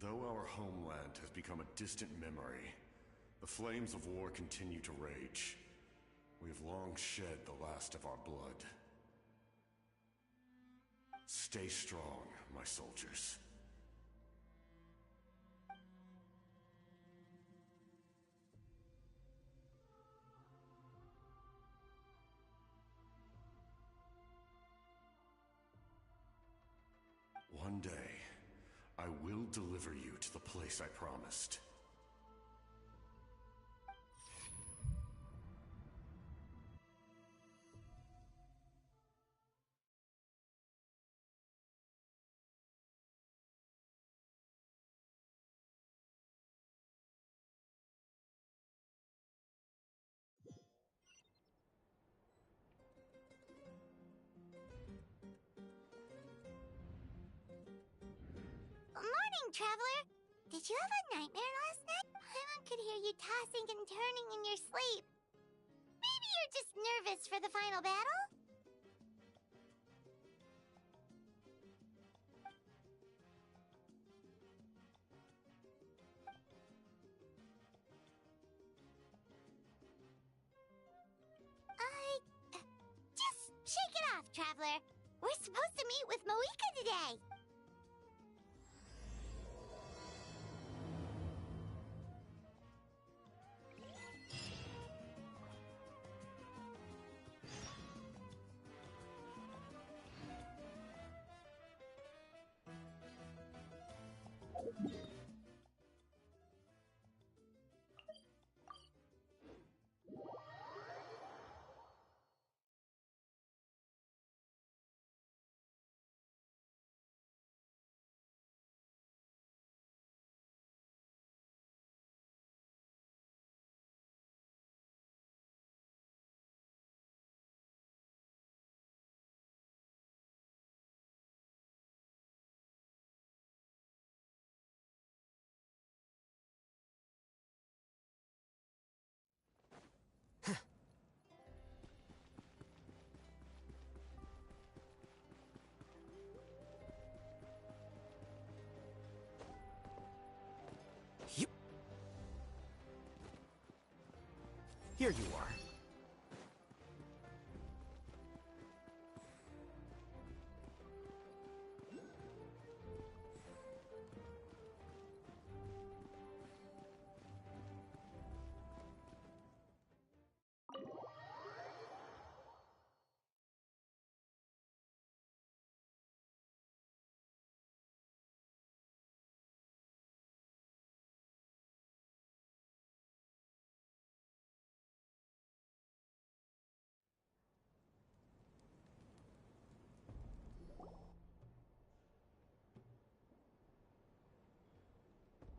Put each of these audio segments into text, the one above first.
Though our homeland has become a distant memory, the flames of war continue to rage. We have long shed the last of our blood. Stay strong, my soldiers. One day, I will deliver you to the place I promised. Morning, traveler! Did you have a nightmare last night? Paimon could hear you tossing and turning in your sleep. Maybe you're just nervous for the final battle? Just shake it off, traveler. We're supposed to meet with Moika today. Here you are.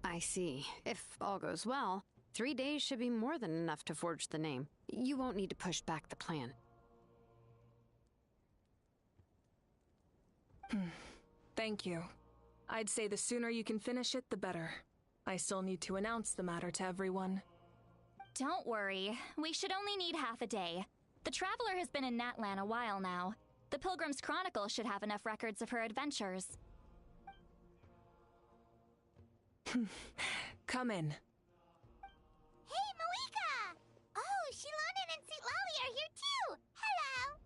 I see. If all goes well, 3 days should be more than enough to forge the name. You won't need to push back the plan. Thank you. I'd say the sooner you can finish it, the better. I still need to announce the matter to everyone. Don't worry. We should only need half a day. The Traveler has been in Natlan a while now. The Pilgrim's Chronicle should have enough records of her adventures. Come in. Hey, Moika! Oh, Shilonen and St. Lolly are here too! Hello!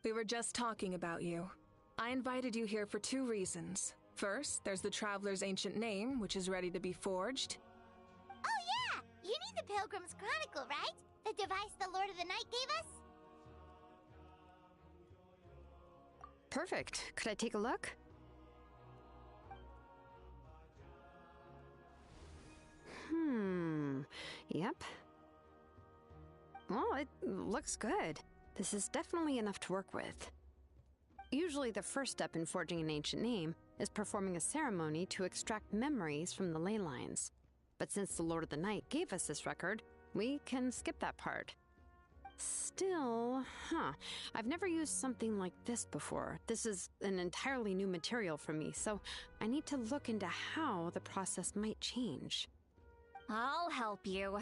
We were just talking about you. I invited you here for 2 reasons. First, there's the Traveler's ancient name, which is ready to be forged. Oh yeah! You need the Pilgrim's Chronicle, right? The device the Lord of the Night gave us? Perfect. Could I take a look? Yep. Well, it looks good. This is definitely enough to work with. Usually the first step in forging an ancient name is performing a ceremony to extract memories from the ley lines. But since the Lord of the Night gave us this record, we can skip that part. Still, I've never used something like this before. This is an entirely new material for me, so I need to look into how the process might change. I'll help you.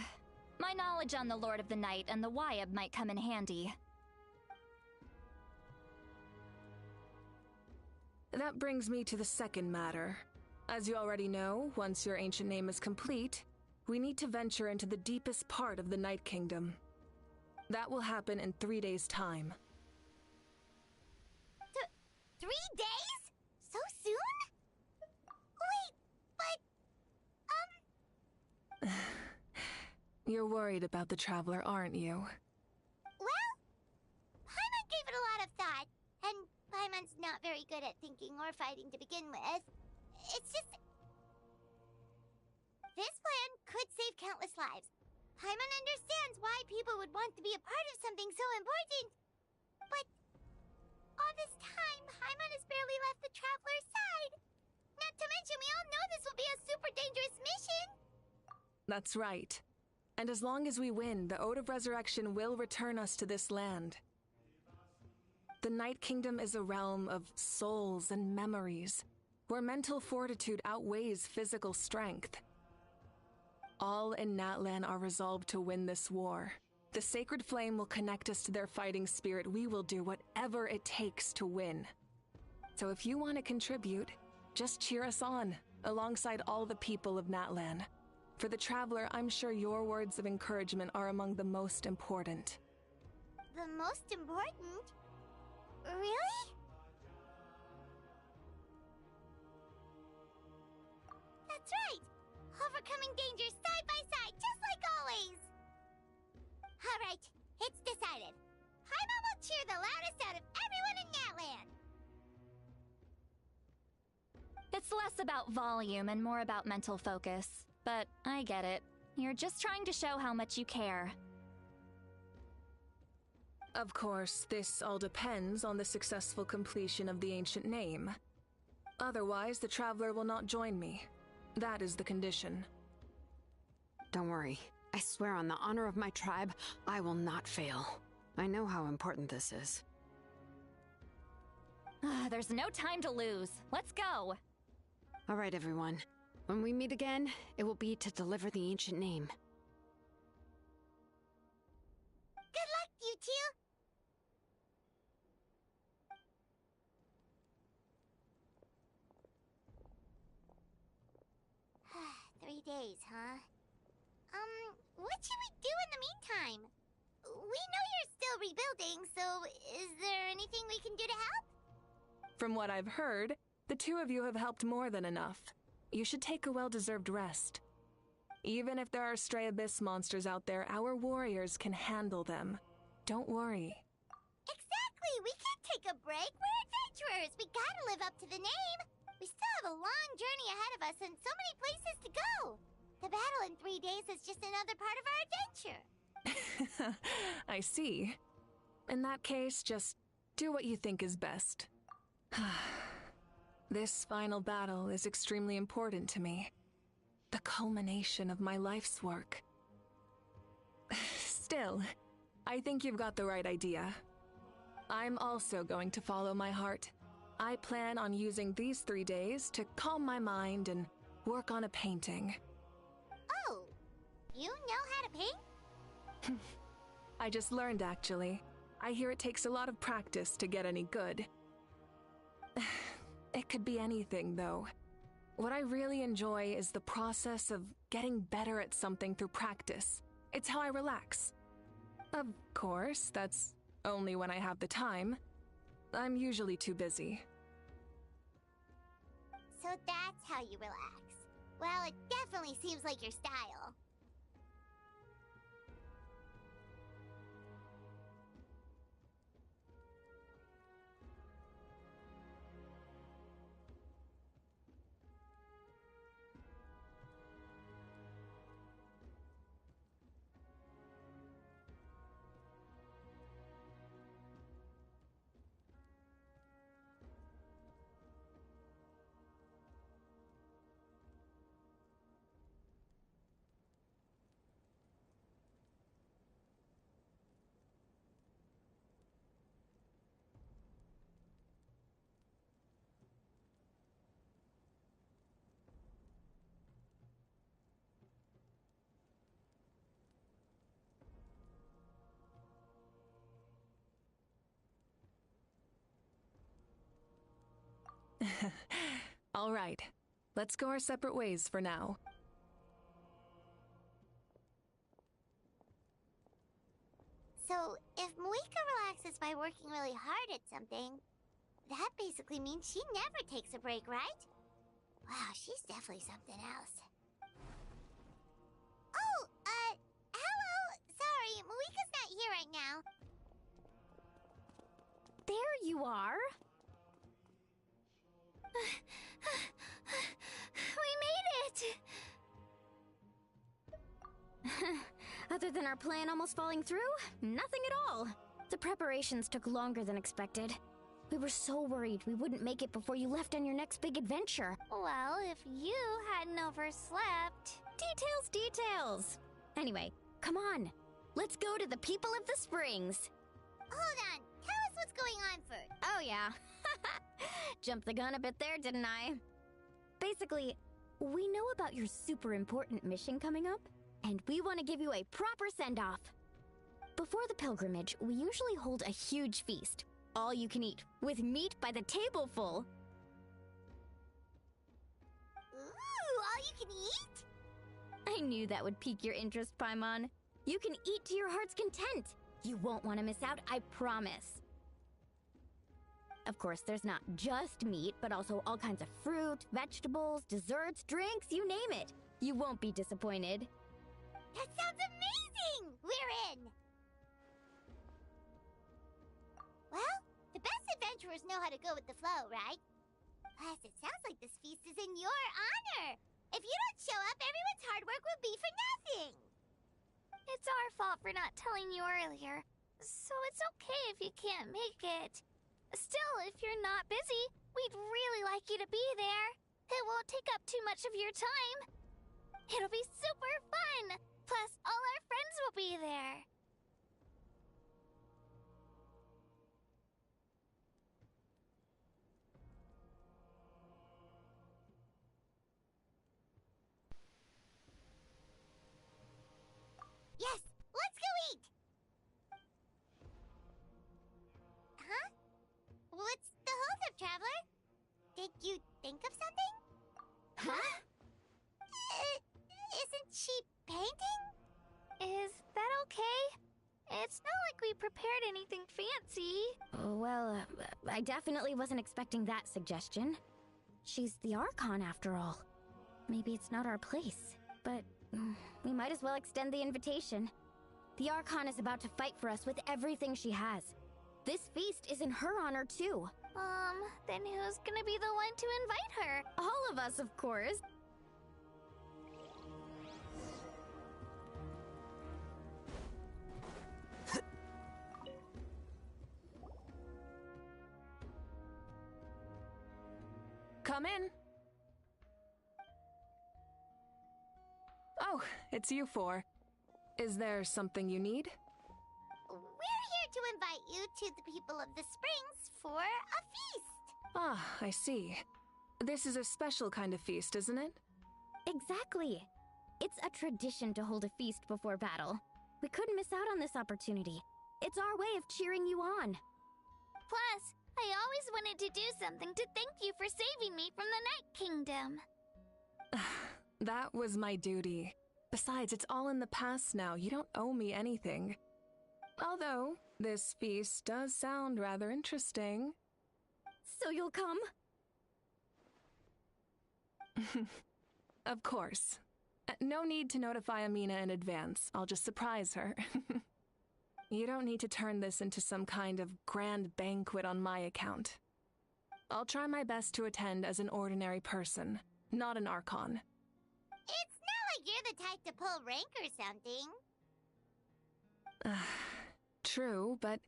My knowledge on the Lord of the Night and the Wyab might come in handy. That brings me to the second matter. As you already know, once your ancient name is complete, we need to venture into the deepest part of the Night Kingdom. That will happen in 3 days' time. 3 days? So soon? Wait, but, You're worried about the Traveler, aren't you? well, Paimon gave it a lot of thought, and Paimon's not very good at thinking or fighting to begin with. It's just... this plan could save countless lives. Paimon understands why people would want to be a part of something so important. But all this time, Paimon has barely left the Traveler's side. Not to mention, we all know this will be a super dangerous mission. That's right. And as long as we win, the Ode of Resurrection will return us to this land. The Night Kingdom is a realm of souls and memories, where mental fortitude outweighs physical strength. All in Natlan are resolved to win this war. The sacred flame will connect us to their fighting spirit. We will do whatever it takes to win. So if you want to contribute, just cheer us on, alongside all the people of Natlan. For the Traveler, I'm sure your words of encouragement are among the most important. The most important? Really? That's right! Overcoming dangers side by side, just like always! Alright, it's decided. Paimon will cheer the loudest out of everyone in Natlan! It's less about volume and more about mental focus. But I get it. You're just trying to show how much you care. Of course, this all depends on the successful completion of the ancient name. Otherwise, the Traveler will not join me. That is the condition. Don't worry. I swear on the honor of my tribe, I will not fail. I know how important this is. There's no time to lose. Let's go! All right, everyone. When we meet again, it will be to deliver the ancient name. Good luck, you two! 3 days, huh? What should we do in the meantime? We know you're still rebuilding, so is there anything we can do to help? From what I've heard, the two of you have helped more than enough. You should take a well-deserved rest. Even if there are stray abyss monsters out there, our warriors can handle them. Don't worry. Exactly! We can't take a break! We're adventurers! We gotta live up to the name! We still have a long journey ahead of us and so many places to go! The battle in 3 days is just another part of our adventure! I see. In that case, just do what you think is best. This final battle is extremely important to me. The culmination of my life's work. Still, I think you've got the right idea. I'm also going to follow my heart. I plan on using these 3 days to calm my mind and work on a painting. Oh, you know how to paint? I just learned, actually. I hear it takes a lot of practice to get any good. It could be anything, though. What I really enjoy is the process of getting better at something through practice. It's how I relax. Of course, that's only when I have the time. I'm usually too busy. So that's how you relax. Well, it definitely seems like your style. All right. Let's go our separate ways for now. So, if Moika relaxes by working really hard at something, that basically means she never takes a break, right? Wow, she's definitely something else. Oh, hello! Sorry, Moika's not here right now. There you are! We made it! Other than our plan almost falling through, nothing at all. The preparations took longer than expected. We were so worried we wouldn't make it before you left on your next big adventure. Well, if you hadn't overslept... Details! Anyway, come on. Let's go to the People of the Springs. Hold on. Tell us what's going on first. Oh, yeah. Jumped the gun a bit there, didn't I? Basically, we know about your super important mission coming up, and we want to give you a proper send-off. Before the pilgrimage, we usually hold a huge feast. All you can eat, with meat by the tableful. Ooh, all you can eat? I knew that would pique your interest, Paimon. You can eat to your heart's content. You won't want to miss out, I promise. Of course, there's not just meat, but also all kinds of fruit, vegetables, desserts, drinks, you name it. You won't be disappointed. That sounds amazing! We're in! Well, the best adventurers know how to go with the flow, right? Plus, it sounds like this feast is in your honor. If you don't show up, everyone's hard work will be for nothing. It's our fault for not telling you earlier, so it's okay if you can't make it. Still, if you're not busy, we'd really like you to be there. It won't take up too much of your time. It'll be super fun! Plus, all our friends will be there. Yes, let's go eat! Huh? What's the holdup, Traveler? Did you think of something? Huh? Isn't she painting? Is that okay? It's not like we prepared anything fancy. Well, I definitely wasn't expecting that suggestion. She's the Archon, after all. Maybe it's not our place, but we might as well extend the invitation. The Archon is about to fight for us with everything she has. This feast is in her honor, too. Then who's gonna be the one to invite her? All of us, of course. Come in. Oh, it's you four. Is there something you need? We're here to invite you to the People of the Springs for a feast. Ah, I see. This is a special kind of feast, isn't it? Exactly. It's a tradition to hold a feast before battle. We couldn't miss out on this opportunity. It's our way of cheering you on. Plus, I always wanted to do something to thank you for saving me from the Night Kingdom. That was my duty. Besides, it's all in the past now. You don't owe me anything. Although, this feast does sound rather interesting. So you'll come? Of course. No need to notify Amina in advance. I'll just surprise her. You don't need to turn this into some kind of grand banquet on my account. I'll try my best to attend as an ordinary person, not an Archon. It's not like you're the type to pull rank or something. True, but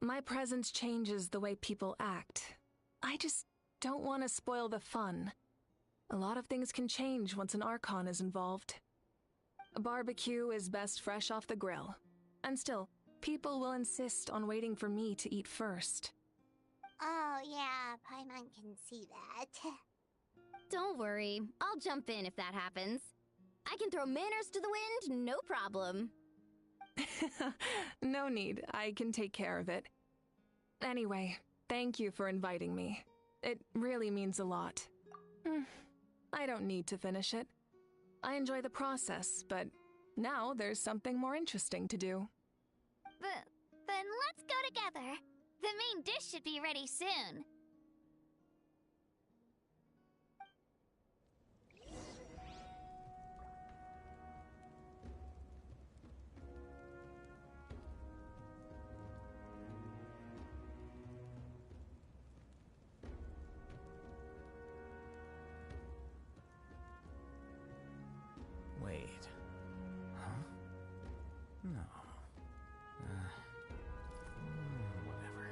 my presence changes the way people act. I just don't want to spoil the fun. A lot of things can change once an Archon is involved. A barbecue is best fresh off the grill. And still, people will insist on waiting for me to eat first. Oh, yeah, Paimon can see that. Don't worry, I'll jump in if that happens. I can throw manners to the wind, no problem. No need, I can take care of it. Anyway, thank you for inviting me. It really means a lot. I don't need to finish it. I enjoy the process, but now there's something more interesting to do. Then let's go together. The main dish should be ready soon. Wait. Huh? No. Whatever.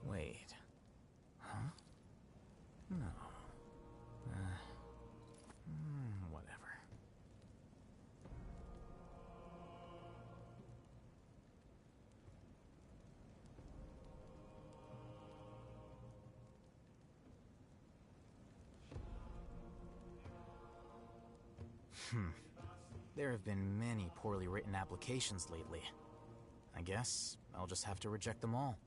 Wait. Huh? No. Whatever. There have been many poorly written applications lately. I guess I'll just have to reject them all.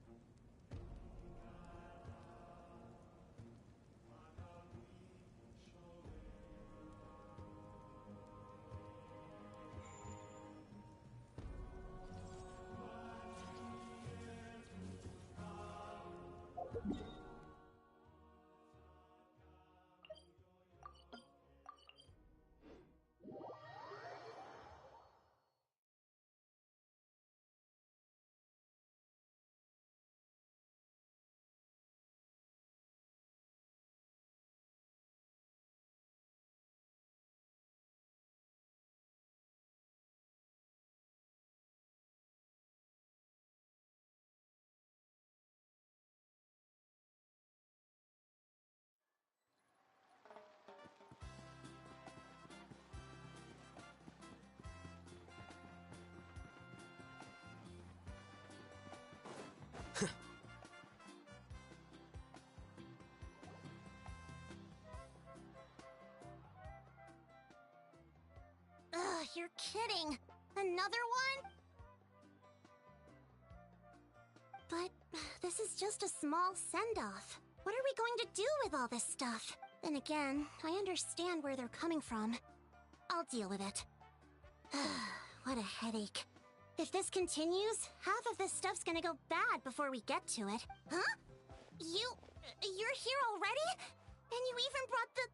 Ugh, you're kidding. Another one? But this is just a small send-off. What are we going to do with all this stuff? Then again, I understand where they're coming from. I'll deal with it. What a headache. If this continues, half of this stuff's gonna go bad before we get to it. Huh? You're here already? And you even brought the...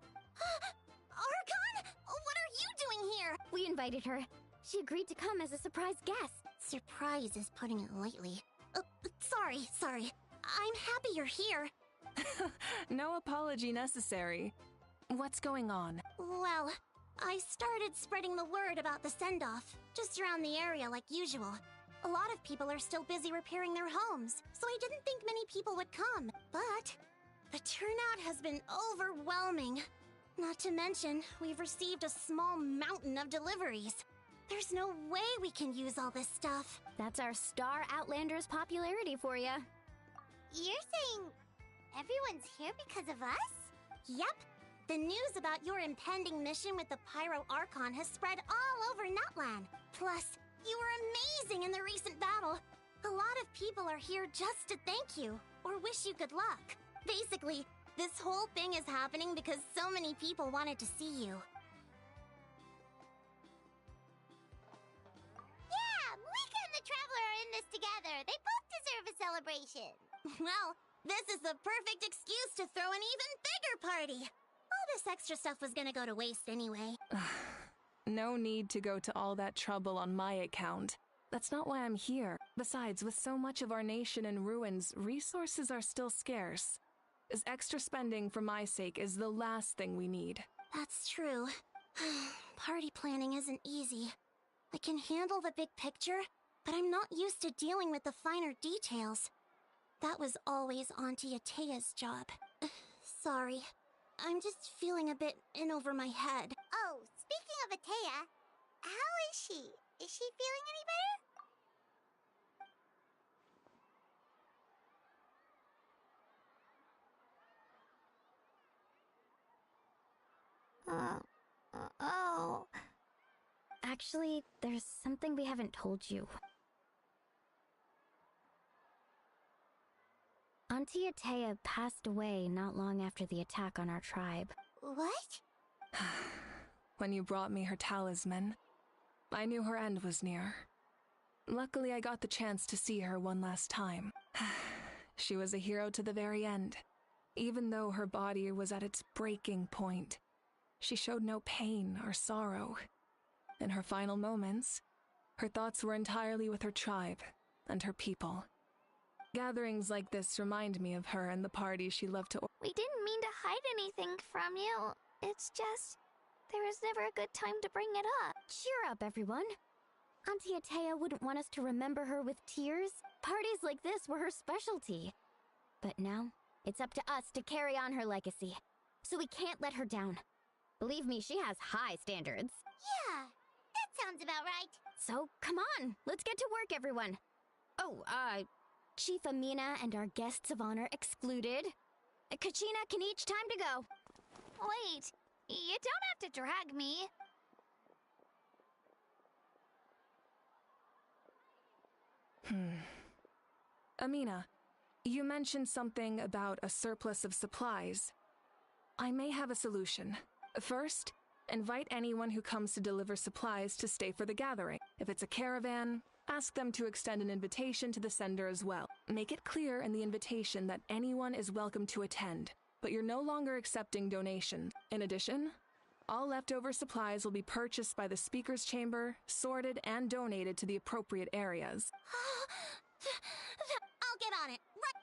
Archon? What are you doing here? We invited her. She agreed to come as a surprise guest. Surprise is putting it lightly. Sorry. I'm happy you're here. No apology necessary. What's going on? Well, I started spreading the word about the send-off, just around the area like usual. A lot of people are still busy repairing their homes, so I didn't think many people would come. But the turnout has been overwhelming. Not to mention, we've received a small mountain of deliveries. There's no way we can use all this stuff. That's our Star Outlander's popularity for you. You're saying everyone's here because of us? Yep. The news about your impending mission with the Pyro Archon has spread all over Nutland. Plus, you were amazing in the recent battle. A lot of people are here just to thank you, or wish you good luck. Basically, this whole thing is happening because so many people wanted to see you. Yeah, Mika and the Traveler are in this together. They both deserve a celebration. Well, this is the perfect excuse to throw an even bigger party. All this extra stuff was gonna go to waste anyway. No need to go to all that trouble on my account. That's not why I'm here. Besides, with so much of our nation in ruins, resources are still scarce. This extra spending for my sake is the last thing we need. That's true. Party planning isn't easy. I can handle the big picture, but I'm not used to dealing with the finer details. That was always Auntie Atea's job. Sorry. I'm just feeling a bit in over my head. Oh, speaking of Atea, how is she? Is she feeling any better? Oh. Actually, there's something we haven't told you. Auntie Atea passed away not long after the attack on our tribe. What? When you brought me her talisman, I knew her end was near. Luckily, I got the chance to see her one last time. She was a hero to the very end. Even though her body was at its breaking point, she showed no pain or sorrow. In her final moments, her thoughts were entirely with her tribe and her people. Gatherings like this remind me of her and the parties she loved to We didn't mean to hide anything from you. It's just, there was never a good time to bring it up. Cheer up, everyone. Auntie Atea wouldn't want us to remember her with tears. Parties like this were her specialty. But now, it's up to us to carry on her legacy. So we can't let her down. Believe me, she has high standards. Yeah, that sounds about right. So, come on, let's get to work, everyone. Oh, Chief Amina and our guests of honor excluded. Kachina can each time to go. Wait, you don't have to drag me. Amina, you mentioned something about a surplus of supplies. I may have a solution. First, invite anyone who comes to deliver supplies to stay for the gathering. If it's a caravan, ask them to extend an invitation to the sender as well. Make it clear in the invitation that anyone is welcome to attend, but you're no longer accepting donations. In addition, all leftover supplies will be purchased by the speaker's chamber, sorted, and donated to the appropriate areas. I'll get on it. Right.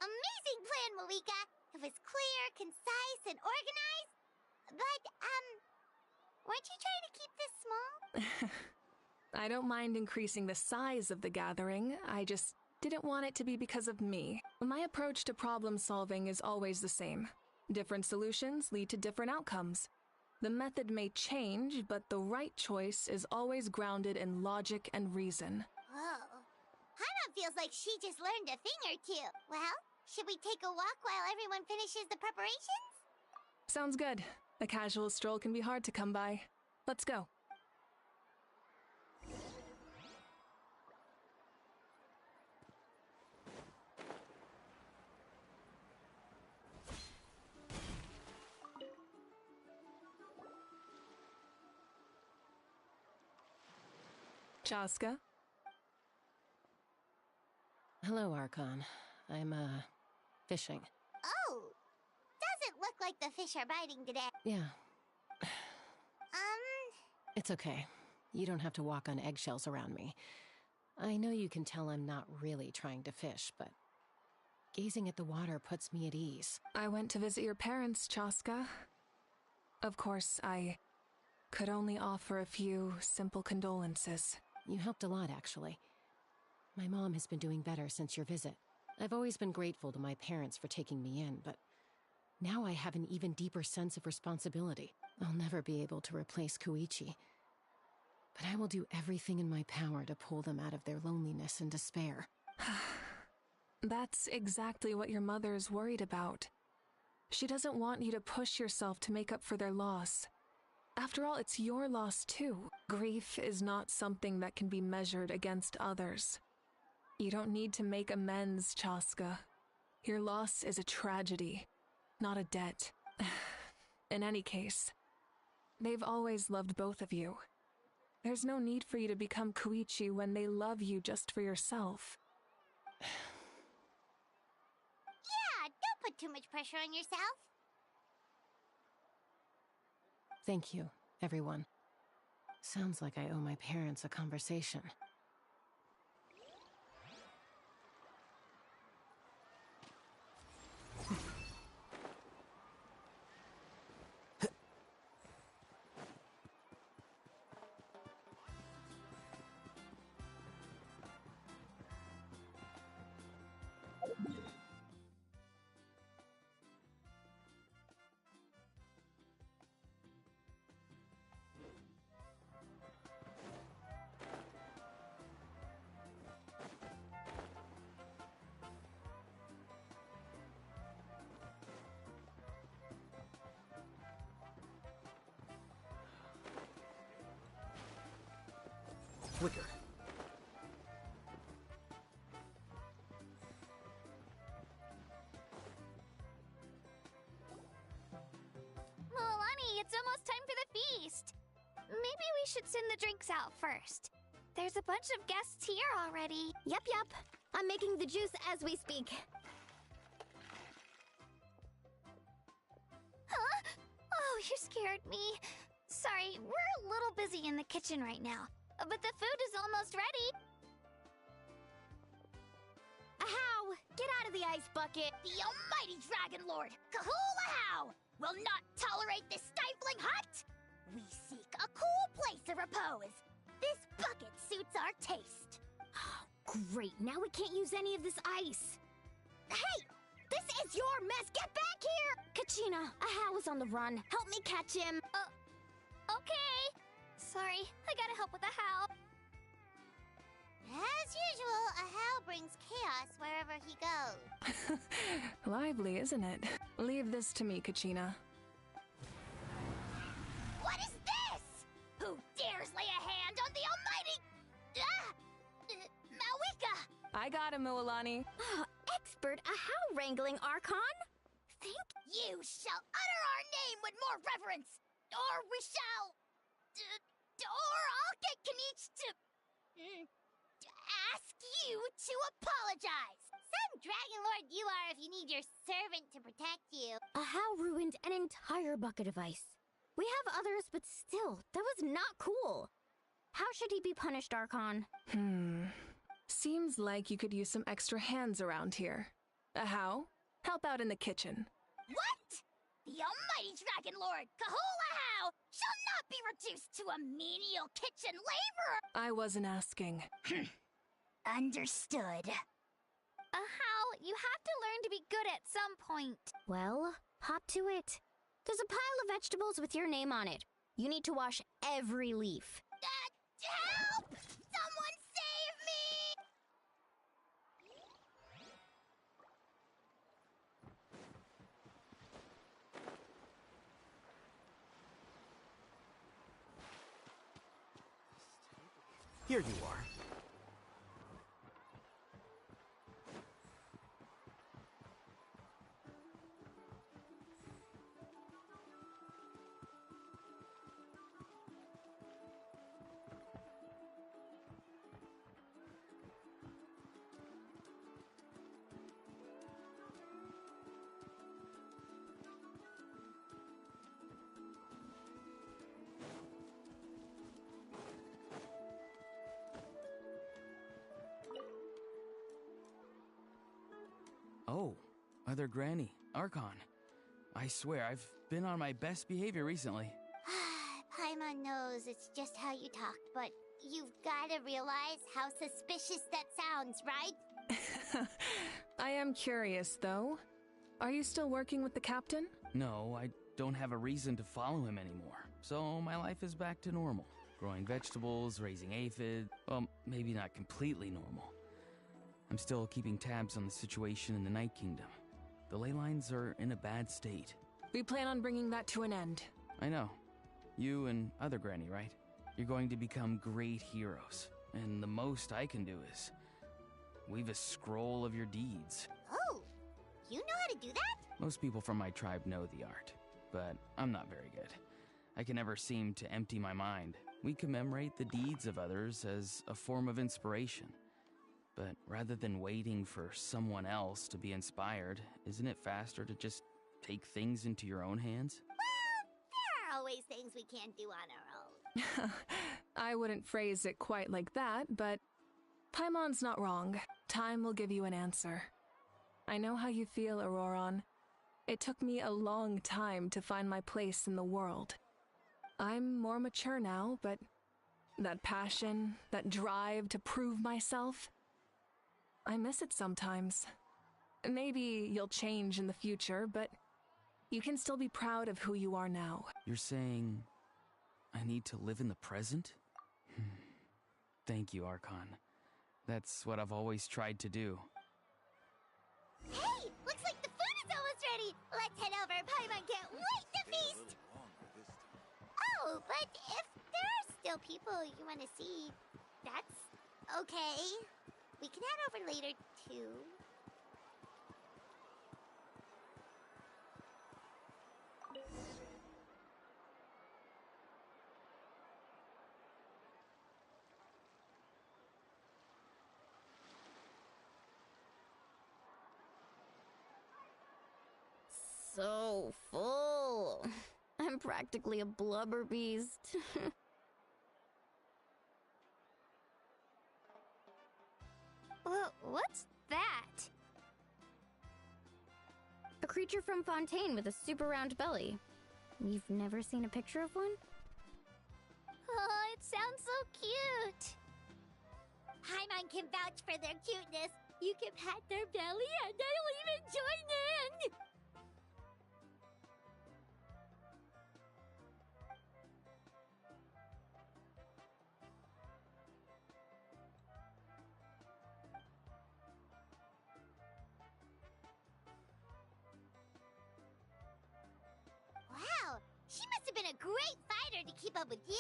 Amazing plan, Malika. It was clear, concise, and organized. But, weren't you trying to keep this small? I don't mind increasing the size of the gathering. I just didn't want it to be because of me. My approach to problem solving is always the same. Different solutions lead to different outcomes. The method may change, but the right choice is always grounded in logic and reason. Whoa. Haima feels like she just learned a thing or two. Well, should we take a walk while everyone finishes the preparations? Sounds good. A casual stroll can be hard to come by. Let's go. Chaska? Hello, Archon. I'm, fishing. Oh, doesn't look like the fish are biting today. Yeah. It's okay. You don't have to walk on eggshells around me. I know you can tell I'm not really trying to fish, but gazing at the water puts me at ease. I went to visit your parents, Chaska. Of course, I could only offer a few simple condolences. You helped a lot, actually. My mom has been doing better since your visit. I've always been grateful to my parents for taking me in, but now I have an even deeper sense of responsibility. I'll never be able to replace Koichi, but I will do everything in my power to pull them out of their loneliness and despair. That's exactly what your mother's worried about. She doesn't want you to push yourself to make up for their loss. After all, it's your loss too. Grief is not something that can be measured against others. You don't need to make amends, Chaska. Your loss is a tragedy, not a debt. In any case, they've always loved both of you. There's no need for you to become Koichi when they love you just for yourself. Yeah, don't put too much pressure on yourself. Thank you, everyone. Sounds like I owe my parents a conversation. flicker. Milani, it's almost time for the feast. Maybe we should send the drinks out first. There's a bunch of guests here already. Yep. I'm making the juice as we speak. Huh? Oh, you scared me. Sorry, we're a little busy in the kitchen right now. But the food is almost ready. Ahow! Get out of the ice bucket! The almighty Dragon Lord, Kahul-Ahau, will not tolerate this stifling hut! We seek a cool place to repose. This bucket suits our taste. Great, now we can't use any of this ice. Hey! This is your mess! Get back here! Kachina, Ahau is on the run. Help me catch him. Okay. Sorry, I gotta help with the how. As usual, Ahau brings chaos wherever he goes. Lively, isn't it? Leave this to me, Kachina. What is this? Who dares lay a hand on the almighty... Mawika! I got him, Mualani. Expert Ahau wrangling, Archon? You shall utter our name with more reverence, or we shall... or I'll get Kanich to ask you to apologize. Some Dragon Lord you are if you need your servant to protect you. Ahau ruined an entire bucket of ice. We have others, but still, that was not cool. How should he be punished, Archon? Seems like you could use some extra hands around here. Ahau, help out in the kitchen. What? The almighty Dragon Lord, Kahul-Ahau, shall not be reduced to a menial kitchen laborer! I wasn't asking. Understood. Ahau, you have to learn to be good at some point. Well, hop to it. There's a pile of vegetables with your name on it. You need to wash every leaf. Help! Someone save me! Here you are. Oh, Mother Granny, Archon. I swear, I've been on my best behavior recently. Paimon knows it's just how you talked, but you've gotta realize how suspicious that sounds, right? I am curious, though. Are you still working with the captain? No, I don't have a reason to follow him anymore, so my life is back to normal. Growing vegetables, raising aphids, well, maybe not completely normal. I'm still keeping tabs on the situation in the Night Kingdom. The ley lines are in a bad state. We plan on bringing that to an end. I know. You and Other Granny, right? You're going to become great heroes, and the most I can do is weave a scroll of your deeds. Oh, you know how to do that? Most people from my tribe know the art, but I'm not very good. I can never seem to empty my mind. We commemorate the deeds of others as a form of inspiration. But rather than waiting for someone else to be inspired, isn't it faster to just take things into your own hands? Well, there are always things we can't do on our own. I wouldn't phrase it quite like that, but Paimon's not wrong. Time will give you an answer. I know how you feel, Auroron. It took me a long time to find my place in the world. I'm more mature now, but that passion, that drive to prove myself, I miss it sometimes. Maybe you'll change in the future, but you can still be proud of who you are now. You're saying I need to live in the present? Thank you, Archon. That's what I've always tried to do. Hey, looks like the food is almost ready. Let's head over. Paimon can't wait to feast. Oh, but if there are still people you want to see, That's okay. We can head over later, too. So full. I'm practically a blubber beast. What's that? A creature from Fontaine with a super round belly. You've never seen a picture of one? Oh, it sounds so cute. Paimon can vouch for their cuteness. You can pat their belly and they'll even join in! Wow, she must have been a great fighter to keep up with you.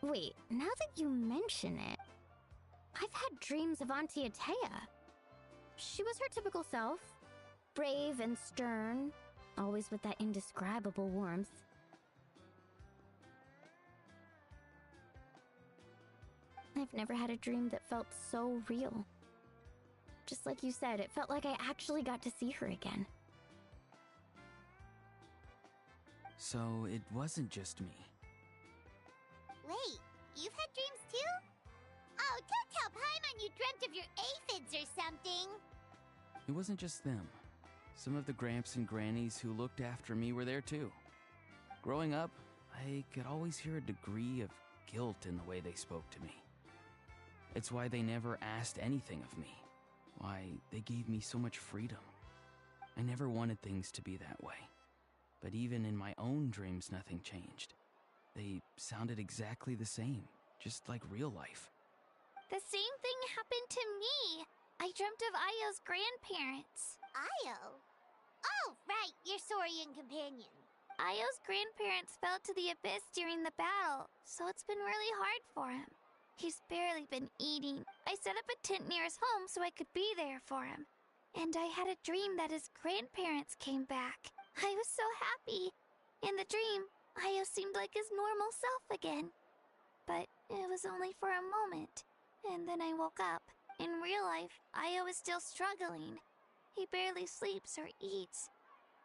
Wait, now that you mention it, I've had dreams of Auntie Atea. She was her typical self, brave and stern, always with that indescribable warmth. I've never had a dream that felt so real. Just like you said, it felt like I actually got to see her again. So it wasn't just me. Wait, you've had dreams too? Oh, don't tell Paimon you dreamt of your aphids or something. It wasn't just them. Some of the Gramps and Grannies who looked after me were there too. Growing up, I could always hear a degree of guilt in the way they spoke to me. It's why they never asked anything of me. Why they gave me so much freedom. I never wanted things to be that way. But even in my own dreams, nothing changed. They sounded exactly the same, just like real life. The same thing happened to me. I dreamt of Io's grandparents. Io? Oh, right, your Saurian companion. Io's grandparents fell to the abyss during the battle, so it's been really hard for him. He's barely been eating. I set up a tent near his home so I could be there for him. And I had a dream that his grandparents came back. I was so happy. In the dream, Io seemed like his normal self again. But it was only for a moment. And then I woke up. In real life, Io is still struggling. He barely sleeps or eats.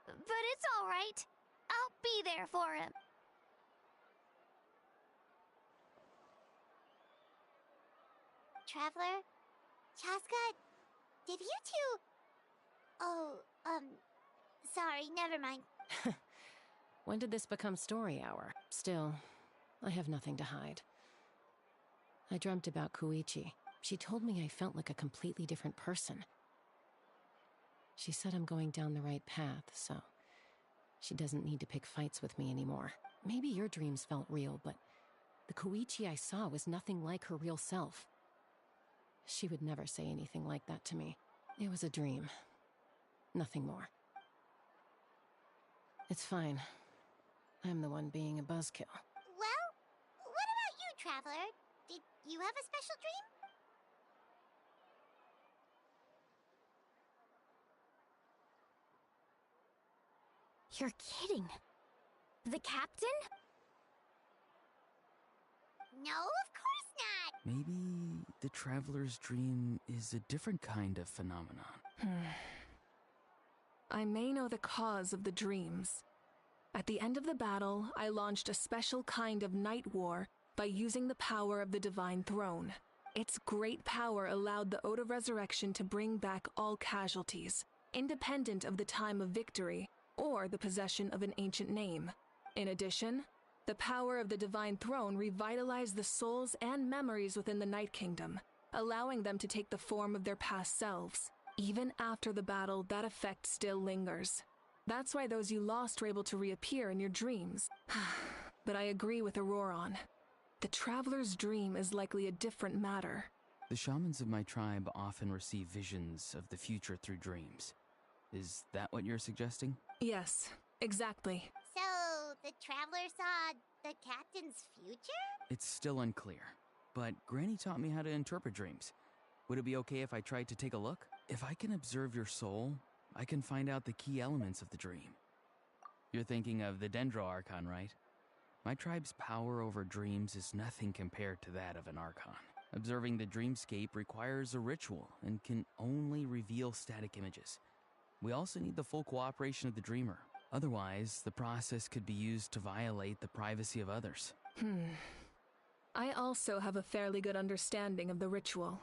But it's all right. I'll be there for him. Traveler? Chaska? Did you two... Oh, sorry, never mind. When did this become story hour? Still, I have nothing to hide. I dreamt about Koichi. She told me I felt like a completely different person. She said I'm going down the right path, so she doesn't need to pick fights with me anymore. Maybe your dreams felt real, but the Koichi I saw was nothing like her real self. She would never say anything like that to me. It was a dream. Nothing more. It's fine. I'm the one being a buzzkill. Well, what about you, Traveler? Did you have a special dream? You're kidding. The captain? No, of course not! Maybe the Traveler's dream is a different kind of phenomenon. I may know the cause of the dreams. At the end of the battle, I launched a special kind of night war by using the power of the Divine Throne. Its great power allowed the Ode of Resurrection to bring back all casualties, independent of the time of victory or the possession of an ancient name. In addition, the power of the Divine Throne revitalized the souls and memories within the Night Kingdom, allowing them to take the form of their past selves. Even after the battle, that effect still lingers. That's why those you lost were able to reappear in your dreams. But I agree with Auroron. The traveler's dream is likely a different matter. The shamans of my tribe often receive visions of the future through dreams. Is that what you're suggesting? Yes, exactly. So, the traveler saw the captain's future? It's still unclear, but Granny taught me how to interpret dreams. Would it be okay if I tried to take a look? If I can observe your soul, I can find out the key elements of the dream. You're thinking of the Dendro Archon, right? My tribe's power over dreams is nothing compared to that of an Archon. Observing the dreamscape requires a ritual and can only reveal static images. We also need the full cooperation of the dreamer. Otherwise, the process could be used to violate the privacy of others. I also have a fairly good understanding of the ritual.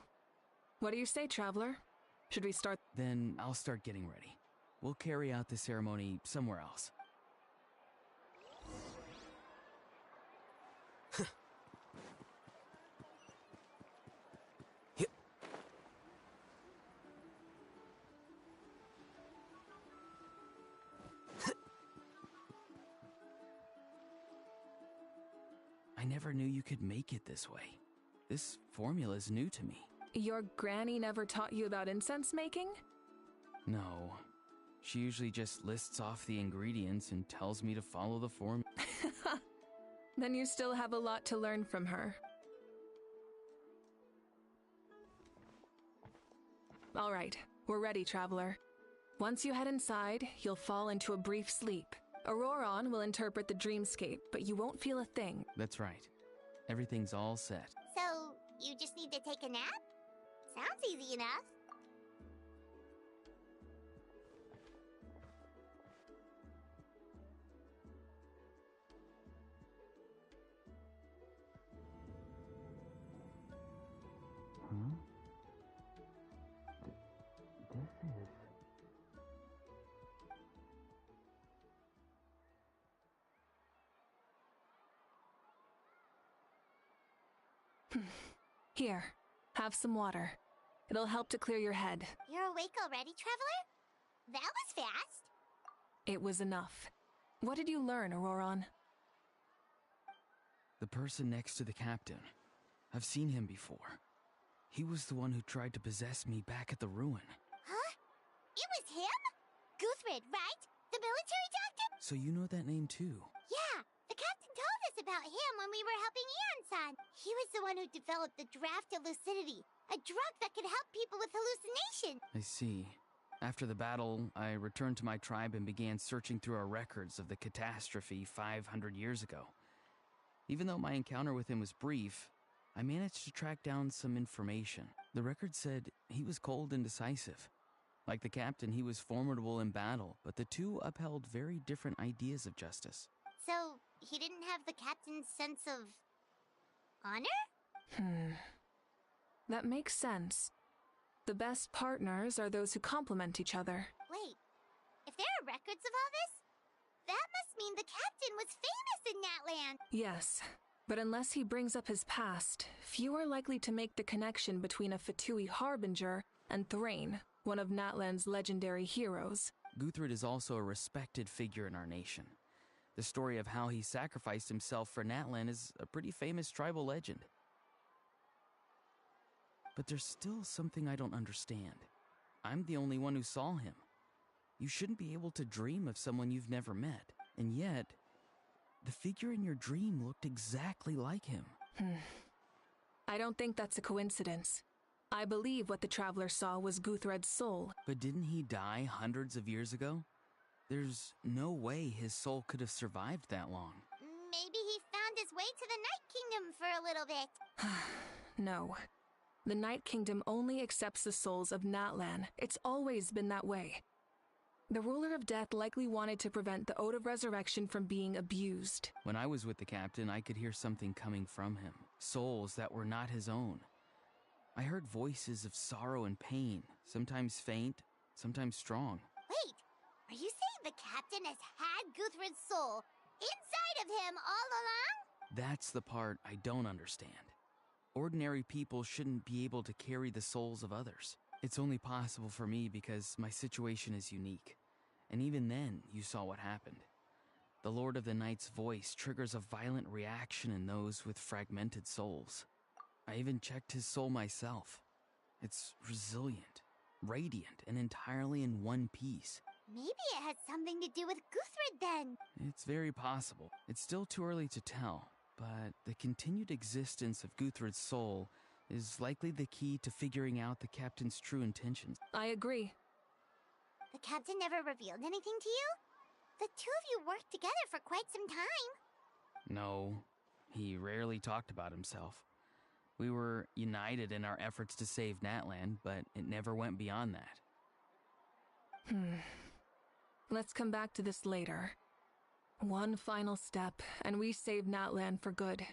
What do you say, traveler? Should we start? Then I'll start getting ready. We'll carry out the ceremony somewhere else. I never knew you could make it this way. This formula is new to me. Your granny never taught you about incense making? No. She usually just lists off the ingredients and tells me to follow the form. Then you still have a lot to learn from her. All right, we're ready, traveler. Once you head inside, you'll fall into a brief sleep. Auroron will interpret the dreamscape, but you won't feel a thing. That's right. Everything's all set. So, you just need to take a nap? Sounds easy enough. Huh? This is... Here, have some water. It'll help to clear your head. You're awake already, traveler? That was fast. It was enough. What did you learn, Auroron? The person next to the captain. I've seen him before. He was the one who tried to possess me back at the ruin. Huh? It was him? Guthred, right? The military doctor? So you know that name too? Yeah, the captain told us about him when we were helping Ian-san. He was the one who developed the draft of lucidity, a drug that could help people with hallucination. I see. After the battle, I returned to my tribe and began searching through our records of the catastrophe 500 years ago. Even though my encounter with him was brief, I managed to track down some information. The record said he was cold and decisive. Like the captain, he was formidable in battle, but the two upheld very different ideas of justice. So, he didn't have the captain's sense of... honor? That makes sense. The best partners are those who complement each other. Wait, if there are records of all this, that must mean the captain was famous in that land. Yes, but unless he brings up his past, few are likely to make the connection between a Fatui harbinger and Thrain, one of Natlan's legendary heroes. Guthred is also a respected figure in our nation. The story of how he sacrificed himself for Natlan is a pretty famous tribal legend. But there's still something I don't understand. I'm the only one who saw him. You shouldn't be able to dream of someone you've never met. And yet, the figure in your dream looked exactly like him. I don't think that's a coincidence. I believe what the traveler saw was Guthred's soul. But didn't he die hundreds of years ago? There's no way his soul could have survived that long. Maybe he found his way to the Night Kingdom for a little bit. No. The Night Kingdom only accepts the souls of Natlan. It's always been that way. The ruler of death likely wanted to prevent the Ode of Resurrection from being abused. When I was with the captain, I could hear something coming from him. Souls that were not his own. I heard voices of sorrow and pain, sometimes faint, sometimes strong. Wait, are you saying the captain has had Guthred's soul inside of him all along? That's the part I don't understand. Ordinary people shouldn't be able to carry the souls of others. It's only possible for me because my situation is unique. And even then, you saw what happened. The Lord of the Night's voice triggers a violent reaction in those with fragmented souls. I even checked his soul myself. It's resilient, radiant, and entirely in one piece. Maybe it has something to do with Guthred then. It's very possible. It's still too early to tell, but the continued existence of Guthred's soul is likely the key to figuring out the captain's true intentions. I agree. The captain never revealed anything to you? The two of you worked together for quite some time. No, he rarely talked about himself. We were united in our efforts to save Natlan, but it never went beyond that. Let's come back to this later. One final step, and we save Natlan for good.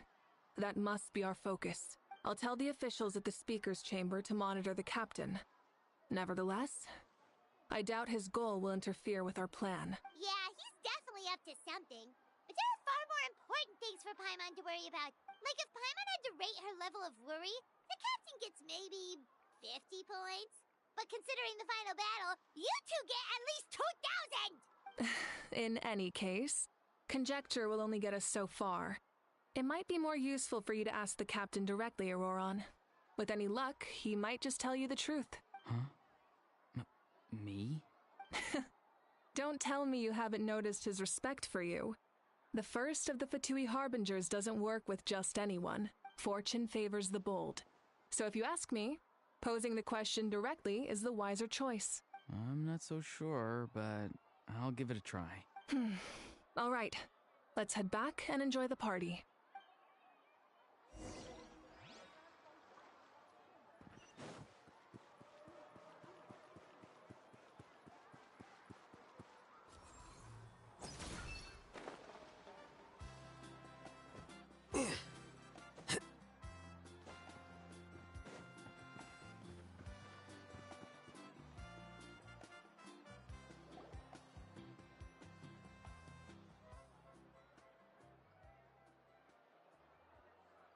That must be our focus. I'll tell the officials at the speaker's chamber to monitor the captain. Nevertheless, I doubt his goal will interfere with our plan. Yeah, he's definitely up to something. But there are far more important things for Paimon to worry about. Like if Paimon had to rate her level of worry, the captain gets maybe 50 points. But considering the final battle, you two get at least 2,000! In any case, conjecture will only get us so far. It might be more useful for you to ask the captain directly, Auroron. With any luck, he might just tell you the truth. Huh? Me? Don't tell me you haven't noticed his respect for you. The first of the Fatui Harbingers doesn't work with just anyone. Fortune favors the bold. So if you ask me, posing the question directly is the wiser choice. I'm not so sure, but I'll give it a try. All right, let's head back and enjoy the party.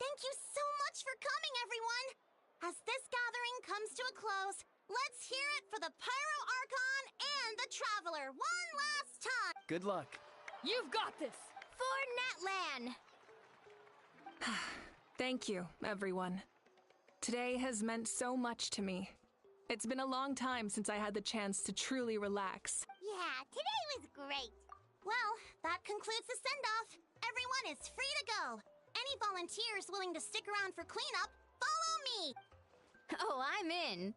Thank you so much for coming, everyone! As this gathering comes to a close, let's hear it for the Pyro Archon and the Traveler one last time! Good luck. You've got this! For Natlan! Thank you, everyone. Today has meant so much to me. It's been a long time since I had the chance to truly relax. Yeah, today was great! Well, that concludes the send-off. Everyone is free to go. Any volunteers willing to stick around for cleanup, follow me! Oh, I'm in.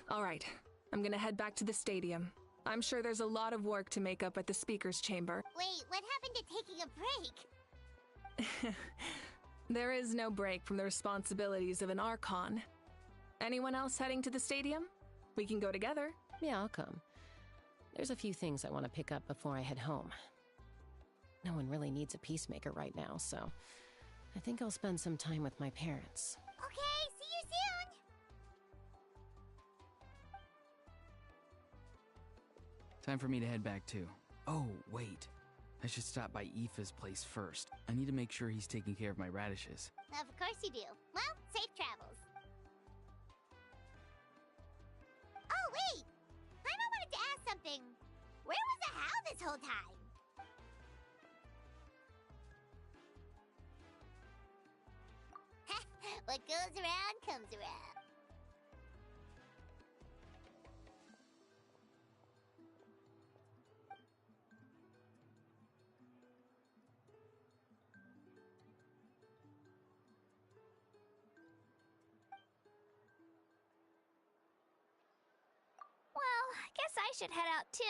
All right, I'm gonna head back to the stadium. I'm sure there's a lot of work to make up at the speaker's chamber. Wait, what happened to taking a break? There is no break from the responsibilities of an Archon. Anyone else heading to the stadium? We can go together. Yeah, I'll come. There's a few things I want to pick up before I head home. No one really needs a peacemaker right now, so I think I'll spend some time with my parents. Okay, see you soon! Time for me to head back too. Oh, wait. I should stop by Aoife's place first. I need to make sure he's taking care of my radishes. Of course you do. Well, safe travels. Oh, wait! I wanted to ask something. Where was the Hal this whole time? What goes around comes around. Well, I guess I should head out too.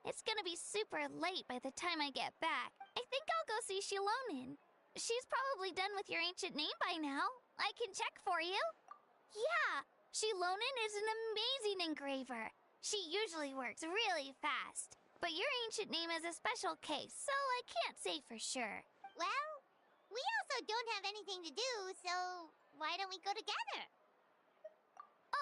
It's gonna be super late by the time I get back. I think I'll go see Shilonin. She's probably done with your ancient name by now. I can check for you. Yeah, Shilonin is an amazing engraver. She usually works really fast. But your ancient name is a special case, so I can't say for sure. Well, we also don't have anything to do, so why don't we go together?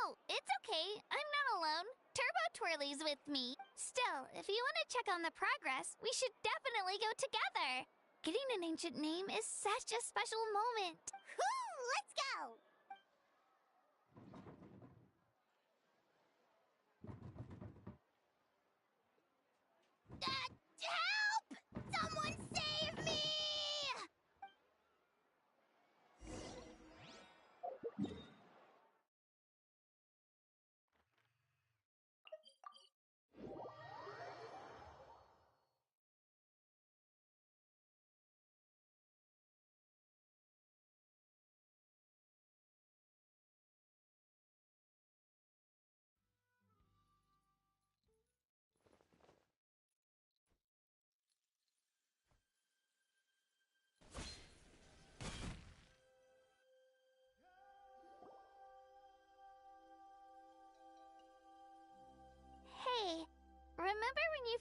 Oh, it's okay. I'm not alone. Turbo Twirly's with me. Still, if you want to check on the progress, we should definitely go together. Getting an ancient name is such a special moment. Whoo, let's go!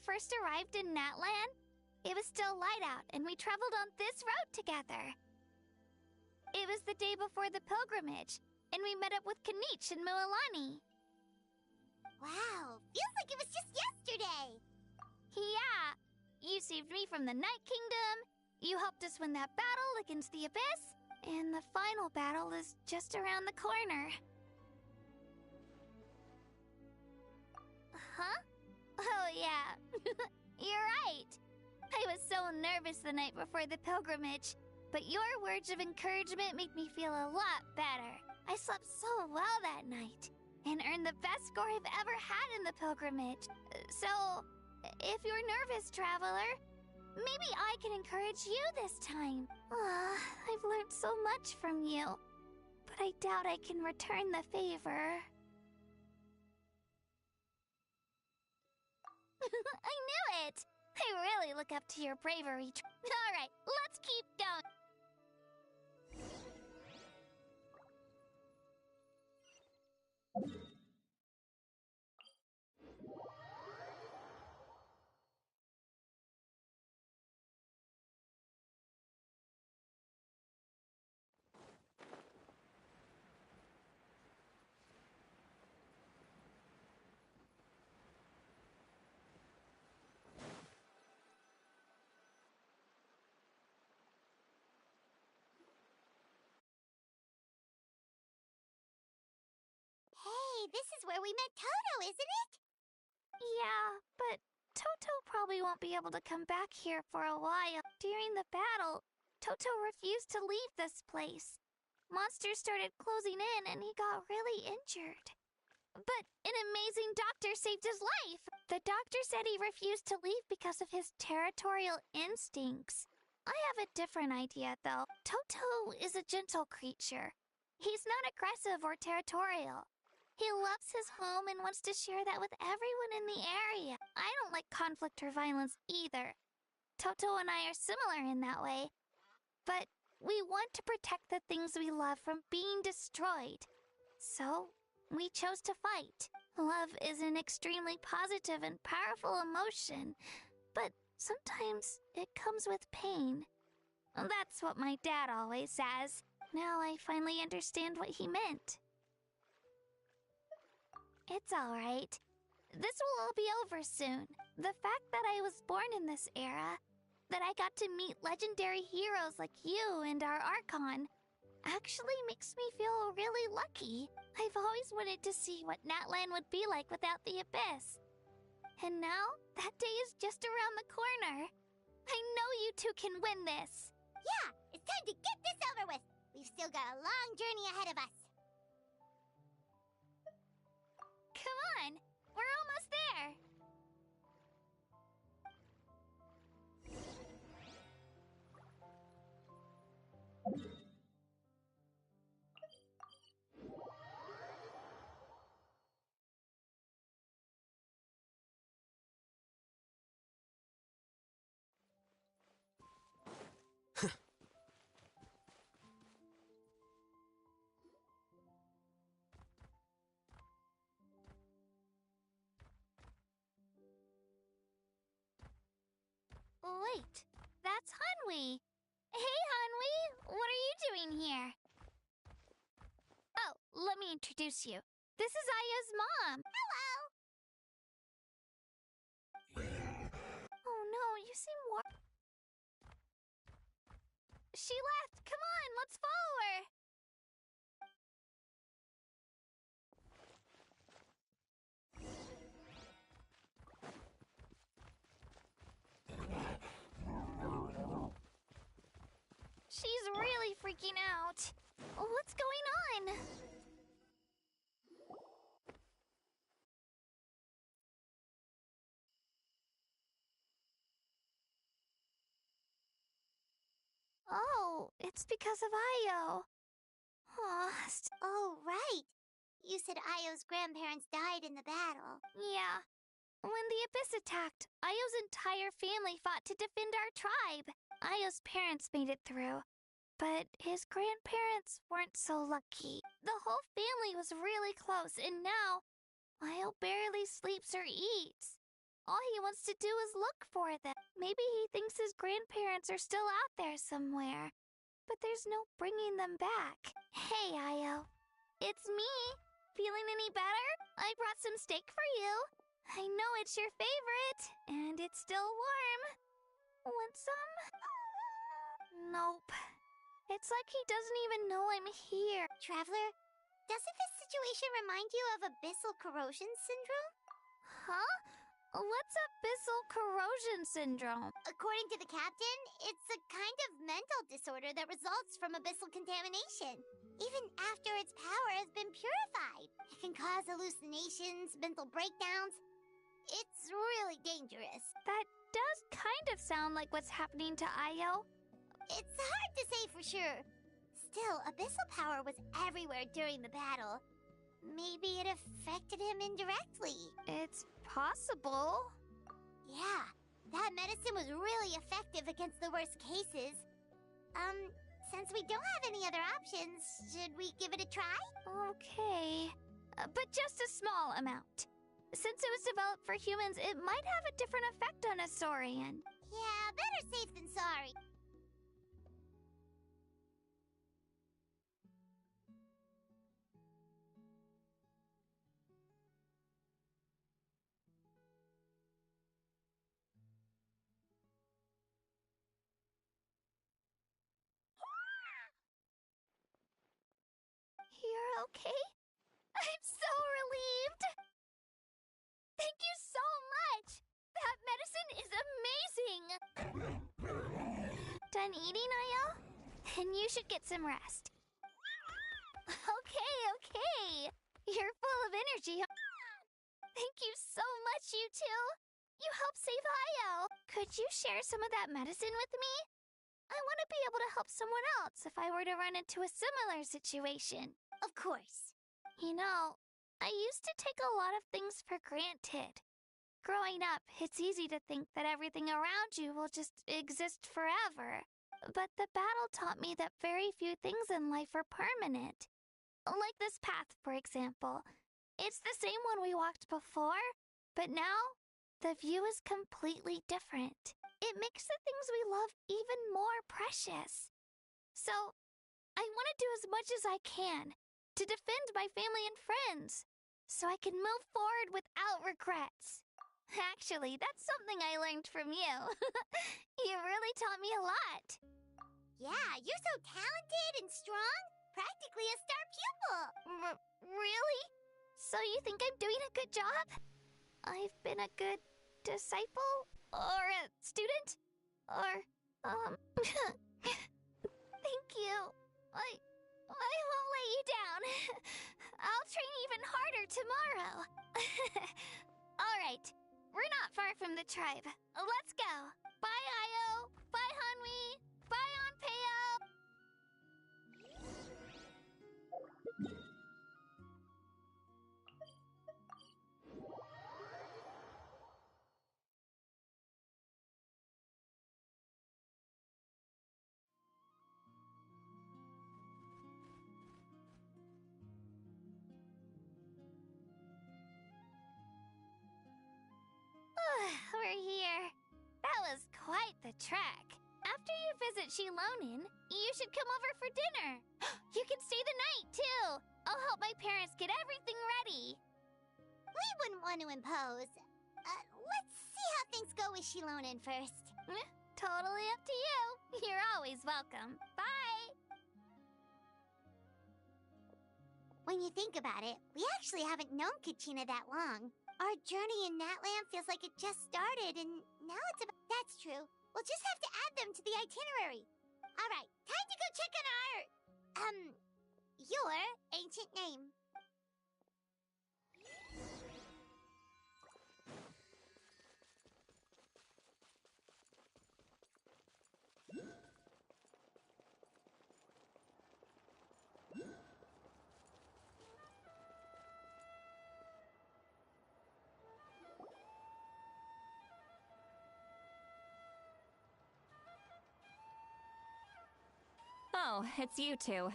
first arrived in Natlan, it was still light out, and we traveled on this road together. It was the day before the pilgrimage, and we met up with Kanich and Mualani. Wow, feels like it was just yesterday. Yeah, you saved me from the Night Kingdom, you helped us win that battle against the Abyss, and the final battle is just around the corner. Huh? Oh yeah, you're right. I was so nervous the night before the pilgrimage, but your words of encouragement made me feel a lot better. I slept so well that night, and earned the best score I've ever had in the pilgrimage. So, if you're nervous, traveler, maybe I can encourage you this time. I've learned so much from you, but I doubt I can return the favor. I knew it! I really look up to your bravery. Alright, let's keep going. Hey, this is where we met Toto, isn't it? Yeah, but Toto probably won't be able to come back here for a while. During the battle, Toto refused to leave this place. Monsters started closing in and he got really injured. But an amazing doctor saved his life. The doctor said he refused to leave because of his territorial instincts. I have a different idea, though. Toto is a gentle creature. He's not aggressive or territorial. He loves his home and wants to share that with everyone in the area. I don't like conflict or violence either. Toto and I are similar in that way. But we want to protect the things we love from being destroyed. So, we chose to fight. Love is an extremely positive and powerful emotion, but sometimes it comes with pain. That's what my dad always says. Now I finally understand what he meant. It's alright. This will all be over soon. The fact that I was born in this era, that I got to meet legendary heroes like you and our Archon, actually makes me feel really lucky. I've always wanted to see what Natlan would be like without the Abyss. And now, that day is just around the corner. I know you two can win this. Yeah, it's time to get this over with. We've still got a long journey ahead of us. Come on, we're almost there. Wait, that's Hanwi. Hey, Hanwi, what are you doing here? Oh, let me introduce you. This is Aya's mom. Hello! Oh no, you seem She left. Come on, let's follow her. She's really freaking out. What's going on? Oh, it's because of Io. Oh, right. You said Io's grandparents died in the battle. Yeah. When the Abyss attacked, Io's entire family fought to defend our tribe. Io's parents made it through, but his grandparents weren't so lucky. The whole family was really close, and now Io barely sleeps or eats. All he wants to do is look for them. Maybe he thinks his grandparents are still out there somewhere, but there's no bringing them back. Hey, Io. It's me. Feeling any better? I brought some steak for you. I know it's your favorite, and it's still warm. Want some? Nope. It's like he doesn't even know I'm here. Traveler, doesn't this situation remind you of abyssal corrosion syndrome? Huh? What's abyssal corrosion syndrome? According to the captain, it's a kind of mental disorder that results from abyssal contamination. Even after its power has been purified, it can cause hallucinations, mental breakdowns. It's really dangerous. That does kind of sound like what's happening to Io. It's hard to say for sure. Still, abyssal power was everywhere during the battle. Maybe it affected him indirectly. It's possible. Yeah, that medicine was really effective against the worst cases. Since we don't have any other options, should we give it a try? Okay. But just a small amount. Since it was developed for humans, it might have a different effect on a Saurian. Yeah, better safe than sorry. You're okay? I'm so relieved! Thank you so much! That medicine is amazing! Done eating, Io? Then you should get some rest. Okay. You're full of energy. Thank you so much, you two! You helped save Io! Could you share some of that medicine with me? I want to be able to help someone else if I were to run into a similar situation. Of course. You know, I used to take a lot of things for granted. Growing up, it's easy to think that everything around you will just exist forever. But the battle taught me that very few things in life are permanent. Like this path, for example. It's the same one we walked before, but now the view is completely different. It makes the things we love even more precious. So, I want to do as much as I can to defend my family and friends, so I can move forward without regrets. Actually, that's something I learned from you. You really taught me a lot. Yeah, you're so talented and strong. Practically a star pupil. Really? So you think I'm doing a good job? I've been a good disciple? Or a student? Or, Thank you. I won't let you down. I'll train even harder tomorrow. All right. We're not far from the tribe. Let's go. Bye, Io. Bye, Hanwi. Bye, Onpeo. We're here. That was quite the trek. After you visit Shilonin, you should come over for dinner. You can stay the night, too. I'll help my parents get everything ready. We wouldn't want to impose. Let's see how things go with Shilonin first. Totally up to you. You're always welcome. Bye. When you think about it, we actually haven't known Kachina that long. Our journey in Natland feels like it just started, and now it's about... That's true. We'll just have to add them to the itinerary. All right, time to go check on your ancient name. Oh, it's you two.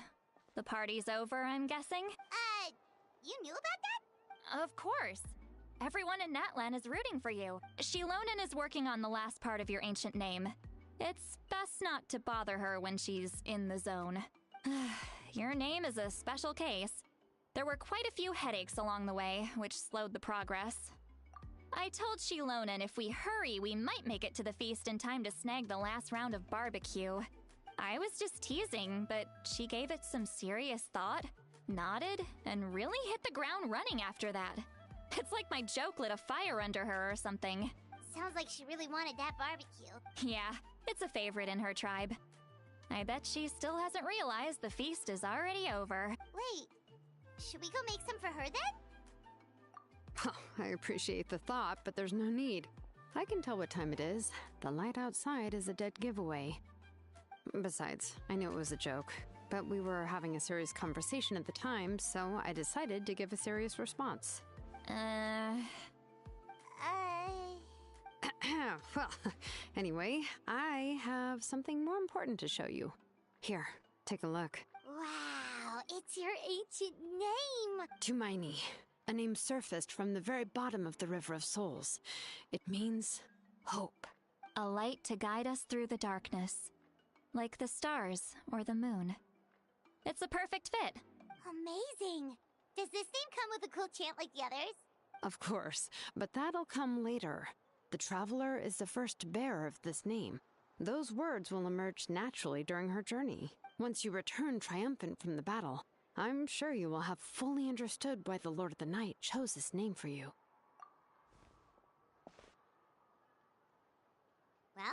The party's over, I'm guessing? You knew about that? Of course. Everyone in Natlan is rooting for you. Shilonen is working on the last part of your ancient name. It's best not to bother her when she's in the zone. Your name is a special case. There were quite a few headaches along the way, which slowed the progress. I told Shilonen if we hurry, we might make it to the feast in time to snag the last round of barbecue. I was just teasing, but she gave it some serious thought, nodded, and really hit the ground running after that. It's like my joke lit a fire under her or something. Sounds like she really wanted that barbecue. Yeah, it's a favorite in her tribe. I bet she still hasn't realized the feast is already over. Wait, should we go make some for her then? Oh, I appreciate the thought, but there's no need. I can tell what time it is. The light outside is a dead giveaway. Besides, I knew it was a joke, but we were having a serious conversation at the time, so I decided to give a serious response. Well, anyway, I have something more important to show you. Here, take a look. Wow, it's your ancient name! Tumaini, a name surfaced from the very bottom of the River of Souls. It means hope. A light to guide us through the darkness. Like the stars or the moon. It's a perfect fit. Amazing! Does this name come with a cool chant like the others? Of course, but that'll come later. The Traveler is the first bearer of this name. Those words will emerge naturally during her journey. Once you return triumphant from the battle, I'm sure you will have fully understood why the Lord of the Night chose this name for you. Well,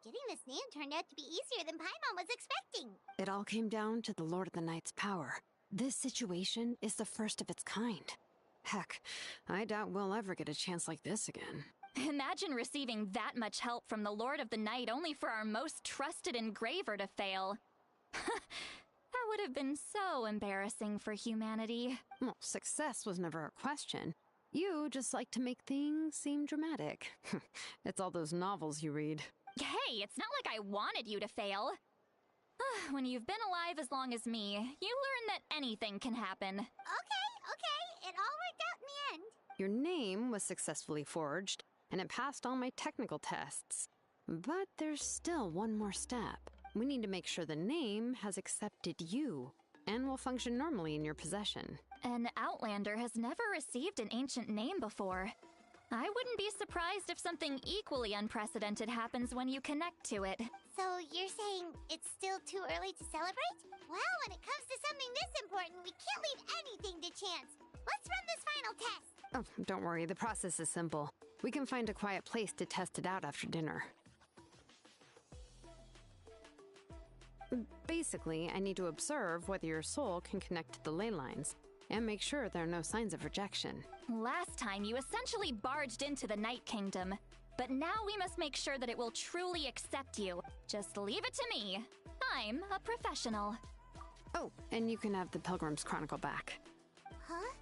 getting this name turned out to be easier than Paimon was expecting. It all came down to the Lord of the Night's power. This situation is the first of its kind. Heck, I doubt we'll ever get a chance like this again. Imagine receiving that much help from the Lord of the Night only for our most trusted engraver to fail. That would have been so embarrassing for humanity. Well, success was never a question. You just like to make things seem dramatic. It's all those novels you read. Hey, it's not like I wanted you to fail. When you've been alive as long as me, you learn that anything can happen. Okay, it all worked out in the end. Your name was successfully forged, and it passed all my technical tests. But there's still one more step. We need to make sure the name has accepted you, and will function normally in your possession. An Outlander has never received an ancient name before. I wouldn't be surprised if something equally unprecedented happens when you connect to it. So you're saying it's still too early to celebrate? Well, when it comes to something this important, we can't leave anything to chance. Let's run this final test. Oh, don't worry, the process is simple. We can find a quiet place to test it out after dinner. Basically, I need to observe whether your soul can connect to the ley lines, and make sure there are no signs of rejection. Last time, you essentially barged into the Night Kingdom. But now we must make sure that it will truly accept you. Just leave it to me. I'm a professional. Oh, and you can have the Pilgrim's Chronicle back. Huh?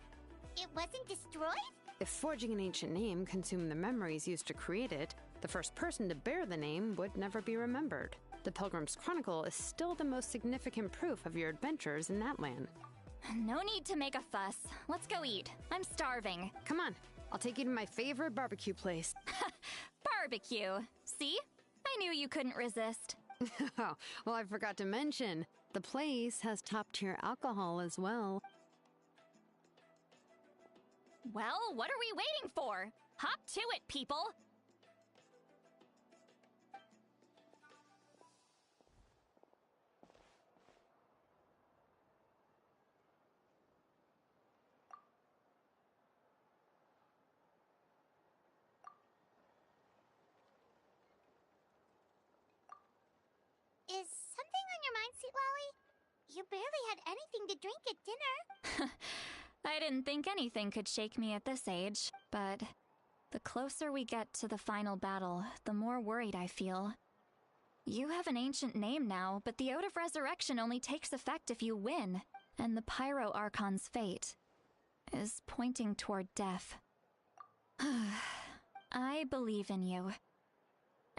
It wasn't destroyed? If forging an ancient name consumed the memories used to create it, the first person to bear the name would never be remembered. The Pilgrim's Chronicle is still the most significant proof of your adventures in that land. No need to make a fuss. Let's go eat. I'm starving. Come on, I'll take you to my favorite barbecue place. Barbecue. See? I knew you couldn't resist. Oh, well, I forgot to mention, the place has top-tier alcohol as well. Well, what are we waiting for? Hop to it, people! Is something on your mind, Sweet Lolly? You barely had anything to drink at dinner. I didn't think anything could shake me at this age, but the closer we get to the final battle, the more worried I feel. You have an ancient name now, but the Ode of Resurrection only takes effect if you win, and the Pyro Archon's fate is pointing toward death. I believe in you.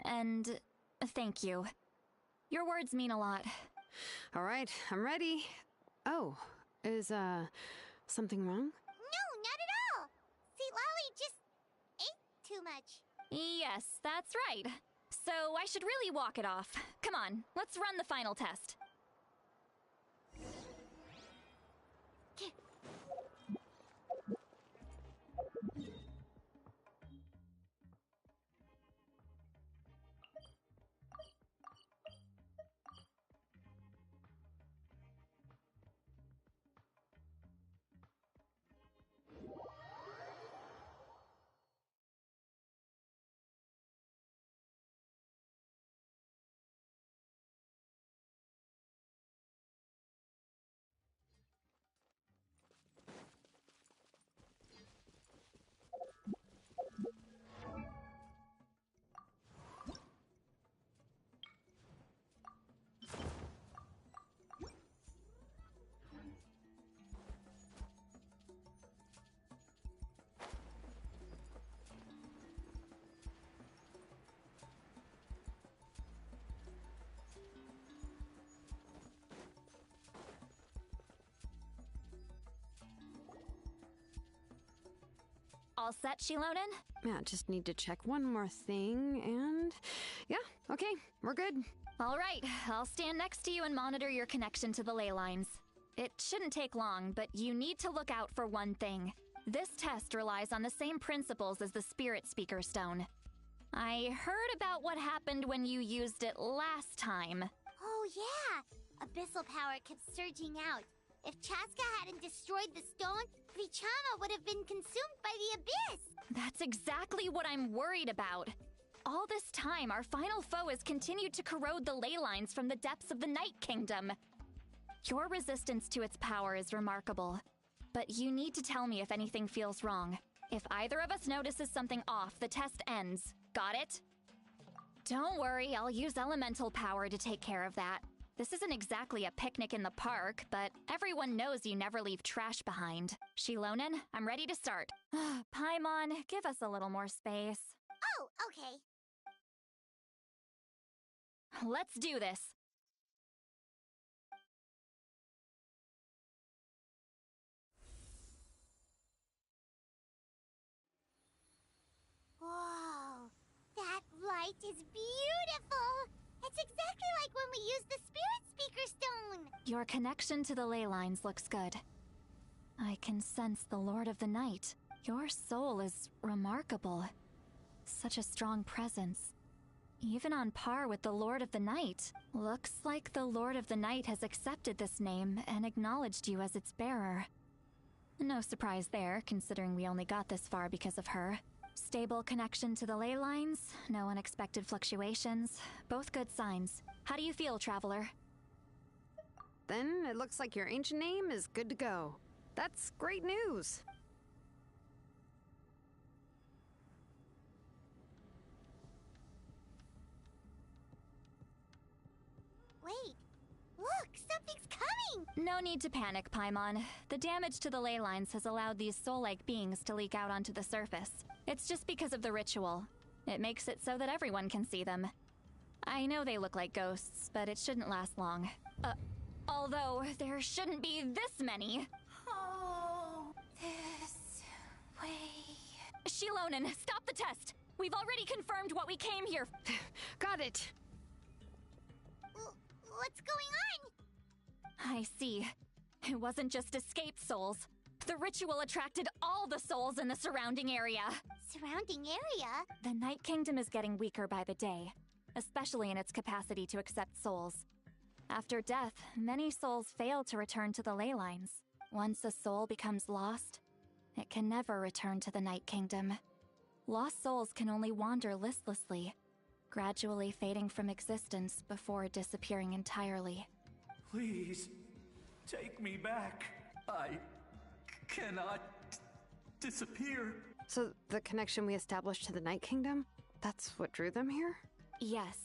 And thank you. Your words mean a lot. All right, I'm ready. Oh, is, something wrong? No, not at all. Sweet Lolly just too much. Yes, that's right. So I should really walk it off. Come on, let's run the final test. All set, Shilonen? Yeah, just need to check one more thing, and... yeah, okay, we're good. All right, I'll stand next to you and monitor your connection to the ley lines. It shouldn't take long, but you need to look out for one thing. This test relies on the same principles as the Spirit Speaker Stone. I heard about what happened when you used it last time. Oh yeah! Abyssal power kept surging out. If Chaska hadn't destroyed the stone, Vichama would have been consumed by the abyss! That's exactly what I'm worried about. All this time, our final foe has continued to corrode the ley lines from the depths of the Night Kingdom. Your resistance to its power is remarkable, but you need to tell me if anything feels wrong. If either of us notices something off, the test ends. Got it? Don't worry, I'll use elemental power to take care of that. This isn't exactly a picnic in the park, but everyone knows you never leave trash behind. Shilonen, I'm ready to start. Paimon, give us a little more space. Oh, okay. Let's do this. Whoa, that light is beautiful! It's exactly like when we used the Spirit Speaker Stone! Your connection to the ley lines looks good. I can sense the Lord of the Night. Your soul is remarkable. Such a strong presence. Even on par with the Lord of the Night. Looks like the Lord of the Night has accepted this name and acknowledged you as its bearer. No surprise there, considering we only got this far because of her. Stable connection to the ley lines, no unexpected fluctuations, both good signs. How do you feel, Traveler? Then it looks like your ancient name is good to go. That's great news. Wait, look, something's coming! No need to panic, Paimon. The damage to the ley lines has allowed these soul-like beings to leak out onto the surface. It's just because of the ritual. It makes it so that everyone can see them. I know they look like ghosts, but it shouldn't last long. Although, there shouldn't be this many. Oh, this way... Shilonen, stop the test! We've already confirmed what we came here. Got it. What's going on? I see. It wasn't just escaped souls. The ritual attracted all the souls in the surrounding area. Surrounding area? The Night Kingdom is getting weaker by the day, especially in its capacity to accept souls. After death, many souls fail to return to the ley lines. Once a soul becomes lost, it can never return to the Night Kingdom. Lost souls can only wander listlessly, gradually fading from existence before disappearing entirely. Please, take me back. I cannot disappear. So the connection we established to the Night Kingdom, that's what drew them here? Yes.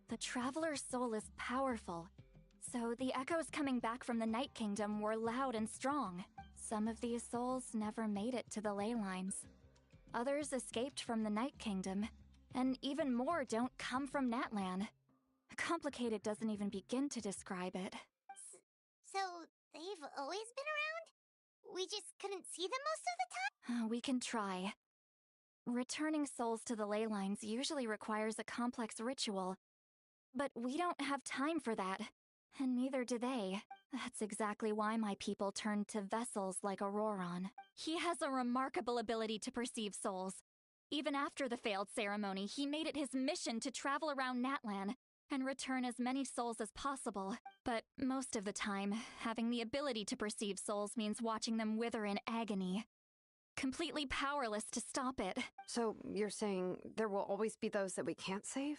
The Traveler's soul is powerful, so the echoes coming back from the Night Kingdom were loud and strong. Some of these souls never made it to the ley lines. Others escaped from the Night Kingdom, and even more don't come from Natlan. Complicated doesn't even begin to describe it. So, they've always been around? We just couldn't see them most of the time? We can try. Returning souls to the ley lines usually requires a complex ritual. But we don't have time for that, and neither do they. That's exactly why my people turned to vessels like Auroron. He has a remarkable ability to perceive souls. Even after the failed ceremony, he made it his mission to travel around Natlan and return as many souls as possible. But most of the time, having the ability to perceive souls means watching them wither in agony. Completely powerless to stop it. So you're saying there will always be those that we can't save?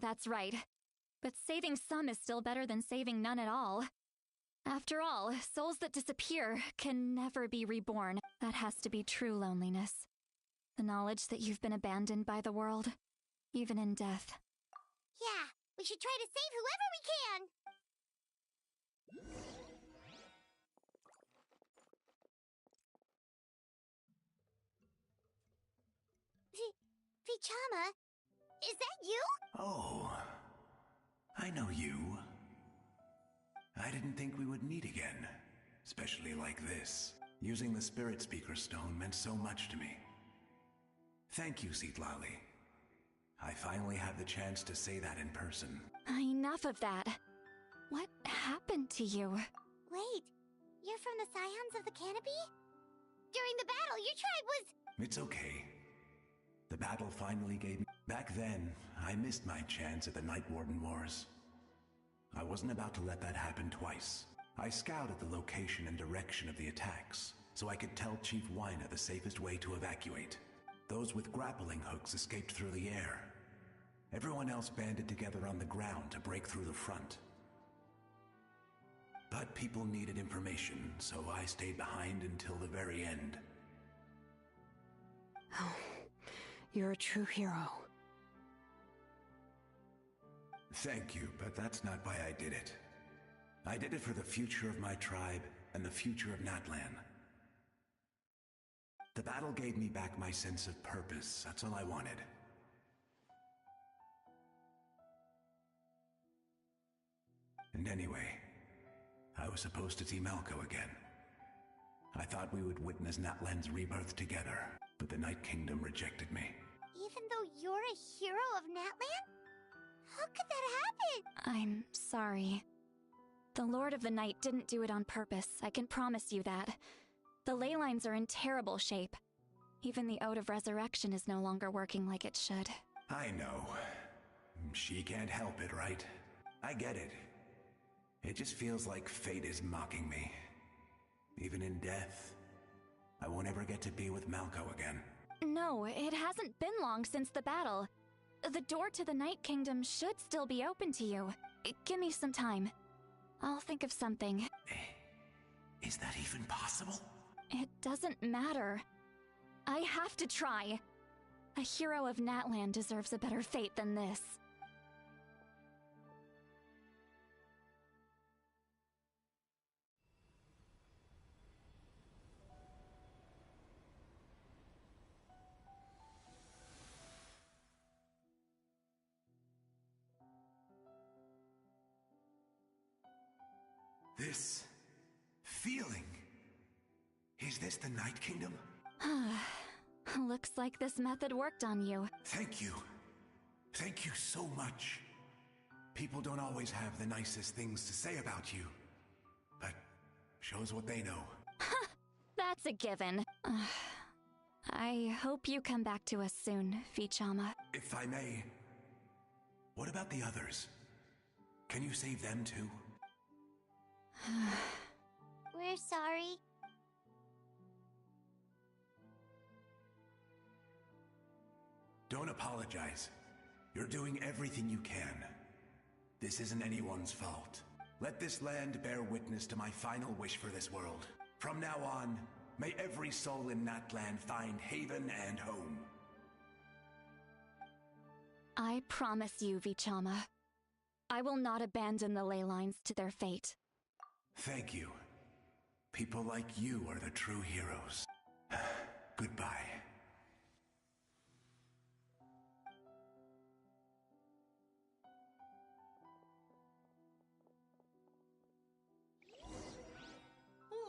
That's right. But saving some is still better than saving none at all. After all, souls that disappear can never be reborn. That has to be true loneliness. The knowledge that you've been abandoned by the world, even in death. Yeah, we should try to save whoever we can! Vichama, is that you? Oh, I know you. I didn't think we would meet again, especially like this. Using the Spirit Speaker Stone meant so much to me. Thank you, Seatlali. I finally have the chance to say that in person. Enough of that. What happened to you? Wait, you're from the Scions of the Canopy? During the battle, your tribe was... It's okay. The battle finally gave me... Back then, I missed my chance at the Night Warden Wars. I wasn't about to let that happen twice. I scouted the location and direction of the attacks, so I could tell Chief Wyna the safest way to evacuate. Those with grappling hooks escaped through the air. Everyone else banded together on the ground to break through the front. But people needed information, so I stayed behind until the very end. Oh, you're a true hero. Thank you, but that's not why I did it. I did it for the future of my tribe and the future of Natlan. The battle gave me back my sense of purpose. That's all I wanted. And anyway, I was supposed to see Malco again. I thought we would witness Natlan's rebirth together, but the Night Kingdom rejected me. Even though you're a hero of Natlan? How could that happen? I'm sorry. The Lord of the Night didn't do it on purpose, I can promise you that. The ley lines are in terrible shape. Even the Ode of Resurrection is no longer working like it should. I know. She can't help it, right? I get it. It just feels like fate is mocking me. Even in death, I won't ever get to be with Malco again. No, it hasn't been long since the battle. The door to the Night Kingdom should still be open to you. Give me some time. I'll think of something. Is that even possible? It doesn't matter. I have to try. A hero of Natlan deserves a better fate than this. This feeling. Is this the Night Kingdom? Looks like this method worked on you. Thank you. Thank you so much. People don't always have the nicest things to say about you, but shows what they know. That's a given. I hope you come back to us soon, Vichama. If I may, what about the others? Can you save them too? We're sorry. Don't apologize. You're doing everything you can. This isn't anyone's fault. Let this land bear witness to my final wish for this world. From now on, may every soul in Natlan find haven and home. I promise you, Vichama. I will not abandon the ley lines to their fate. Thank you. People like you are the true heroes. Goodbye.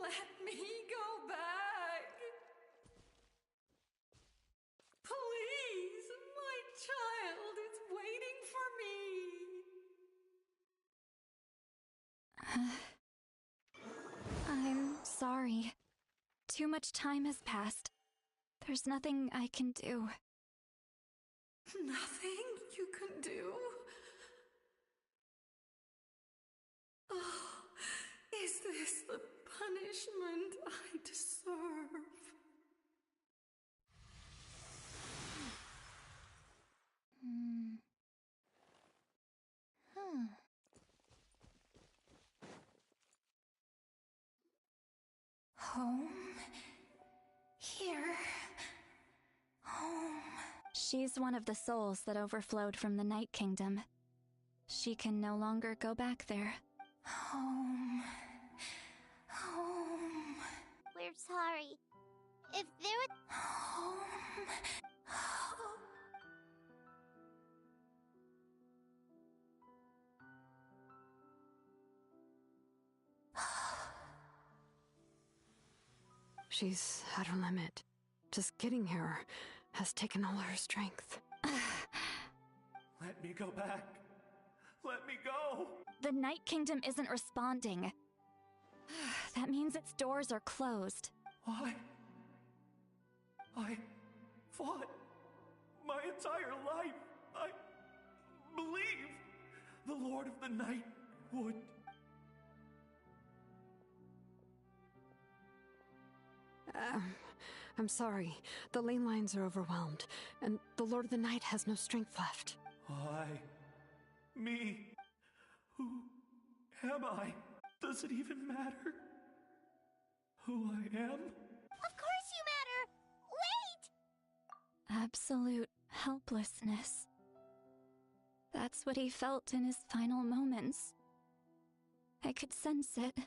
Let me go back. Please. I'm sorry. Too much time has passed. There's nothing I can do. Nothing you can do? Oh, is this the punishment I deserve? Home? Here? Home. She's one of the souls that overflowed from the Night Kingdom. She can no longer go back there. Home. Home. We're sorry. If there were... Home. She's at her limit. Just getting here has taken all her strength. Let me go back. Let me go. The Night Kingdom isn't responding. That means its doors are closed. I fought my entire life. I believed the Lord of the Night would. I'm sorry. The lane lines are overwhelmed, and the Lord of the Night has no strength left. Why? Me? Who am I? Does it even matter who I am? Of course you matter! Wait! Absolute helplessness. That's what he felt in his final moments. I could sense it.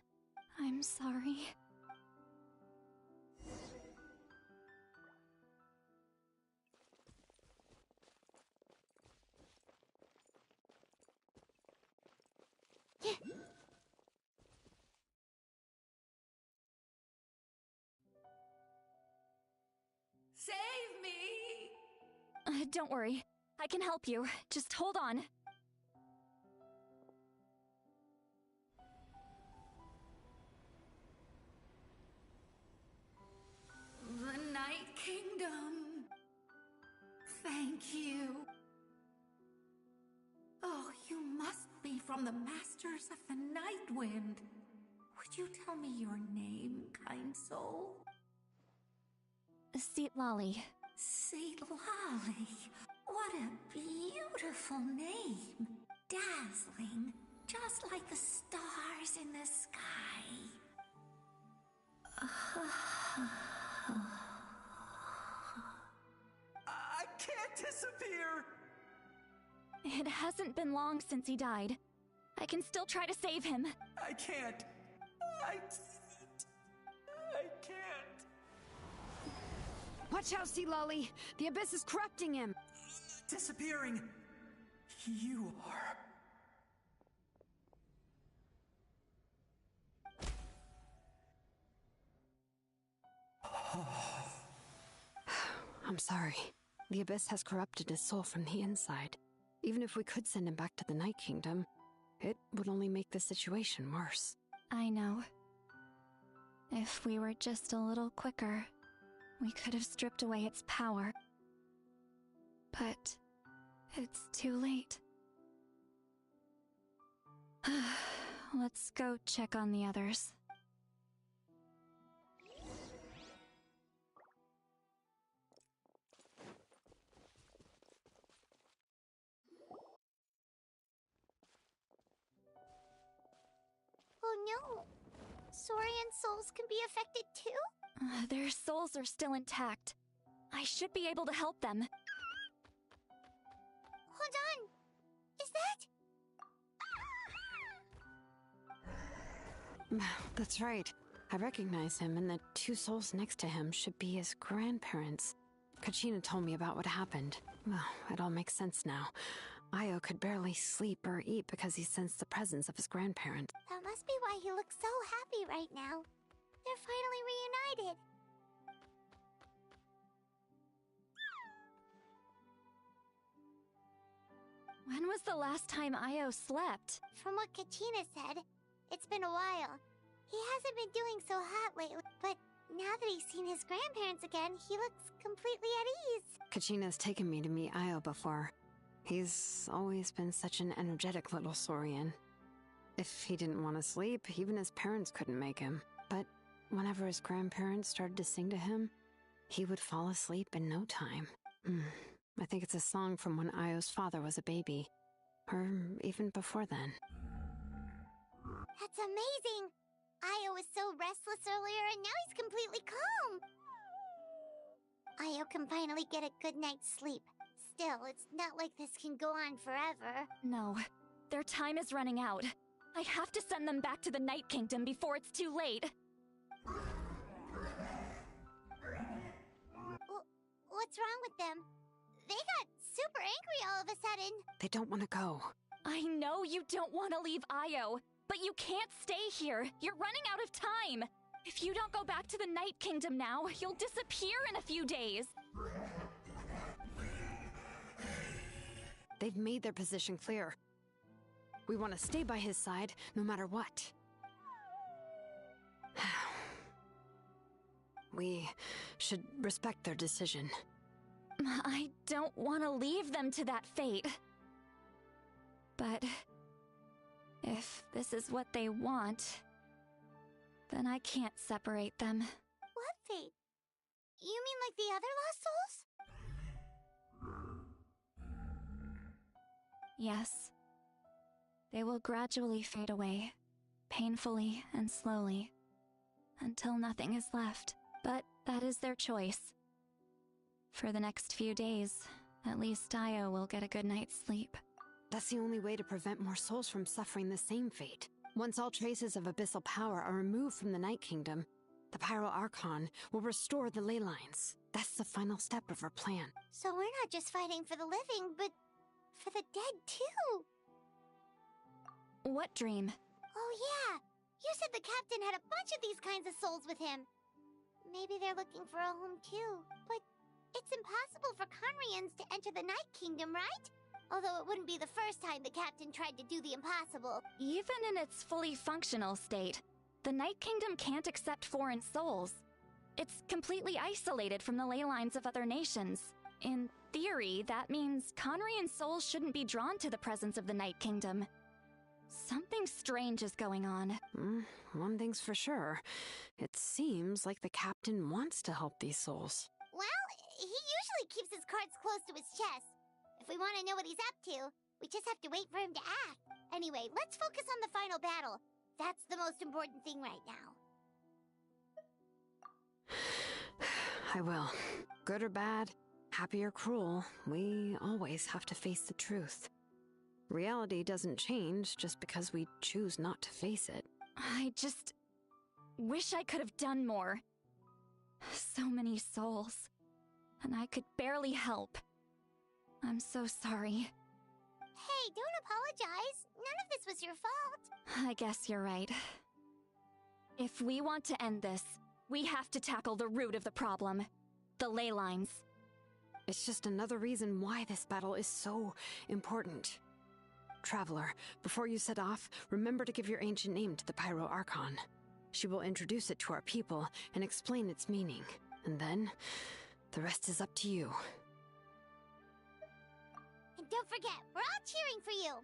I'm sorry. Save me! Don't worry. I can help you. Just hold on. The Night Kingdom. Thank you. Oh, you must be from the Masters of the Night Wind. Would you tell me your name, kind soul? Lolly. Lolly. What a beautiful name. Dazzling, just like the stars in the sky. I can't disappear! It hasn't been long since he died. I can still try to save him. I can't. I can't. Watch out, Lolly! The Abyss is corrupting him! Disappearing. You are. I'm sorry. The Abyss has corrupted his soul from the inside. Even if we could send him back to the Night Kingdom, it would only make the situation worse. I know. If we were just a little quicker, we could have stripped away its power. But it's too late. Let's go check on the others. Oh no! Saurian souls can be affected too? Their souls are still intact. I should be able to help them. Hold on! Is that... That's right. I recognize him, and the two souls next to him should be his grandparents. Kachina told me about what happened. Well, it all makes sense now. Io could barely sleep or eat because he sensed the presence of his grandparent. That must be why he looks so happy right now. They're finally reunited. When was the last time Io slept? From what Kachina said, It's been a while. He hasn't been doing so hot lately, but now that he's seen his grandparents again, he looks completely at ease. Kachina's taken me to meet Io before. He's always been such an energetic little saurian. If he didn't want to sleep, even his parents couldn't make him. But whenever his grandparents started to sing to him, he would fall asleep in no time. I think it's a song from when Io's father was a baby. Or even before then. That's amazing! Io was so restless earlier and now he's completely calm! Io can finally get a good night's sleep. Still, it's not like this can go on forever. No, their time is running out. I have to send them back to the Night Kingdom before it's too late. What's wrong with them? They got super angry all of a sudden. They don't want to go. I know you don't want to leave Io, but you can't stay here. You're running out of time. If you don't go back to the Night Kingdom now, you'll disappear in a few days. They've made their position clear. We want to stay by his side, no matter what. We should respect their decision. I don't want to leave them to that fate. But if this is what they want, then I can't separate them. What fate? You mean like the other lost souls? Yes. They will gradually fade away, painfully and slowly, until nothing is left. But that is their choice. For the next few days, at least Io will get a good night's sleep. That's the only way to prevent more souls from suffering the same fate. Once all traces of abyssal power are removed from the Night Kingdom, the Pyro Archon will restore the ley lines. That's the final step of our plan. So we're not just fighting for the living, but for the dead too. What dream? Oh yeah, you said the captain had a bunch of these kinds of souls with him. Maybe they're looking for a home too, but it's impossible for Conrians to enter the Night Kingdom, right? Although it wouldn't be the first time the captain tried to do the impossible. Even in its fully functional state, the Night Kingdom can't accept foreign souls. It's completely isolated from the ley lines of other nations. In theory, that means Conrian souls shouldn't be drawn to the presence of the Night Kingdom. Something strange is going on. One thing's for sure. It seems like the captain wants to help these souls. Well, he usually keeps his cards close to his chest. If we want to know what he's up to, we just have to wait for him to act. Anyway, let's focus on the final battle. That's the most important thing right now. I will. Good or bad, happy or cruel, we always have to face the truth. Reality doesn't change just because we choose not to face it. I just wish I could have done more. So many souls, and I could barely help. I'm so sorry. Hey, don't apologize. None of this was your fault. I guess you're right. If we want to end this, we have to tackle the root of the problem. The ley lines. It's just another reason why this battle is so important. Traveler, before you set off, remember to give your ancient name to the Pyro Archon. She will introduce it to our people and explain its meaning. And then, the rest is up to you. And don't forget, we're all cheering for you!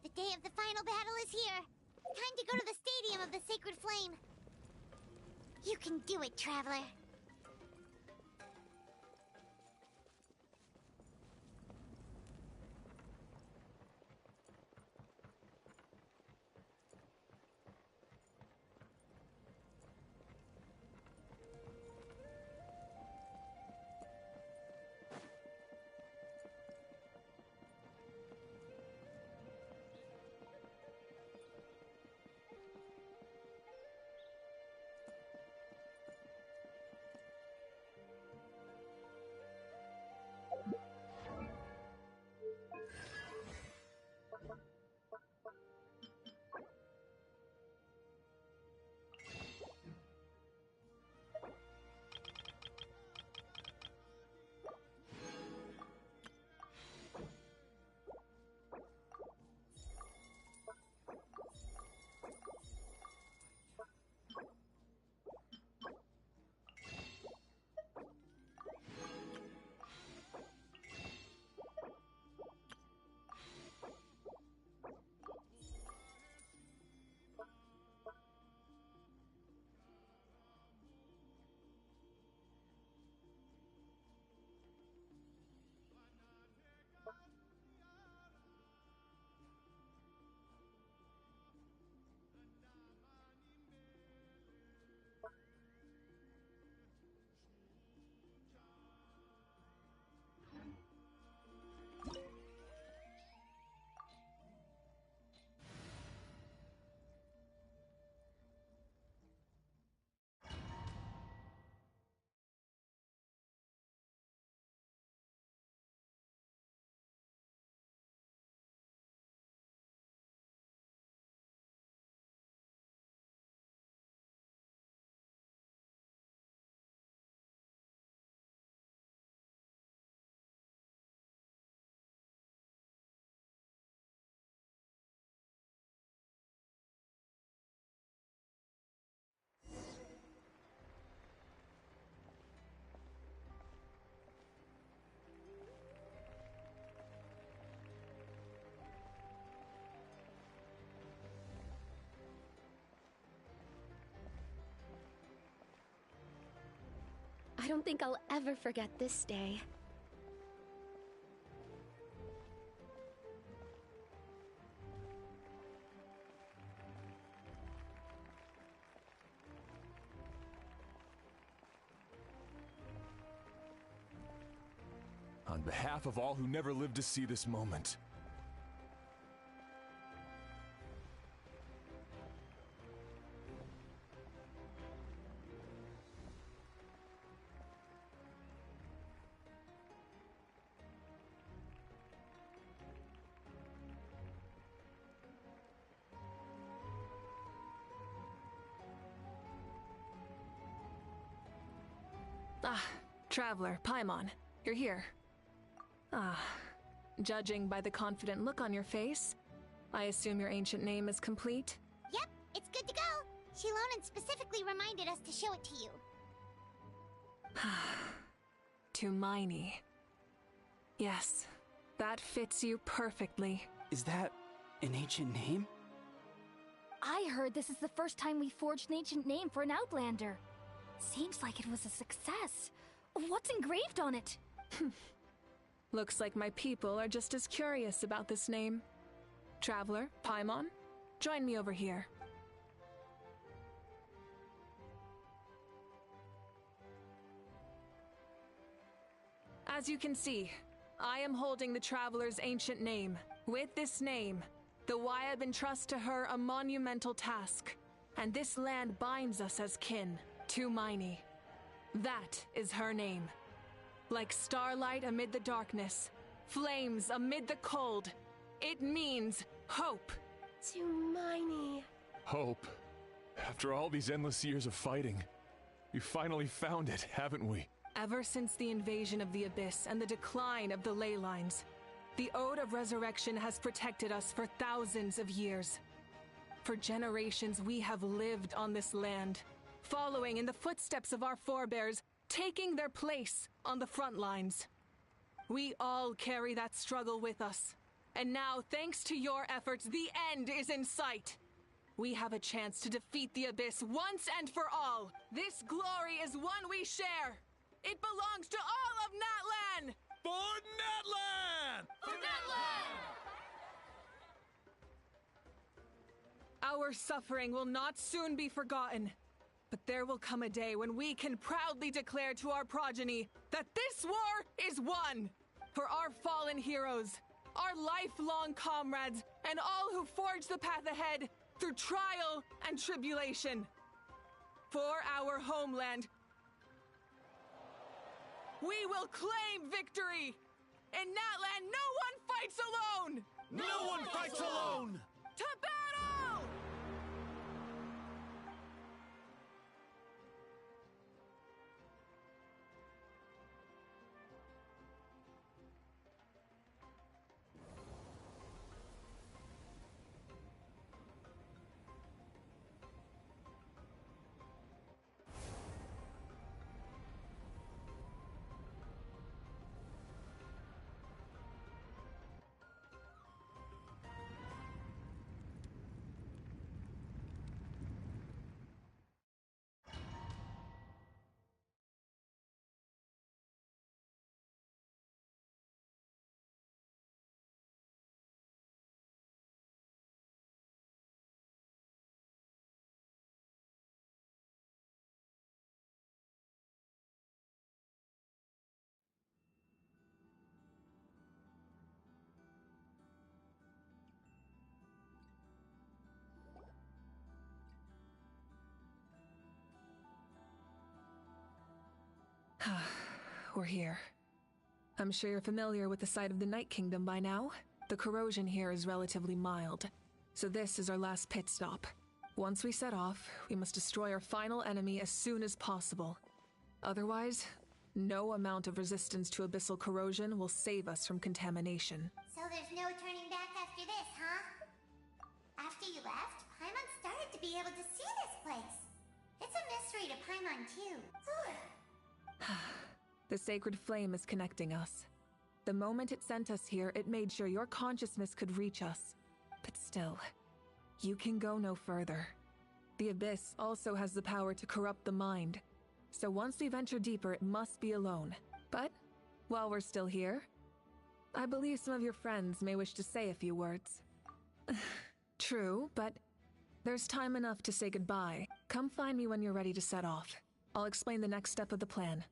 The day of the final battle is here. Time to go to the Stadium of the Sacred Flame. You can do it, Traveler. I don't think I'll ever forget this day. On behalf of all who never lived to see this moment, Traveler, Paimon, you're here. Judging by the confident look on your face, I assume your ancient name is complete? Yep, it's good to go. Shilonen specifically reminded us to show it to you. To Miney. Yes, that fits you perfectly. Is that an ancient name? I heard this is the first time we forged an ancient name for an Outlander. Seems like it was a success. What's engraved on it? Looks like my people are just as curious about this name. Traveler, Paimon, join me over here. As you can see, I am holding the Traveler's ancient name. With this name, the Wyab entrust to her a monumental task, and this land binds us as kin to Miney. That is her name. Like starlight amid the darkness, flames amid the cold, it means hope. To Miney. hope. After all these endless years of fighting, we finally found it, haven't we? Ever since the invasion of the Abyss and the decline of the ley lines, the Ode of Resurrection has protected us for thousands of years. For generations we have lived on this land, following in the footsteps of our forebears, taking their place on the front lines. We all carry that struggle with us. And now, thanks to your efforts, the end is in sight. we have a chance to defeat the Abyss once and for all. This glory is one we share. It belongs to all of Natlan! For Natlan! For Natlan! Our suffering will not soon be forgotten. But there will come a day when we can proudly declare to our progeny that this war is won! For our fallen heroes, our lifelong comrades, and all who forge the path ahead through trial and tribulation. For our homeland, we will claim victory! In Natlan, no one fights alone! No one fights alone! To battle! We're here. I'm sure you're familiar with the site of the Night Kingdom by now. The corrosion here is relatively mild, so this is our last pit stop. Once we set off, we must destroy our final enemy as soon as possible. Otherwise, no amount of resistance to abyssal corrosion will save us from contamination. So there's no turning back after this, huh? After you left, Paimon started to be able to see this place. It's a mystery to Paimon, too. The sacred flame is connecting us. The moment it sent us here, it made sure your consciousness could reach us. But still, you can go no further. The Abyss also has the power to corrupt the mind. So once we venture deeper, it must be alone. But, while we're still here, I believe some of your friends may wish to say a few words. True, but there's time enough to say goodbye. Come find me when you're ready to set off. I'll explain the next step of the plan.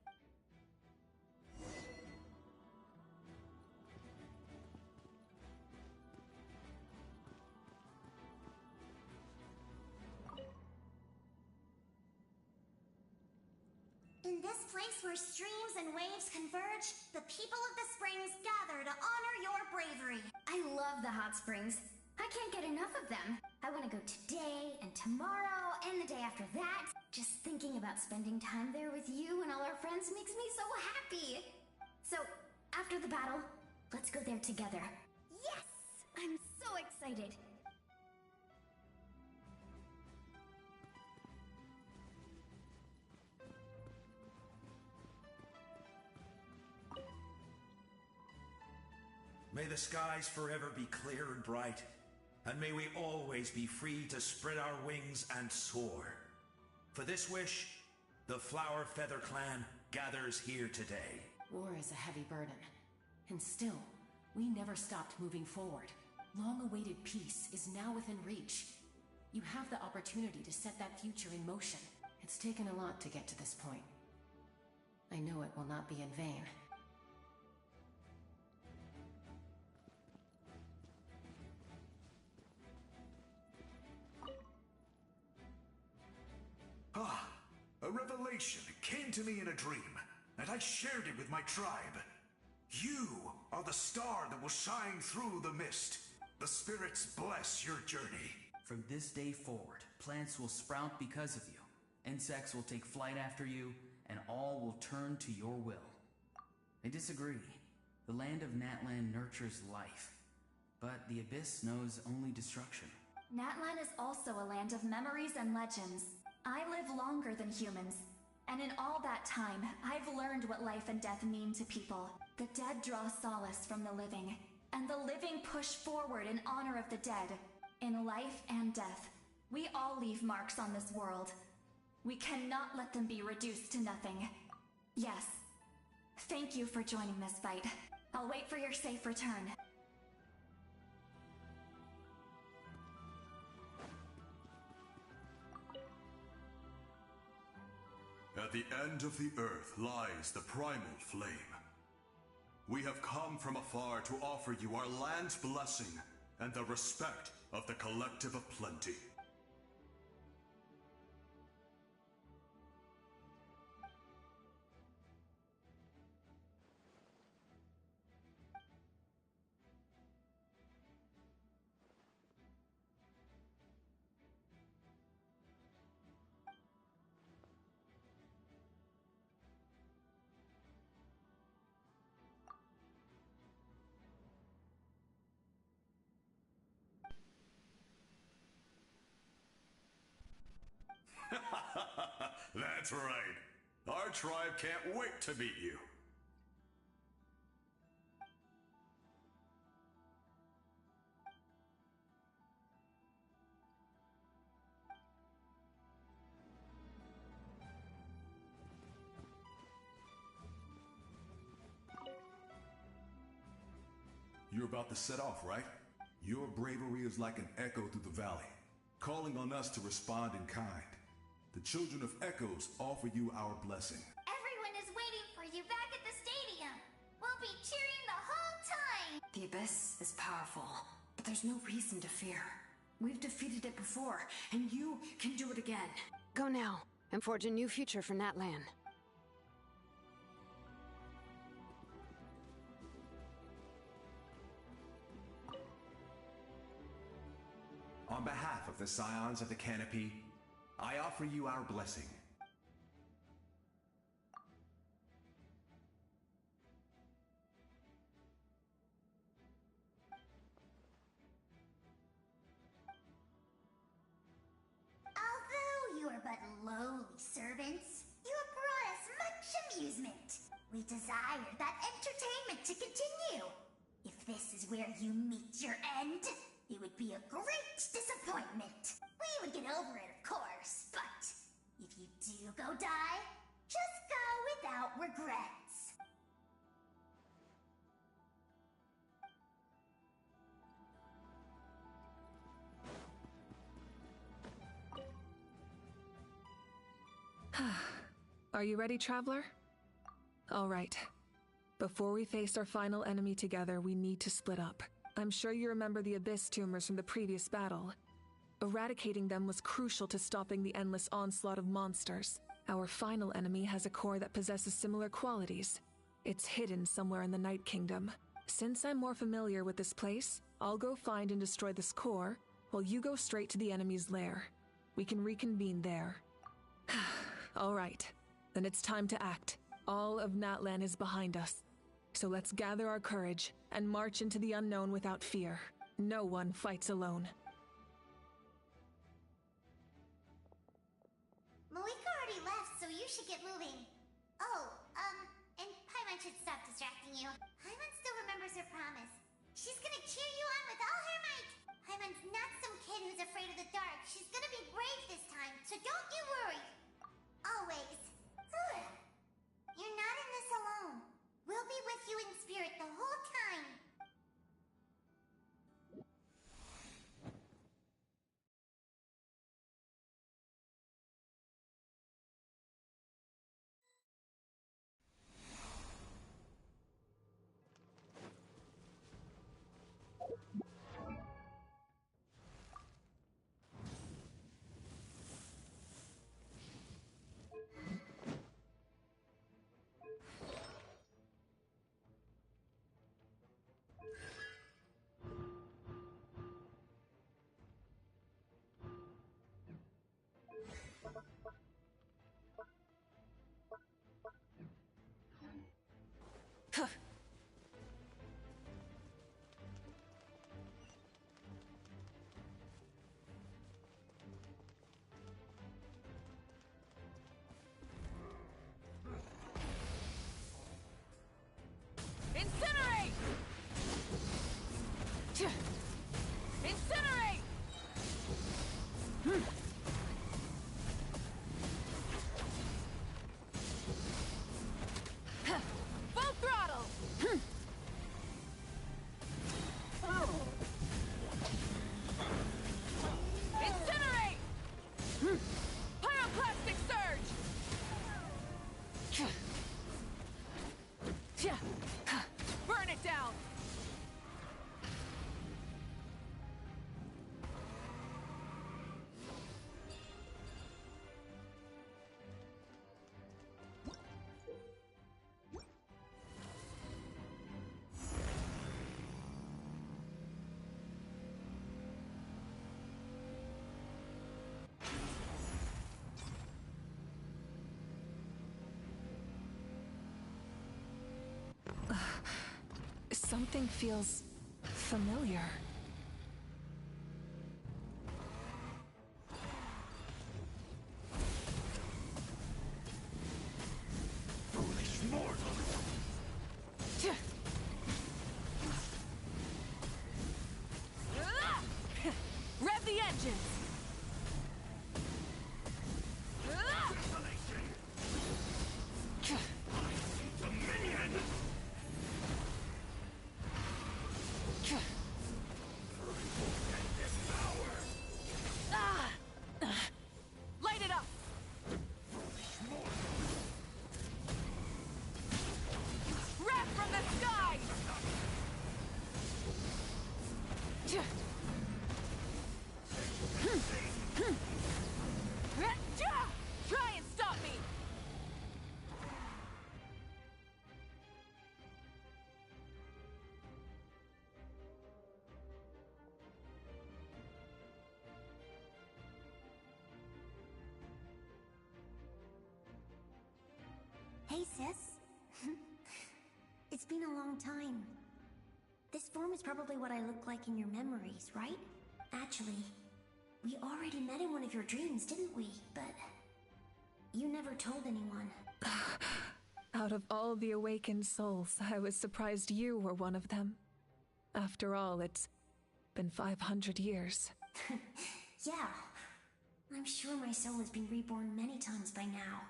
In this place where streams and waves converge, the people of the springs gather to honor your bravery. I love the hot springs. I can't get enough of them. I want to go today and tomorrow and the day after that. Just thinking about spending time there with you and all our friends makes me so happy. So, after the battle, let's go there together. Yes! I'm so excited. May the skies forever be clear and bright, and may we always be free to spread our wings and soar. For this wish, the Flower Feather Clan gathers here today. War is a heavy burden, and still, we never stopped moving forward. Long-awaited peace is now within reach. You have the opportunity to set that future in motion. It's taken a lot to get to this point. I know it will not be in vain. A revelation came to me in a dream, and I shared it with my tribe. You are the star that will shine through the mist. The spirits bless your journey. From this day forward, plants will sprout because of you. Insects will take flight after you, and all will turn to your will. I disagree. The land of Natlan nurtures life, but the Abyss knows only destruction. Natlan is also a land of memories and legends. I live longer than humans, and in all that time, I've learned what life and death mean to people. The dead draw solace from the living, and the living push forward in honor of the dead, in life and death. We all leave marks on this world. We cannot let them be reduced to nothing. Yes. Thank you for joining this fight. I'll wait for your safe return. At the end of the earth lies the primal flame. We have come from afar to offer you our land's blessing and the respect of the collective of plenty. That's right. Our tribe can't wait to meet you. You're about to set off, right? Your bravery is like an echo through the valley, calling on us to respond in kind. The children of Echoes offer you our blessing. Everyone is waiting for you back at the stadium. We'll be cheering the whole time. The Abyss is powerful, but there's no reason to fear. We've defeated it before, and you can do it again. Go now, and forge a new future for Natlan. On behalf of the Scions of the Canopy, I offer you our blessing. Although you are but lowly servants, you have brought us much amusement. We desire that entertainment to continue. If this is where you meet your end, it would be a great disappointment. We would get over it, of course, but if you do go die, just go without regrets. Are you ready, Traveler? All right. Before we face our final enemy together, we need to split up. I'm sure you remember the Abyss tumors from the previous battle. Eradicating them was crucial to stopping the endless onslaught of monsters. Our final enemy has a core that possesses similar qualities. It's hidden somewhere in the Night Kingdom. Since I'm more familiar with this place, I'll go find and destroy this core, while you go straight to the enemy's lair. We can reconvene there. All right, then it's time to act. All of Natlan is behind us. So let's gather our courage and march into the unknown without fear. No one fights alone. Malika already left, so you should get moving. Oh, and Paimon should stop distracting you. Paimon still remembers her promise. She's gonna cheer you on with all her might. Paimon's not some kid who's afraid of the dark. She's gonna be brave this time, so don't you worry. Always. You're not in this alone. We'll be with you in spirit the whole time. Something feels familiar. Foolish mortal! Rev the engines! Light it up! Rev from the sky! Try and stop me! Hey, sis. It's been a long time. This form is probably what I look like in your memories, right? Actually, we already met in one of your dreams, didn't we? But you never told anyone. Out of all the awakened souls, I was surprised you were one of them. After all, it's been 500 years. Yeah. I'm sure my soul has been reborn many times by now.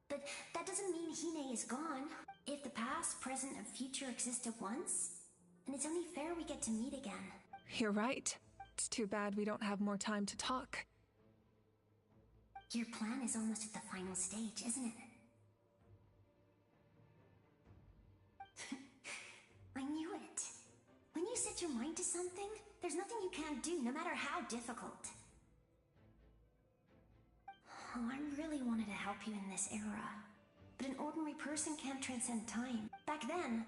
But that doesn't mean Hine is gone. If the past, present, and future exist at once, then it's only fair we get to meet again. You're right. It's too bad we don't have more time to talk. Your plan is almost at the final stage, isn't it? I knew it. When you set your mind to something, there's nothing you can't do, no matter how difficult. Oh, I really wanted to help you in this era. But an ordinary person can't transcend time. Back then,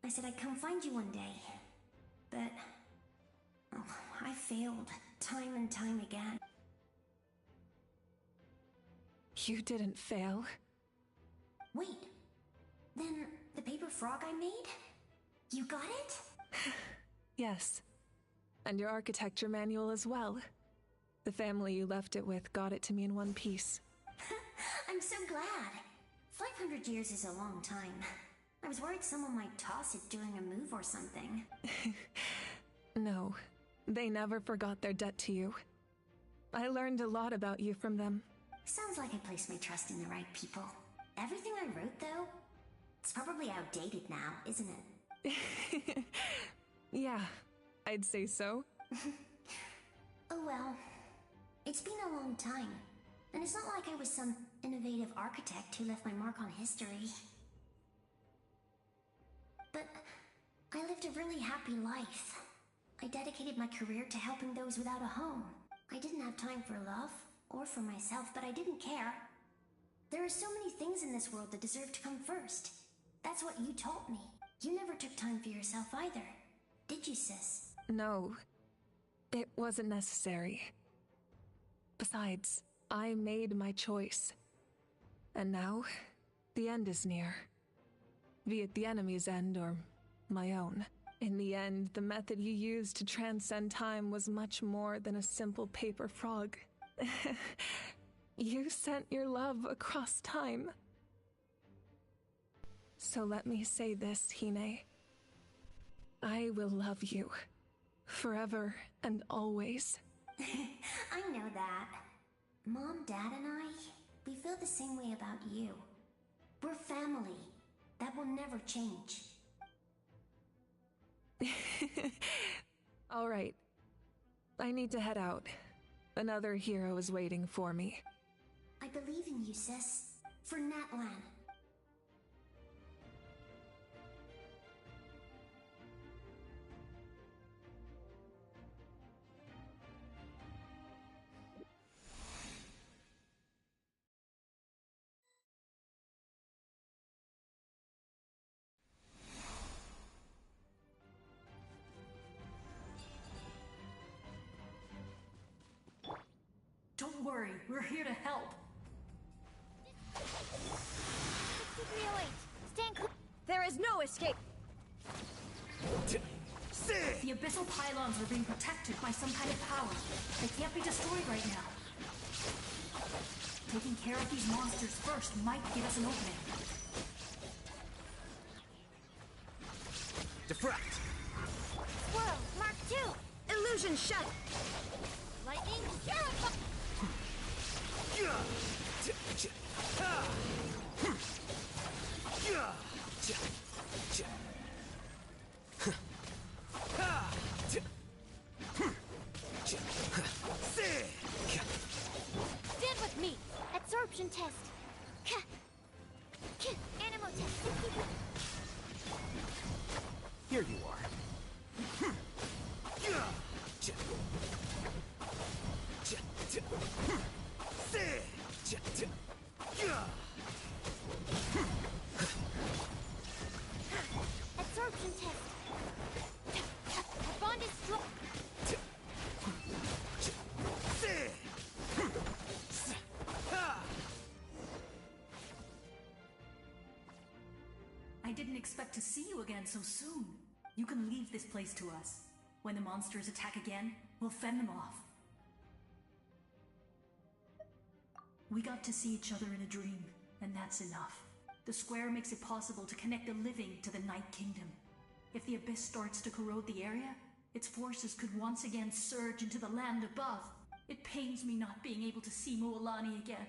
I said I'd come find you one day. But... oh, I failed. Time and time again. You didn't fail. Wait. Then, the paper frog I made? You got it? Yes. And your architecture manual as well. The family you left it with got it to me in one piece. I'm so glad. 500 years is a long time. I was worried someone might toss it during a move or something. No, they never forgot their debt to you. I learned a lot about you from them. Sounds like I placed my trust in the right people. Everything I wrote, though, it's probably outdated now, isn't it? Yeah, I'd say so. Oh well. It's been a long time, and it's not like I was some innovative architect who left my mark on history. But I lived a really happy life. I dedicated my career to helping those without a home. I didn't have time for love, or for myself, but I didn't care. There are so many things in this world that deserve to come first. That's what you taught me. You never took time for yourself either, did you, sis? No, it wasn't necessary. Besides, I made my choice. And now, the end is near. Be it the enemy's end or my own. In the end, the method you used to transcend time was much more than a simple paper frog. You sent your love across time. So let me say this, Hine. I will love you. Forever and always. I know that. Mom, Dad, and I, we feel the same way about you. We're family. That will never change. All right. I need to head out. Another hero is waiting for me. I believe in you, sis. For Natlan. Don't worry, we're here to help. 6308. Stand clear. There is no escape. The abyssal pylons are being protected by some kind of power. They can't be destroyed right now. Taking care of these monsters first might give us an opening. Defract! Swirl, Mark 2! Illusion shut! Lightning, terrify! Stand with me! Absorption test! Animal test! Here you are. Absorption test! Our bond is strong! I didn't expect to see you again so soon. You can leave this place to us. When the monsters attack again, we'll fend them off. We got to see each other in a dream, and that's enough. The square makes it possible to connect the living to the Night Kingdom. If the abyss starts to corrode the area, its forces could once again surge into the land above. It pains me not being able to see Mualani again.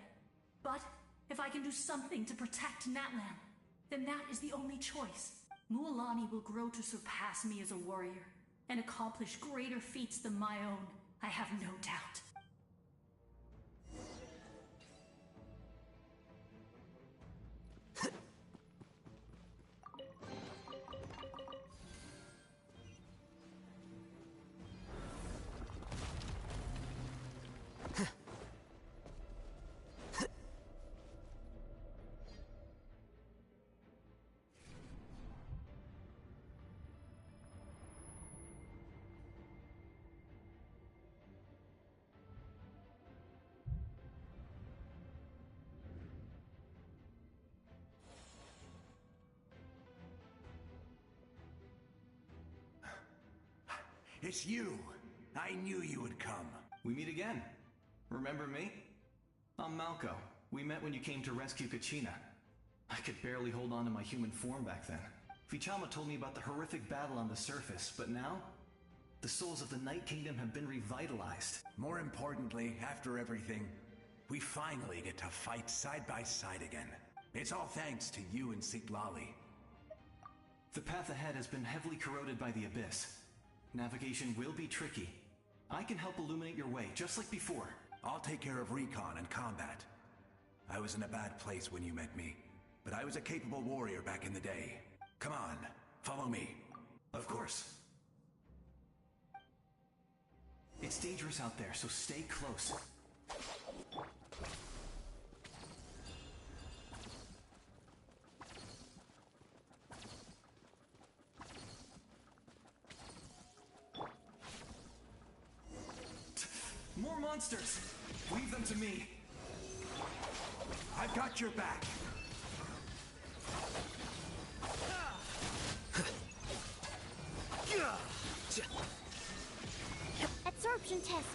But if I can do something to protect Natlan, then that is the only choice. Mualani will grow to surpass me as a warrior and accomplish greater feats than my own, I have no doubt. It's you! I knew you would come. We meet again. Remember me? I'm Malco. We met when you came to rescue Kachina. I could barely hold on to my human form back then. Vichama told me about the horrific battle on the surface, but now, the souls of the Night Kingdom have been revitalized. More importantly, after everything, we finally get to fight side by side again. It's all thanks to you and Siglali. The path ahead has been heavily corroded by the abyss. Navigation will be tricky. I can help illuminate your way, just like before. I'll take care of recon and combat. I was in a bad place when you met me, but I was a capable warrior back in the day. Come on, follow me. Of course. It's dangerous out there, so stay close. More monsters! Leave them to me. I've got your back. Absorption test.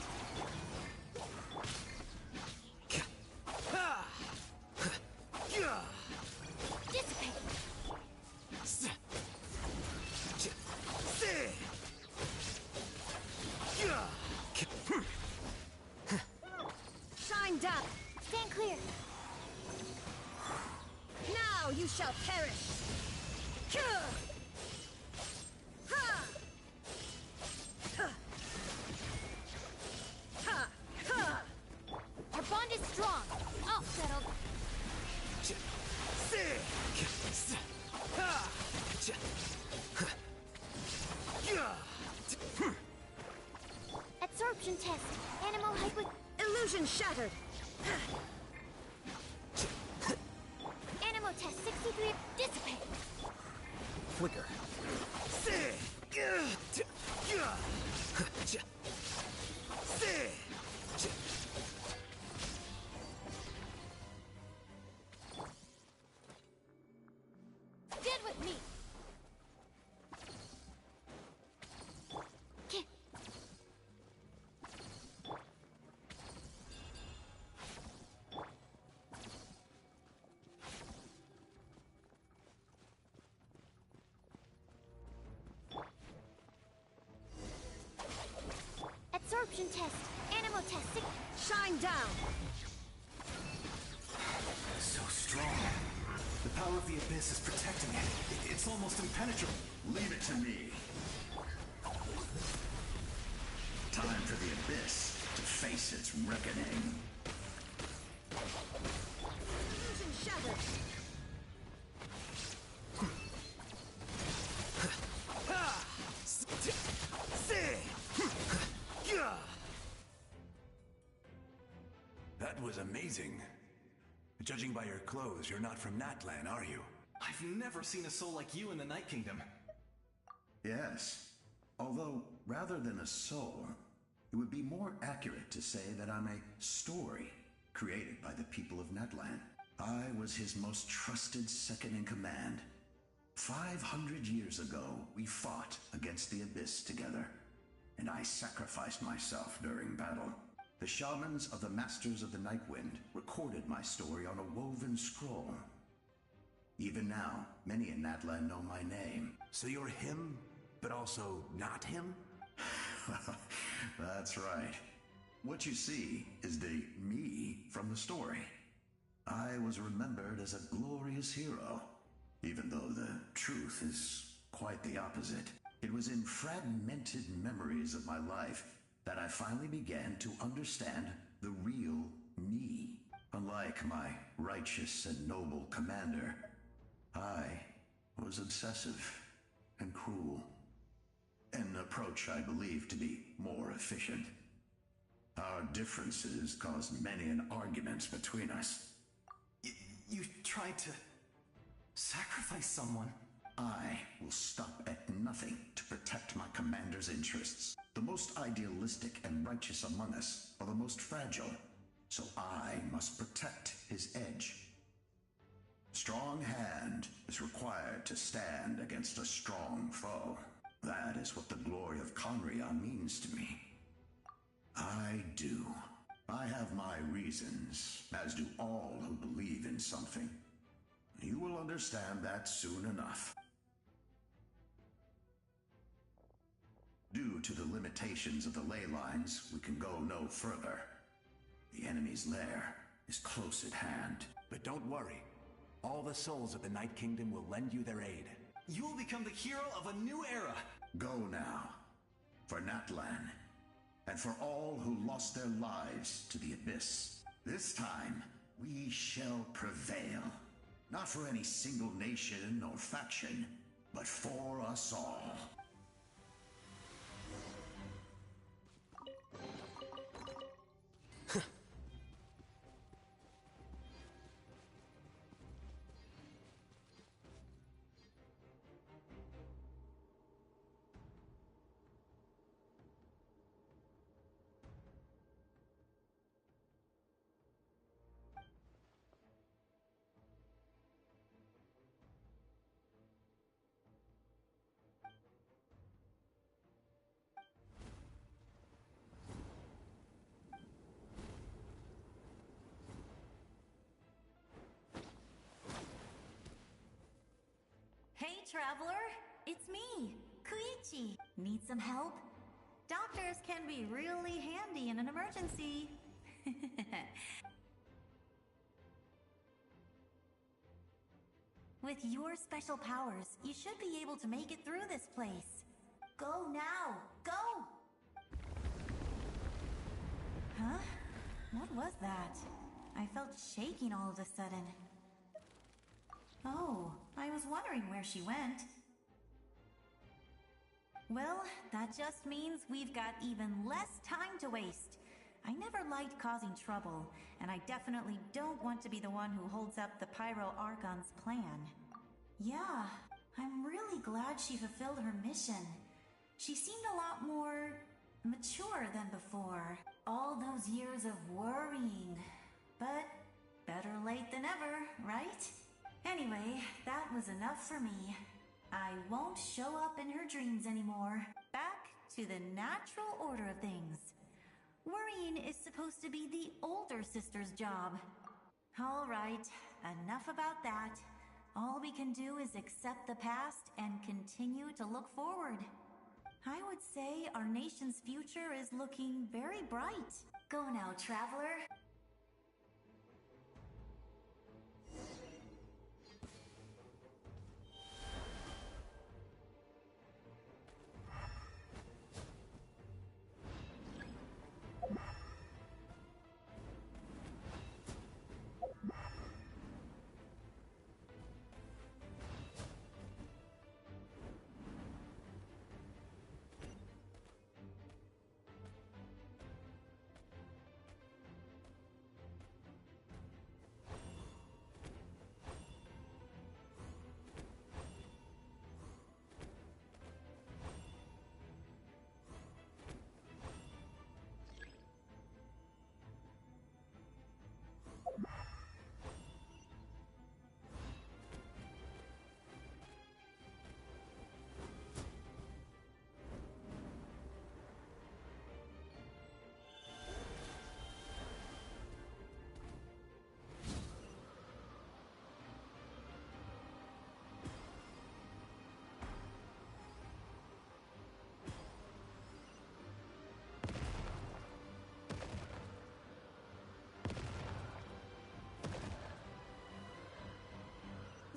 Dissipate. Shine down! Stand clear. Now you shall perish! Our bond is strong. All settled. Absorption test. Animal hyper... Illusion shattered! Animal test 63. Dissipate. Flicker. Stand with me. Shine down! So strong. The power of the Abyss is protecting it. It's almost impenetrable. Leave it to me. Time for the Abyss to face its reckoning. Illusion shattered! That was amazing. Judging by your clothes, you're not from Natlan, are you? I've never seen a soul like you in the Night Kingdom. Yes. Although, rather than a soul, it would be more accurate to say that I'm a story created by the people of Natlan. I was his most trusted second-in-command. 500 years ago, we fought against the Abyss together, and I sacrificed myself during battle. The shamans of the Masters of the Nightwind recorded my story on a woven scroll. Even now, many in Natlan know my name. So you're him, but also not him? That's right. What you see is the me from the story. I was remembered as a glorious hero, even though the truth is quite the opposite. It was in fragmented memories of my life that I finally began to understand the real me. Unlike my righteous and noble commander, I was obsessive and cruel. An approach I believe to be more efficient. Our differences caused many an arguments between us. You tried to sacrifice someone? I will stop at nothing to protect my commander's interests. The most idealistic and righteous among us are the most fragile, so I must protect his edge. Strong hand is required to stand against a strong foe. That is what the glory of Conrion means to me. I do. I have my reasons, as do all who believe in something. You will understand that soon enough. Due to the limitations of the ley lines, we can go no further. The enemy's lair is close at hand. But don't worry. All the souls of the Night Kingdom will lend you their aid. You will become the hero of a new era. Go now. For Natlan. And for all who lost their lives to the Abyss. This time, we shall prevail. Not for any single nation or faction, but for us all. Hey, traveler! It's me, Koichi. Need some help? Doctors can be really handy in an emergency. With your special powers, you should be able to make it through this place. Go now! Go! Huh? What was that? I felt shaking all of a sudden. Oh, I was wondering where she went. Well, that just means we've got even less time to waste. I never liked causing trouble, and I definitely don't want to be the one who holds up the Pyro Archon's plan. Yeah, I'm really glad she fulfilled her mission. She seemed a lot more mature than before. All those years of worrying. But better late than ever, right? Anyway, that was enough for me. I won't show up in her dreams anymore. Back to the natural order of things. Worrying is supposed to be the older sister's job. All right, enough about that. All we can do is accept the past and continue to look forward. I would say our nation's future is looking very bright. Go now, traveler.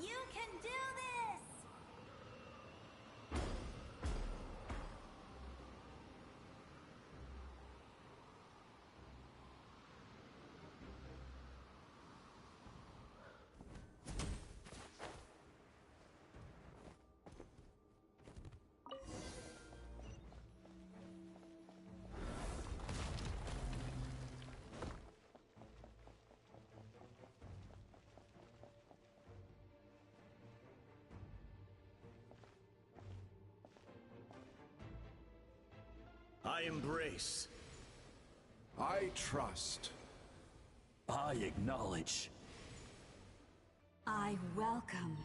You can do this! I embrace. I trust. I acknowledge. I welcome.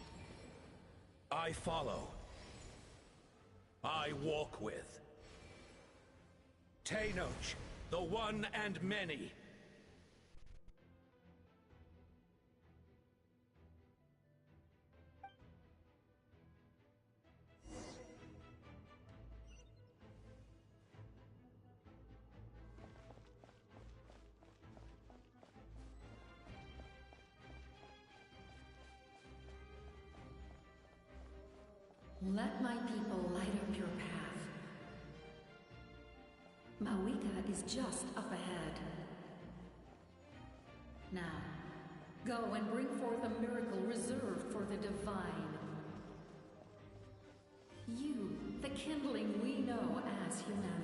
I follow. I walk with. Tenoch, the one and many. Let my people light up your path. Mawika is just up ahead. Now, go and bring forth a miracle reserved for the divine. You, the kindling we know as humanity.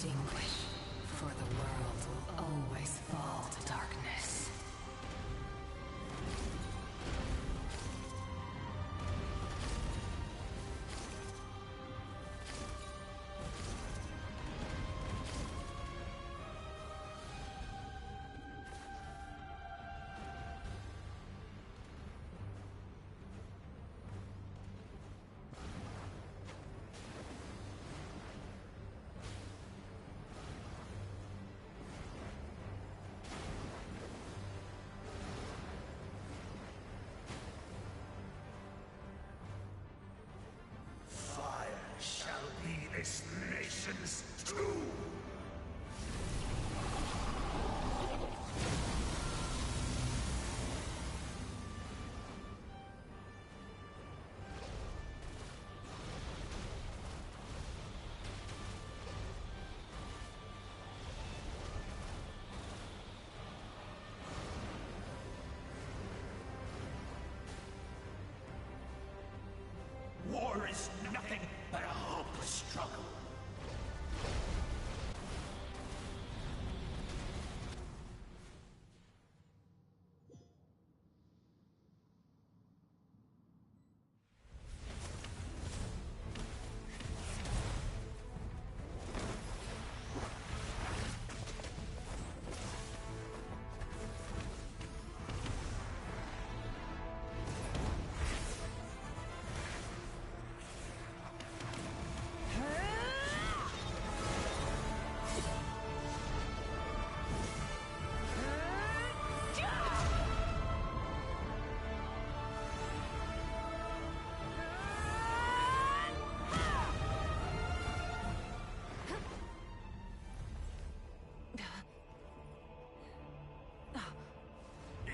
extinguish, for the world will always fall to darkness. Shall be this nation's tomb! War is nothing but a hopeless struggle.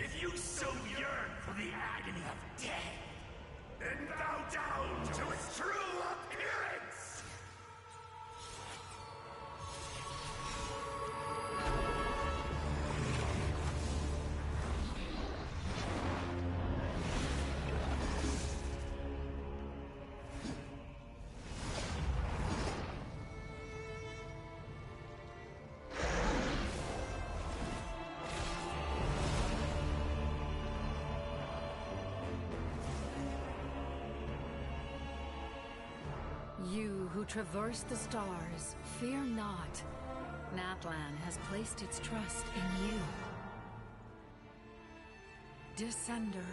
If you so yearn for the agony of death, then bow down to its true appearance! You who traverse the stars, fear not. Natlan has placed its trust in you. Descender,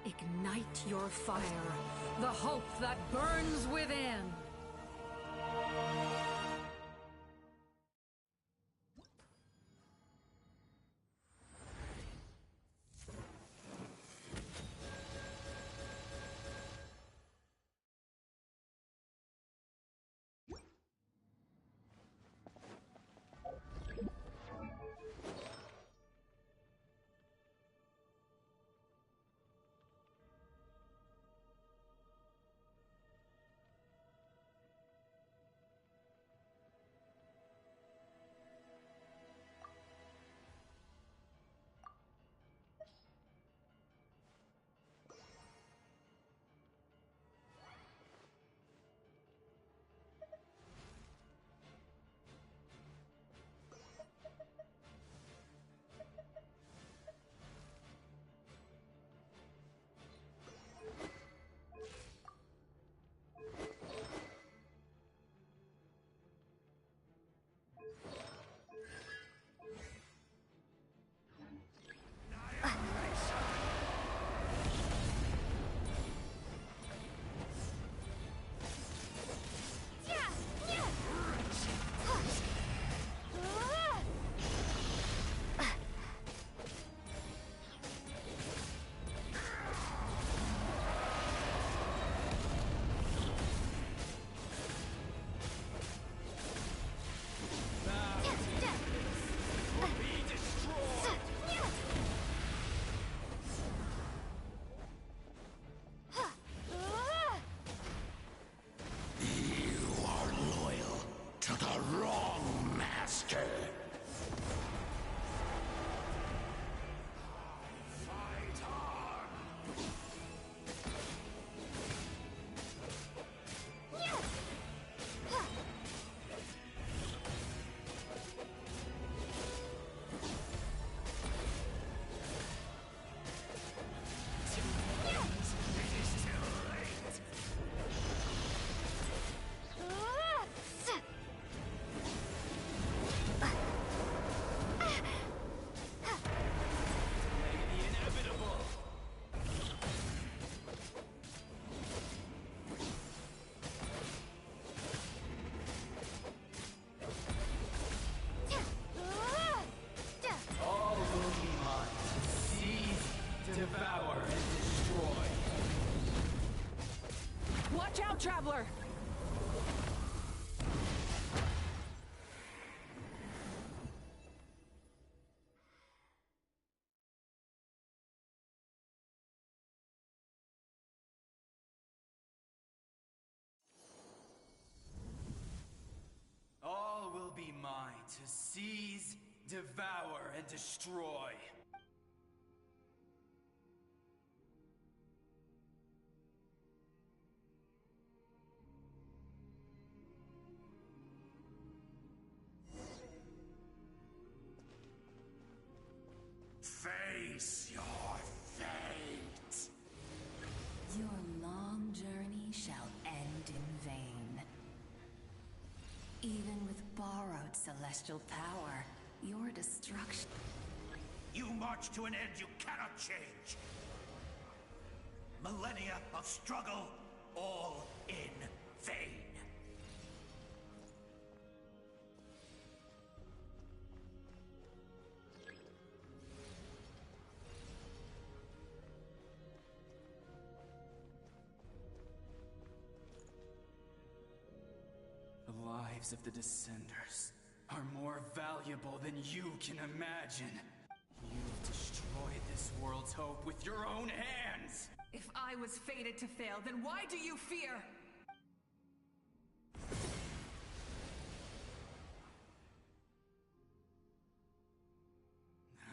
ignite your fire, the hope that burns within. and destroy. Face your fate! Your long journey shall end in vain. Even with borrowed celestial power, your destruction... You march to an end you cannot change. Millennia of struggle, all in vain. The lives of the Descenders are more valuable than you can imagine. You've destroyed this world's hope with your own hands! If I was fated to fail, then why do you fear?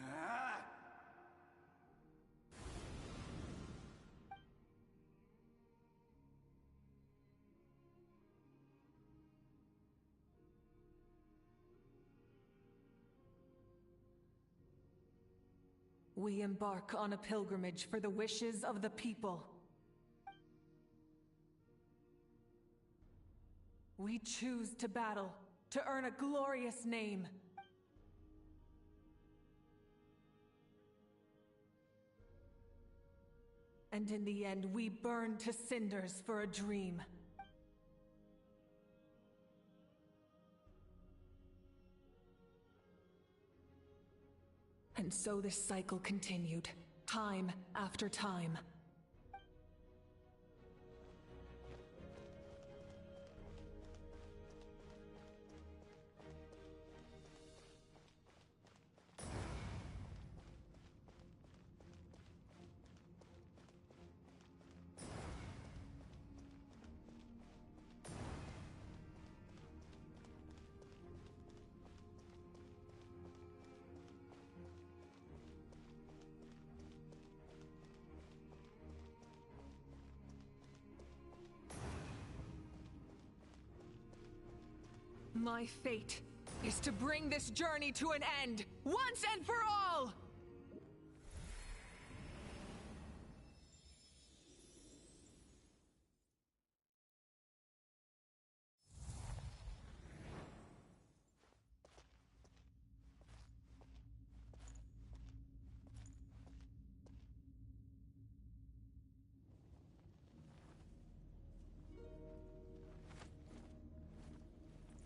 Ah! We embark on a pilgrimage for the wishes of the people. We choose to battle, to earn a glorious name. And in the end, we burn to cinders for a dream. And so this cycle continued, time after time. My fate is to bring this journey to an end, once and for all!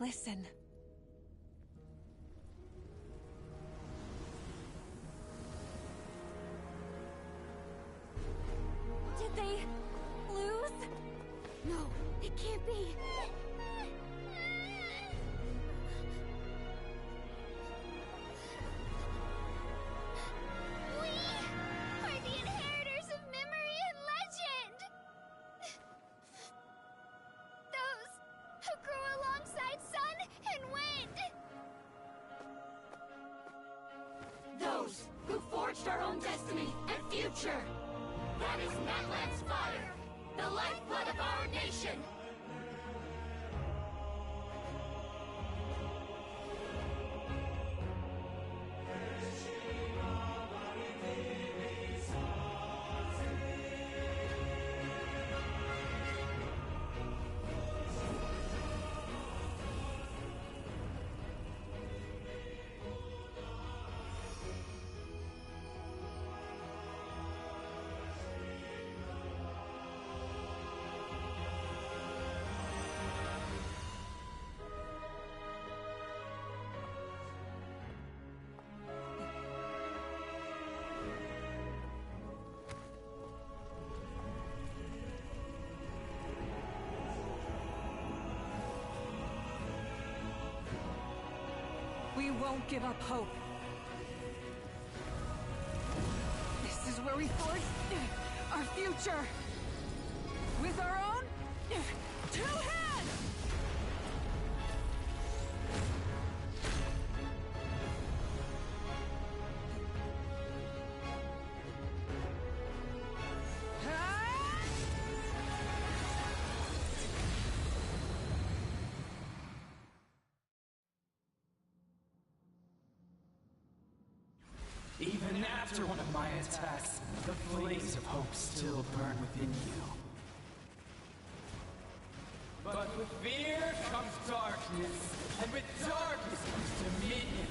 Listen. Did they lose? No, it can't be. We are the inheritors of memory and legend. Those who grew alongside sun and wind. Those who forged our own destiny and future. That is Natlan's fire, the lifeblood of our nation. We won't give up hope. This is where we forge our future. With our own two hands! After one of my attacks, the blaze of hope still burned within you. But with fear comes darkness, and with darkness comes dominion.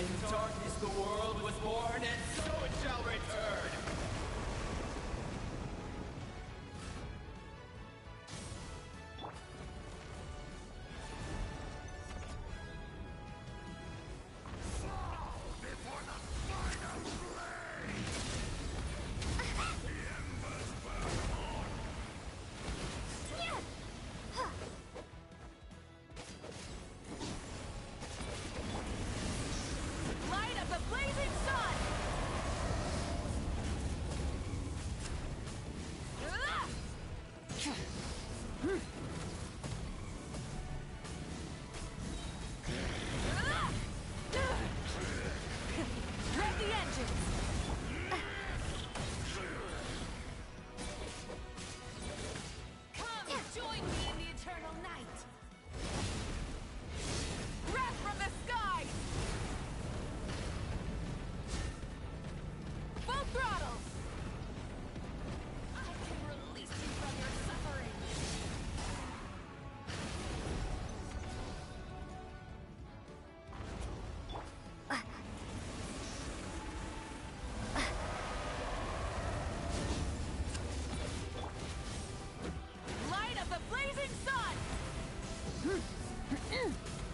In darkness the world was born, and so it shall return.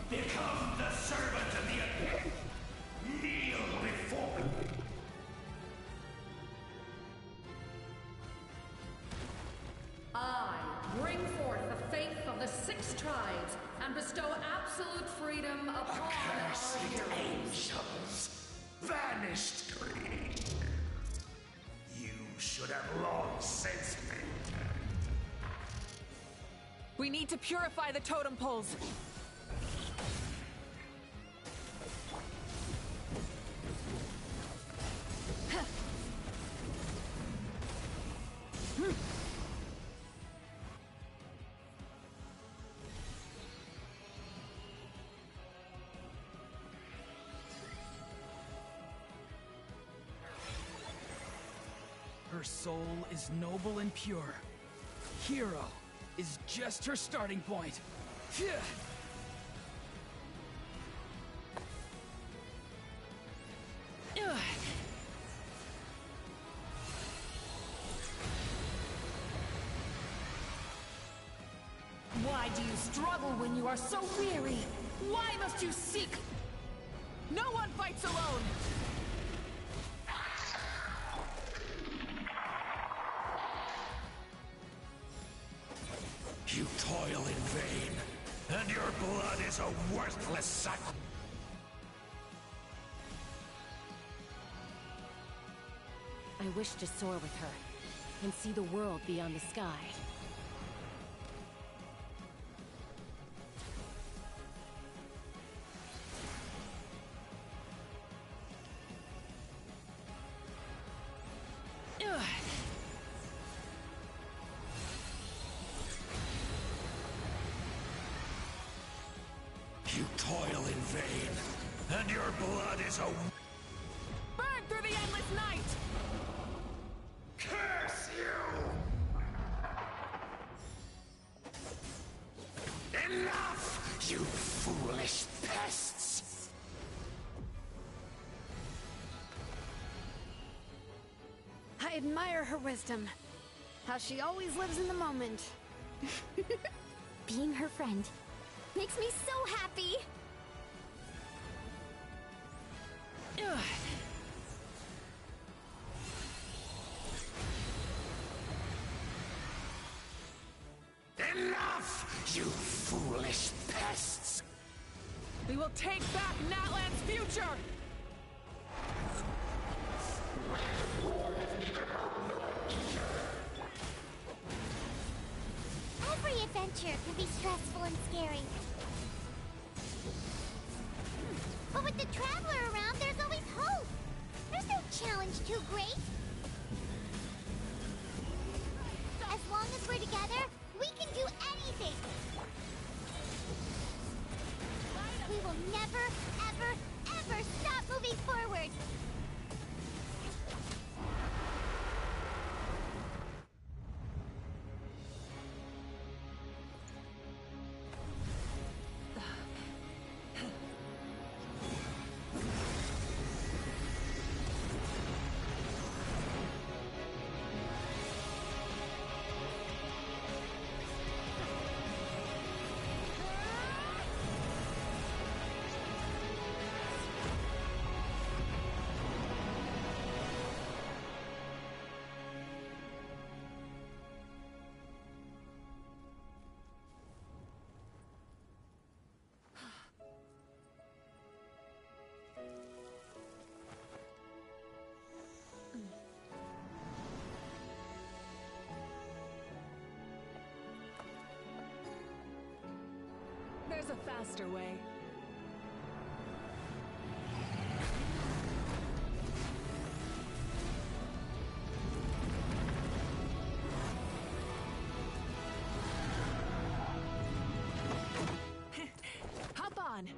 Become the servant of the Abonnés. Kneel before me. I bring forth the faith of the 6 tribes and bestow absolute freedom upon our Accursed heroes. angels, vanished. You should have long since been dead. We need to purify the totem poles. Her soul is noble and pure. Hero is just her starting point. Why do you struggle when you are so weary? Why must you seek? No one fights alone! You toil in vain, and your blood is a worthless sacrifice. I wish to soar with her and see the world beyond the sky. You toil in vain, and your blood is a... Burn through the endless night! Curse you! Enough, you foolish pests! I admire her wisdom. How she always lives in the moment. Being her friend makes me so happy! Enough, you foolish pests! We will take back Natlan's future! Every adventure can be stressful and scary. But with the Traveler around, there's always hope. There's no challenge too great. As long as we're together, we can do anything. We will never, ever, ever stop moving forward. There's a faster way. Hop on!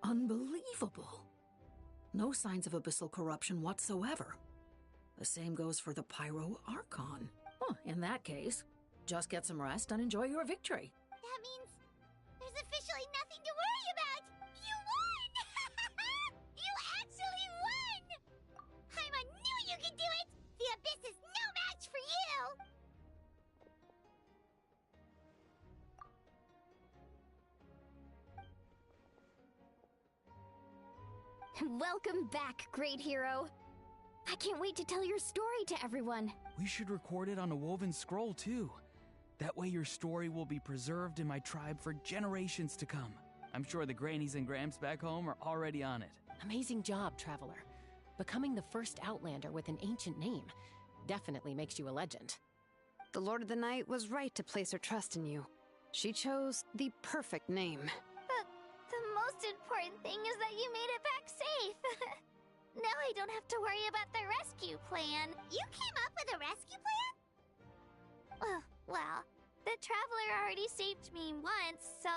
Unbelievable. No signs of abyssal corruption whatsoever. The same goes for the Pyro Archon. Oh, in that case, just get some rest and enjoy your victory. That means there's officially nothing to worry about! You won! You actually won! Paimon knew you could do it! The Abyss is no match for you! Welcome back, great hero. I can't wait to tell your story to everyone. We should record it on a woven scroll, too. That way your story will be preserved in my tribe for generations to come. I'm sure the grannies and gramps back home are already on it. Amazing job, Traveler. Becoming the first Outlander with an ancient name definitely makes you a legend. The Lord of the Night was right to place her trust in you. She chose the perfect name. The most important thing is that you made it back safe. Now I don't have to worry about the rescue plan. You came up with a rescue plan? Well, the Traveler already saved me once, so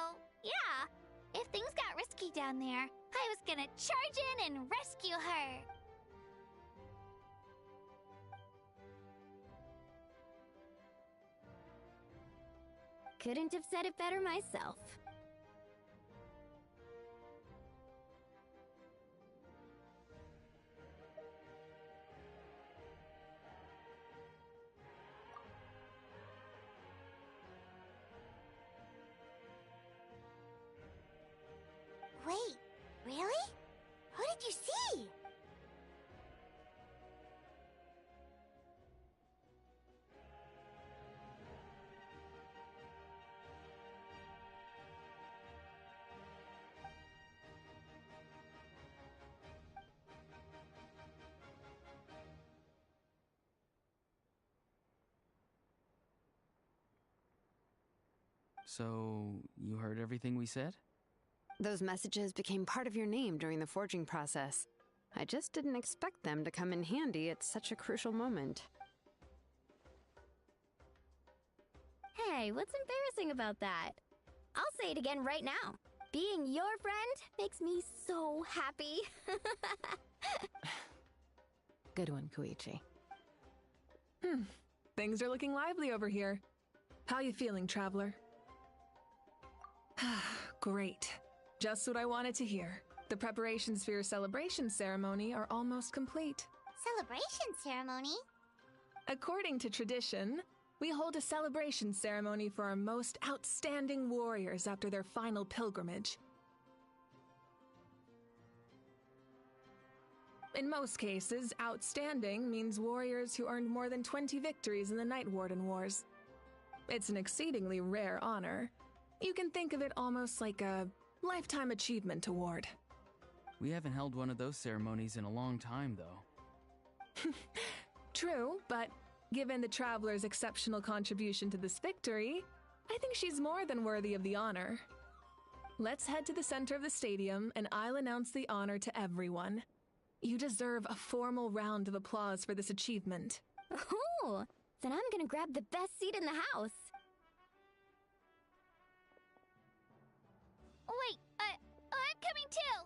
yeah. If things got risky down there, I was gonna charge in and rescue her. Couldn't have said it better myself. Wait, really? Who did you see? So, you heard everything we said? Those messages became part of your name during the forging process. I just didn't expect them to come in handy at such a crucial moment. Hey, what's embarrassing about that? I'll say it again right now. Being your friend makes me so happy. Good one, Koichi. Things are looking lively over here. How you feeling, Traveler? Great. Just what I wanted to hear. The preparations for your celebration ceremony are almost complete. Celebration ceremony? According to tradition, we hold a celebration ceremony for our most outstanding warriors after their final pilgrimage. In most cases, outstanding means warriors who earned more than 20 victories in the Night Warden Wars. It's an exceedingly rare honor. You can think of it almost like a lifetime achievement award. We haven't held one of those ceremonies in a long time, though. True, but given the Traveler's exceptional contribution to this victory, I think she's more than worthy of the honor. Let's head to the center of the stadium, and I'll announce the honor to everyone. You deserve a formal round of applause for this achievement. Oh, then I'm gonna grab the best seat in the house. Wait, I'm coming too!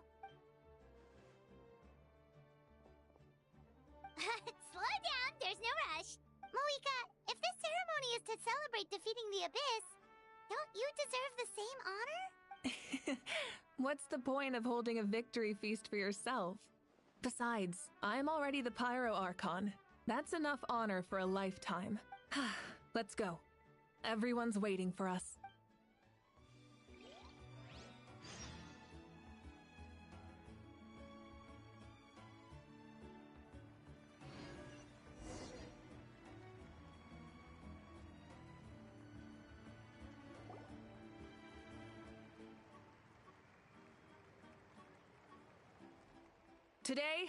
Slow down, there's no rush. Moika, if this ceremony is to celebrate defeating the Abyss, don't you deserve the same honor? What's the point of holding a victory feast for yourself? Besides, I'm already the Pyro Archon. That's enough honor for a lifetime. Let's go. Everyone's waiting for us. Today,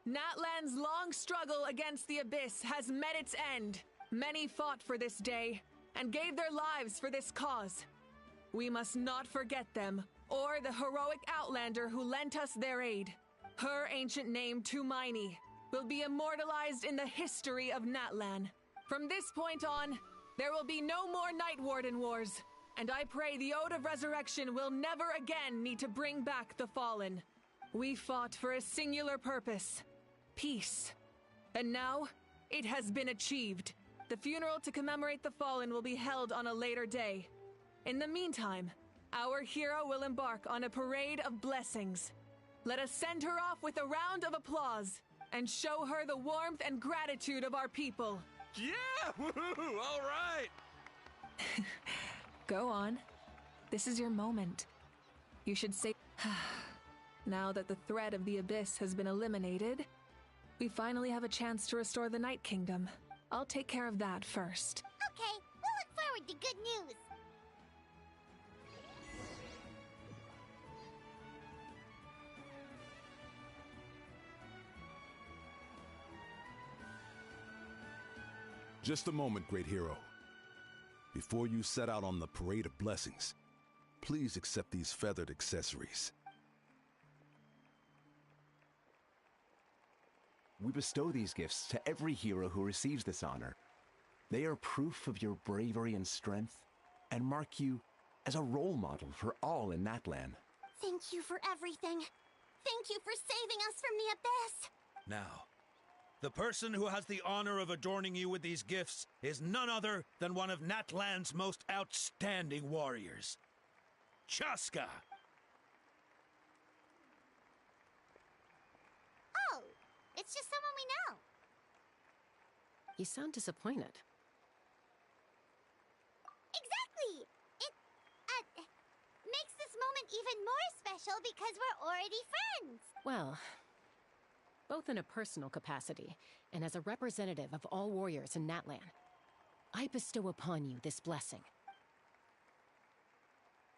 Natlan's long struggle against the Abyss has met its end. Many fought for this day, and gave their lives for this cause. We must not forget them, or the heroic Outlander who lent us their aid. Her ancient name, Tumaini, will be immortalized in the history of Natlan. From this point on, there will be no more Night Warden Wars, and I pray the Ode of Resurrection will never again need to bring back the Fallen. We fought for a singular purpose, peace. And now, it has been achieved. The funeral to commemorate the Fallen will be held on a later day. In the meantime, our hero will embark on a parade of blessings. Let us send her off with a round of applause and show her the warmth and gratitude of our people. Yeah! Woohoo! All right! Go on. This is your moment. You should say... Now that the threat of the Abyss has been eliminated, we finally have a chance to restore the Night Kingdom. I'll take care of that first. Okay, we'll look forward to good news. Just a moment, great hero. Before you set out on the parade of blessings, please accept these feathered accessories. We bestow these gifts to every hero who receives this honor. They are proof of your bravery and strength, and mark you as a role model for all in Natlan. Thank you for everything. Thank you for saving us from the Abyss. Now, the person who has the honor of adorning you with these gifts is none other than one of Natlan's most outstanding warriors, Chaska. Oh, it's just someone we know. You sound disappointed. Exactly! It, makes this moment even more special because we're already friends. Well, both in a personal capacity and as a representative of all warriors in Natlan, I bestow upon you this blessing.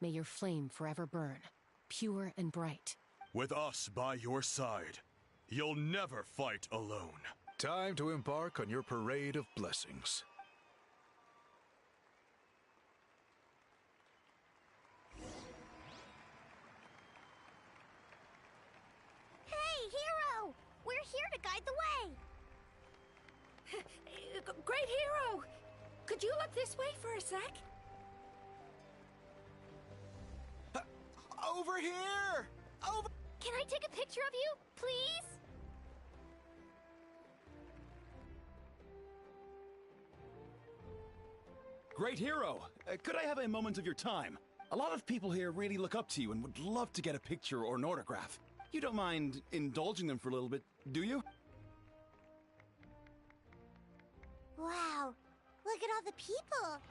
May your flame forever burn, pure and bright. With us by your side, you'll never fight alone. Time to embark on your parade of blessings. Hey, hero! We're here to guide the way! Great hero! Could you look this way for a sec? Over here! Over... Can I take a picture of you, please? Great hero! Could I have a moment of your time? A lot of people here really look up to you and would love to get a picture or an autograph. You don't mind indulging them for a little bit, do you? Wow. Look at all the people.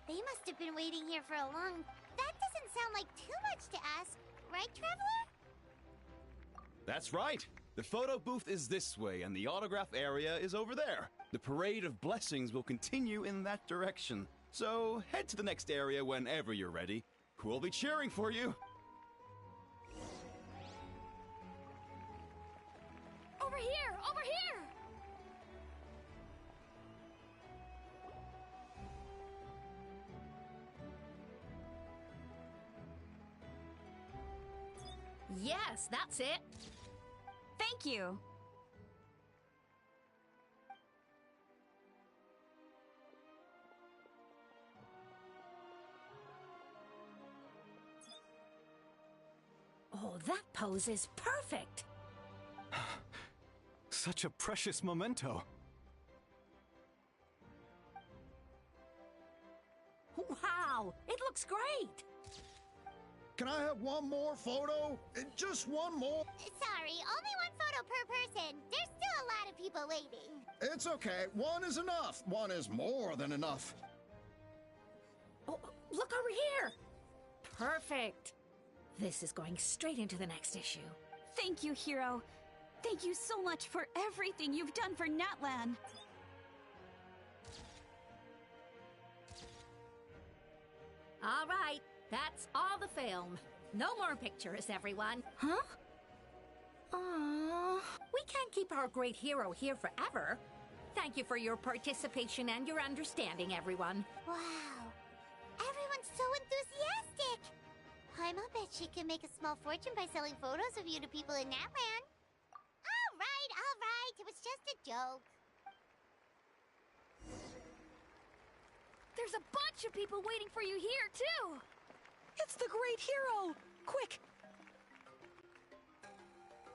They must have been waiting here for a long... That doesn't sound like too much to ask, right, Traveler? That's right. The photo booth is this way, and the autograph area is over there. The parade of blessings will continue in that direction. So head to the next area whenever you're ready. We'll be cheering for you. Over here! Over here! Yes, that's it. Thank you. Oh, that pose is perfect. Such a precious memento. Wow, it looks great. Can I have one more photo? Just one more? Sorry, only one photo per person. There's still a lot of people waiting. It's okay. One is enough. One is more than enough. Oh, look over here. Perfect. This is going straight into the next issue. Thank you, Hero. Thank you so much for everything you've done for Natlan. All right, that's all the film. No more pictures, everyone. Huh? We can't keep our great hero here forever. Thank you for your participation and your understanding, everyone. Wow. Everyone's so enthusiastic. Paimon bet she can make a small fortune by selling photos of you to people in Natlan. All right. It was just a joke. There's a bunch of people waiting for you here, too! It's the great hero! Quick!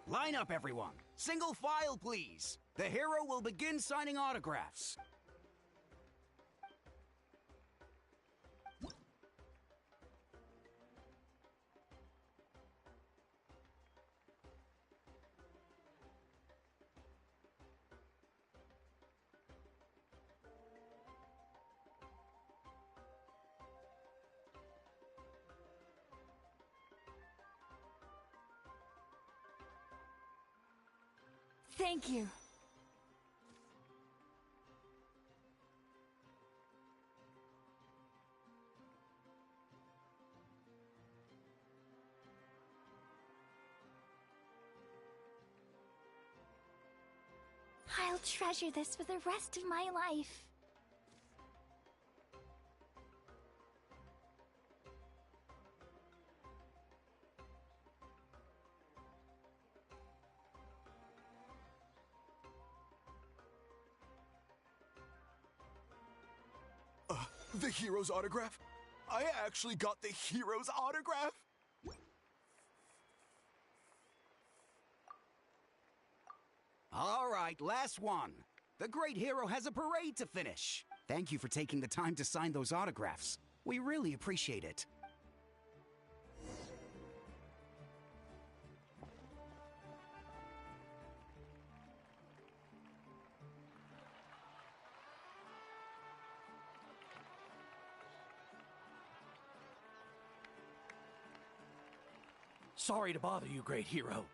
Line up, everyone. Single file, please. The hero will begin signing autographs. Thank you. I'll treasure this for the rest of my life. The hero's autograph? I actually got the hero's autograph? All right, last one. The great hero has a parade to finish. Thank you for taking the time to sign those autographs. We really appreciate it. Sorry to bother you, great hero.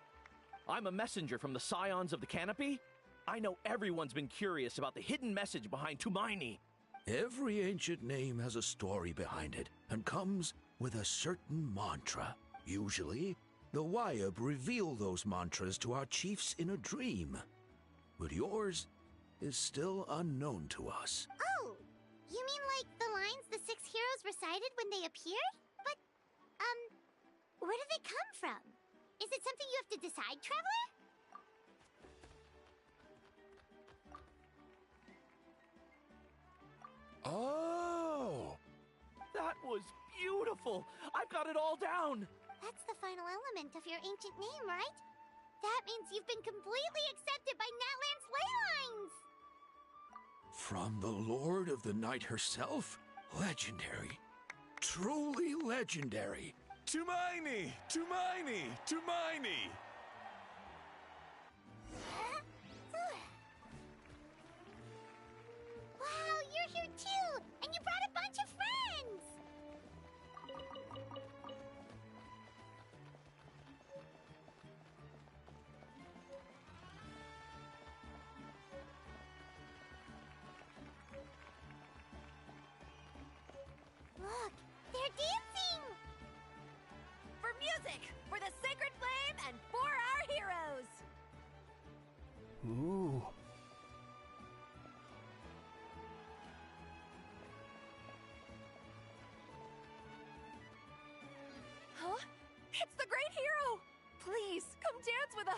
I'm a messenger from the Scions of the Canopy. I know everyone's been curious about the hidden message behind Tumaini. Every ancient name has a story behind it and comes with a certain mantra. Usually, the Wayab reveal those mantras to our chiefs in a dream. But yours is still unknown to us. Oh, you mean like the lines the 6 heroes recited when they appeared? But, where do they come from? Is it something you have to decide, Traveler? Oh! That was beautiful! I've got it all down! That's the final element of your ancient name, right? That means you've been completely accepted by Natlan's ley lines! From the Lord of the Night herself? Legendary. Truly legendary. Tumaini! Tumaini! Tumaini! Wow, you're here too!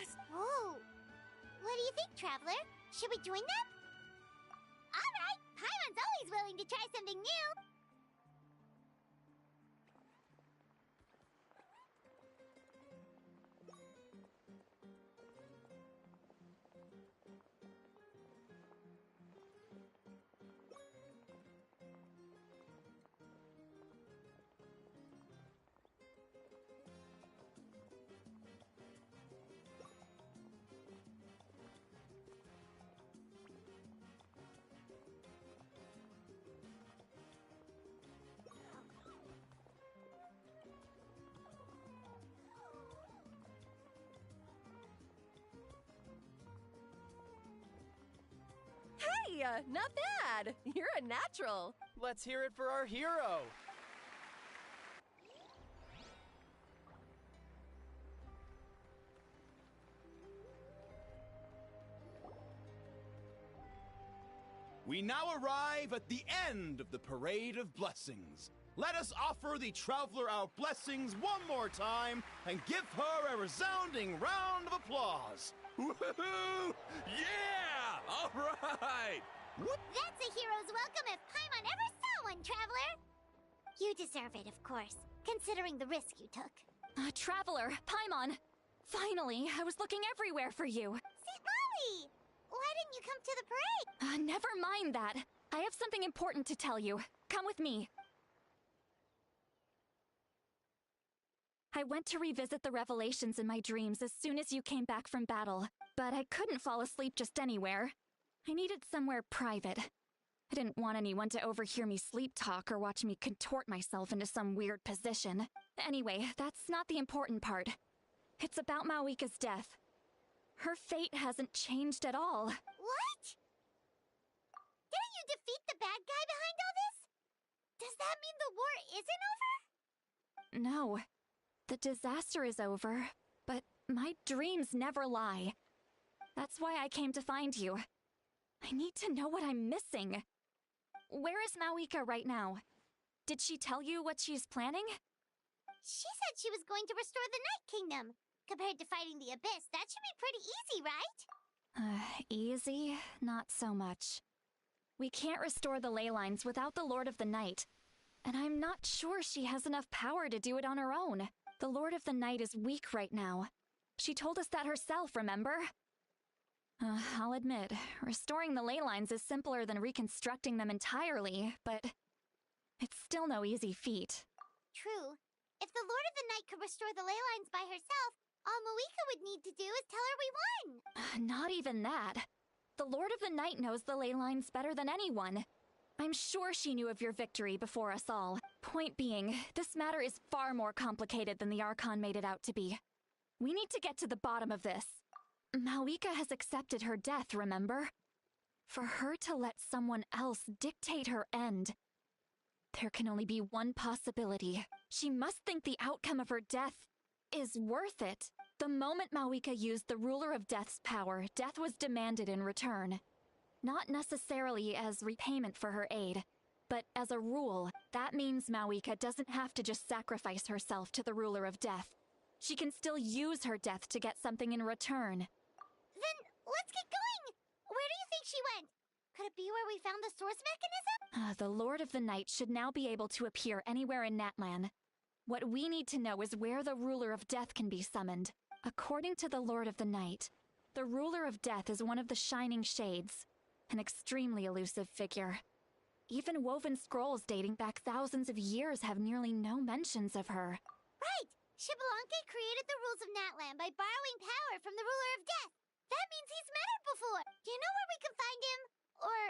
us! Whoa! What do you think, Traveler? Should we join them? Alright! Paimon's always willing to try something new! Hey, not bad. You're a natural. Let's hear it for our hero. We now arrive at the end of the Parade of Blessings. Let us offer the traveler our blessings one more time and give her a resounding round of applause. Woohoo! Yeah! All right! That's a hero's welcome if Paimon ever saw one, Traveler! You deserve it, of course, considering the risk you took. Traveler, Paimon! Finally, I was looking everywhere for you. St. Molly! Why didn't you come to the parade? Never mind that. I have something important to tell you. Come with me. I went to revisit the revelations in my dreams as soon as you came back from battle, but I couldn't fall asleep just anywhere. I needed somewhere private. I didn't want anyone to overhear me sleep talk or watch me contort myself into some weird position. Anyway, that's not the important part. It's about Mawika's death. Her fate hasn't changed at all. What? Didn't you defeat the bad guy behind all this? Does that mean the war isn't over? No. The disaster is over, but my dreams never lie. That's why I came to find you. I need to know what I'm missing. Where is Mawika right now? Did she tell you what she's planning? She said she was going to restore the Night Kingdom. Compared to fighting the Abyss, that should be pretty easy, right? Easy? Not so much. We can't restore the ley lines without the Lord of the Night. And I'm not sure she has enough power to do it on her own. The Lord of the Night is weak right now. She told us that herself, remember? I'll admit, restoring the ley lines is simpler than reconstructing them entirely, but it's still no easy feat. True. If the Lord of the Night could restore the ley lines by herself, all Mawika would need to do is tell her we won! Not even that. The Lord of the Night knows the ley lines better than anyone. I'm sure she knew of your victory before us all. Point being, this matter is far more complicated than the Archon made it out to be. We need to get to the bottom of this. Mawika has accepted her death, remember? For her to let someone else dictate her end, there can only be one possibility. She must think the outcome of her death is worth it. The moment Mawika used the Ruler of Death's power, death was demanded in return. Not necessarily as repayment for her aid, but as a rule, that means Mawika doesn't have to just sacrifice herself to the Ruler of Death. She can still use her death to get something in return. Then, let's get going! Where do you think she went? Could it be where we found the source mechanism? The Lord of the Night should now be able to appear anywhere in Natlan. What we need to know is where the Ruler of Death can be summoned. According to the Lord of the Night, the Ruler of Death is one of the Shining Shades, an extremely elusive figure. Even woven scrolls dating back thousands of years have nearly no mentions of her. Right! Xbalanque created the rules of Natlan by borrowing power from the Ruler of Death. That means he's met her before. Do you know where we can find him? Or,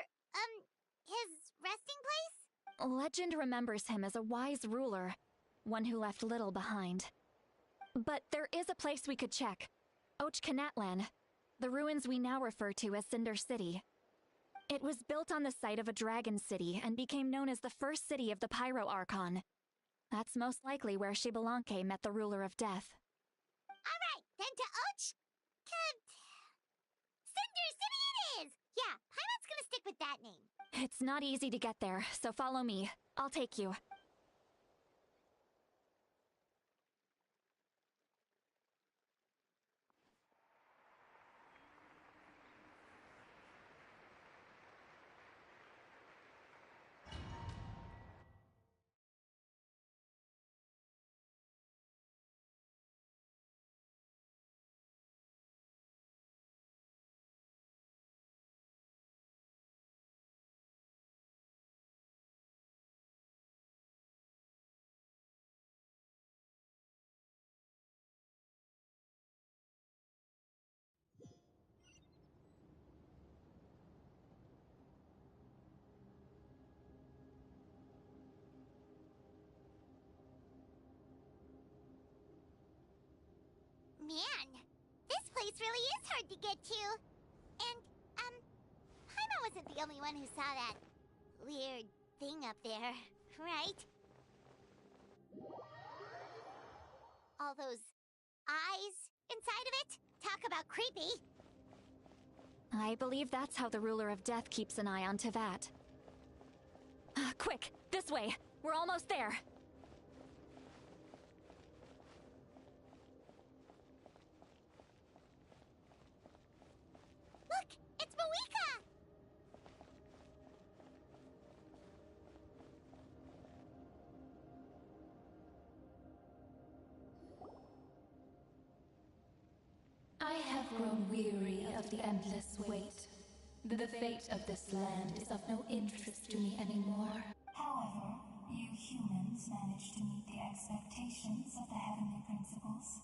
his resting place? Legend remembers him as a wise ruler, one who left little behind. But there is a place we could check. Ochkanatlan, the ruins we now refer to as Cinder City. It was built on the site of a dragon city and became known as the first city of the Pyro Archon. That's most likely where Xbalanque met the Ruler of Death. Alright, then to Cinder City it is! Yeah, Paimon's gonna stick with that name. It's not easy to get there, so follow me. I'll take you. place really is hard to get to. And, Paimon wasn't the only one who saw that weird thing up there, right? All those eyes inside of it? Talk about creepy. I believe that's how the ruler of death keeps an eye on Teyvat. Quick, this way. We're almost there. Look, it's Moika! I have grown weary of the endless wait. The fate of this land is of no interest to me anymore. However, you humans managed to meet the expectations of the heavenly principles.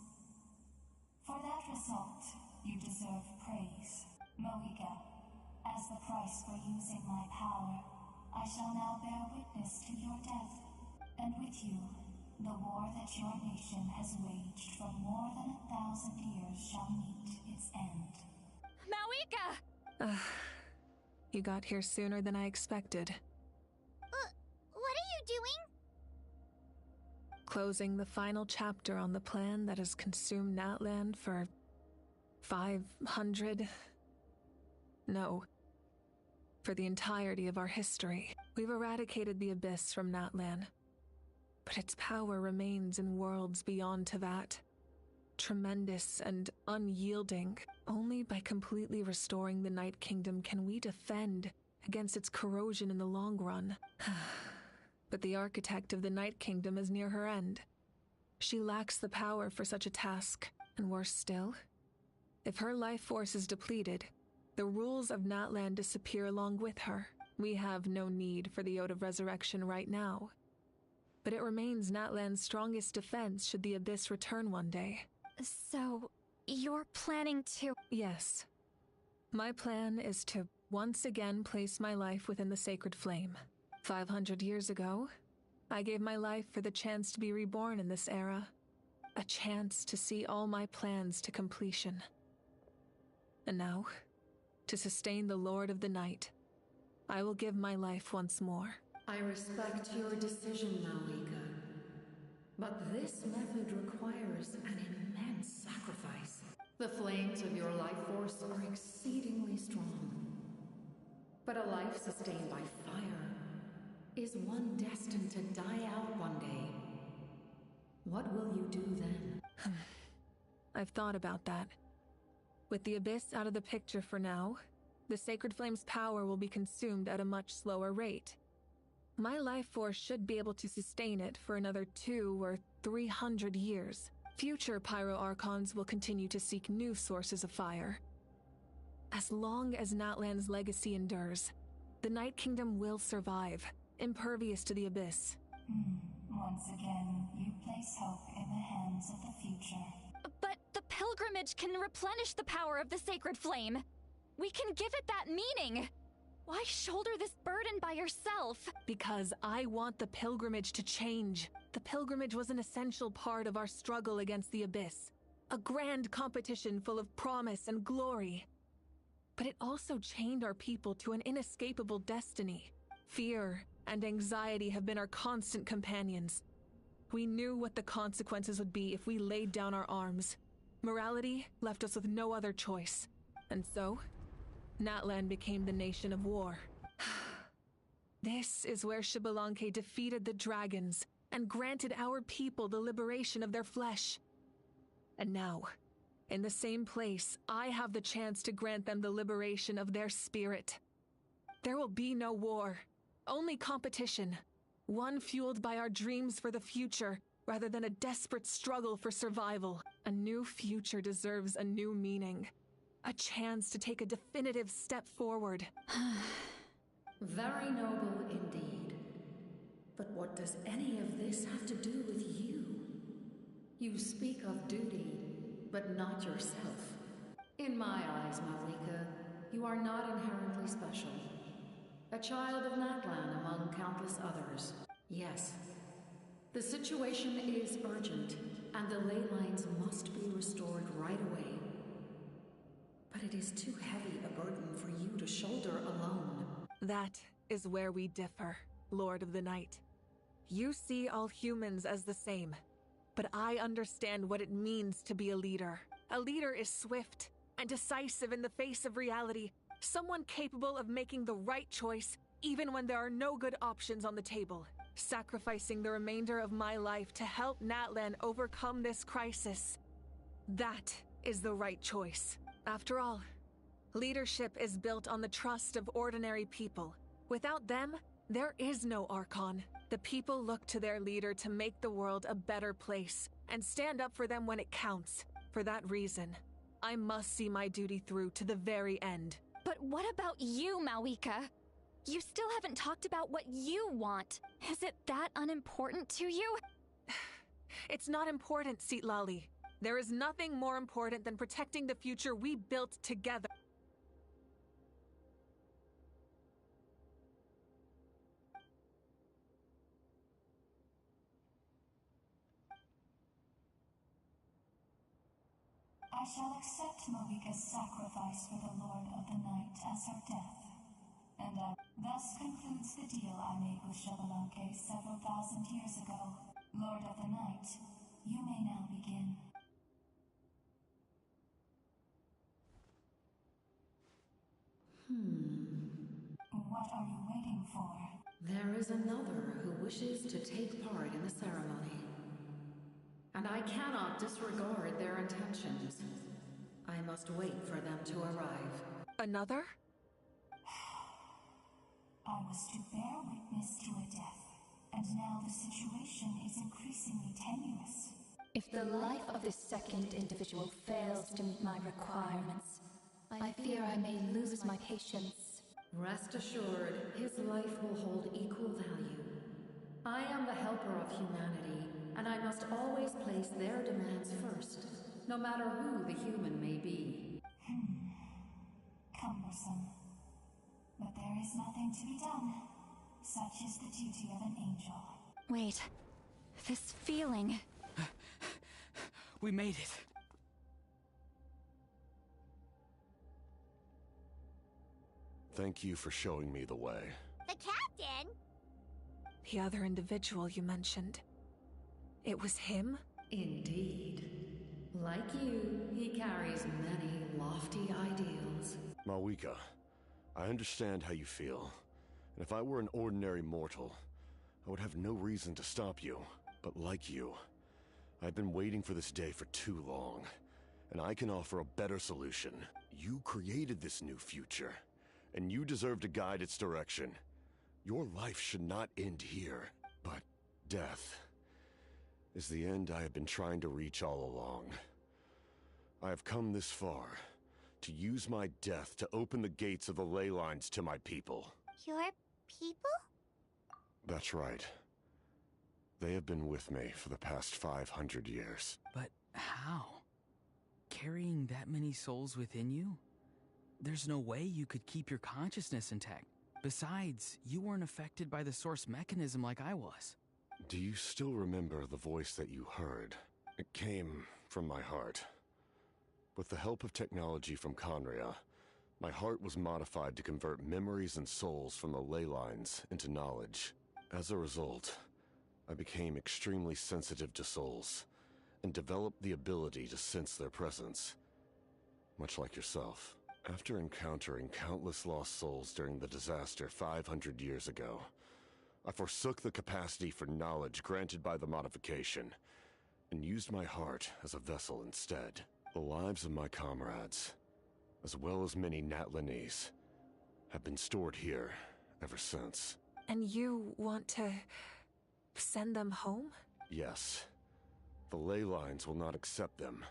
For that result, you deserve praise. Moika, as the price for using my power, I shall now bear witness to your death. And with you, the war that your nation has waged for more than 1,000 years shall meet its end. Moika! You got here sooner than I expected. What are you doing? Closing the final chapter on the plan that has consumed Natlan for 500... No. For the entirety of our history. We've eradicated the Abyss from Natlan. But its power remains in worlds beyond Teyvat. Tremendous and unyielding. Only by completely restoring the Night Kingdom can we defend against its corrosion in the long run. But the architect of the Night Kingdom is near her end. She lacks the power for such a task, and worse still, if her life force is depleted, the rules of Natlan disappear along with her. We have no need for the Ode of Resurrection right now. But it remains Natlan's strongest defense should the Abyss return one day. So, you're planning to... Yes. My plan is to once again place my life within the sacred flame. 500 years ago, I gave my life for the chance to be reborn in this era. A chance to see all my plans to completion. And now, to sustain the Lord of the Night, I will give my life once more. I respect your decision, Malika. But this method requires an immense sacrifice. The flames of your life force are exceedingly strong. But a life sustained by fire is one destined to die out one day. What will you do then? I've thought about that. With the Abyss out of the picture for now, the Sacred Flame's power will be consumed at a much slower rate. My life force should be able to sustain it for another 200 or 300 years. Future Pyro Archons will continue to seek new sources of fire. As long as Natlan's legacy endures, the Night Kingdom will survive, impervious to the Abyss. Once again, you place hope in the hands of the future. But the pilgrimage can replenish the power of the sacred flame. We can give it that meaning. Why shoulder this burden by yourself? Because I want the pilgrimage to change. The pilgrimage was an essential part of our struggle against the Abyss. A grand competition full of promise and glory. But it also chained our people to an inescapable destiny. Fear and anxiety have been our constant companions. We knew what the consequences would be if we laid down our arms. Morality left us with no other choice. And so, Natlan became the nation of war. This is where Xbalanque defeated the dragons and granted our people the liberation of their flesh. And now, in the same place, I have the chance to grant them the liberation of their spirit. There will be no war, only competition. One fueled by our dreams for the future, rather than a desperate struggle for survival. A new future deserves a new meaning. A chance to take a definitive step forward. Very noble indeed. But what does any of this have to do with you? You speak of duty, but not yourself. In my eyes, Malika, you are not inherently special. A child of Natlan among countless others. Yes, the situation is urgent, and the ley lines must be restored right away. it is too heavy a burden for you to shoulder alone. That is where we differ, Lord of the Night. You see all humans as the same, but I understand what it means to be a leader. A leader is swift and decisive in the face of reality, someone capable of making the right choice even when there are no good options on the table. Sacrificing the remainder of my life to help Natlan overcome this crisis. That is the right choice. After all, leadership is built on the trust of ordinary people. Without them, there is no Archon. The people look to their leader to make the world a better place and stand up for them when it counts. For that reason, I must see my duty through to the very end. But what about you, Malika? You still haven't talked about what you want. Is it that unimportant to you? It's not important, Citlali. There is nothing more important than protecting the future we built together. I shall accept Malika's sacrifice for the Lord of the Night as her death. And thus concludes the deal I made with Xbalanque several thousand years ago. Lord of the Night, you may now begin. What are you waiting for? There is another who wishes to take part in the ceremony. And I cannot disregard their intentions. I must wait for them to arrive. Another? I was to bear witness to a death, and now the situation is increasingly tenuous. If the life of this second individual fails to meet my requirements, I fear I may lose my patience. Rest assured, his life will hold equal value. I am the helper of humanity, and I must always place their demands first, no matter who the human may be. Cumbersome. But there is nothing to be done. Such is the duty of an angel. Wait, this feeling... We made it. Thank you for showing me the way. The captain? The other individual you mentioned. It was him? Indeed. Like you, he carries many lofty ideals. Malika, I understand how you feel. And if I were an ordinary mortal, I would have no reason to stop you. But like you, I've been waiting for this day for too long. And I can offer a better solution. You created this new future, and you deserve to guide its direction. Your life should not end here, but death is the end I have been trying to reach all along. I have come this far to use my death to open the gates of the ley lines to my people. Your people? That's right. They have been with me for the past 500 years. But how? Carrying that many souls within you? There's no way you could keep your consciousness intact. Besides, you weren't affected by the source mechanism like I was. Do you still remember the voice that you heard? It came from my heart. With the help of technology from Conria, my heart was modified to convert memories and souls from the ley lines into knowledge. As a result, I became extremely sensitive to souls, and developed the ability to sense their presence, much like yourself. After encountering countless lost souls during the disaster 500 years ago, I forsook the capacity for knowledge granted by the modification, and used my heart as a vessel instead. The lives of my comrades, as well as many Natlanese, have been stored here ever since. And you want to send them home? Yes. The ley lines will not accept them.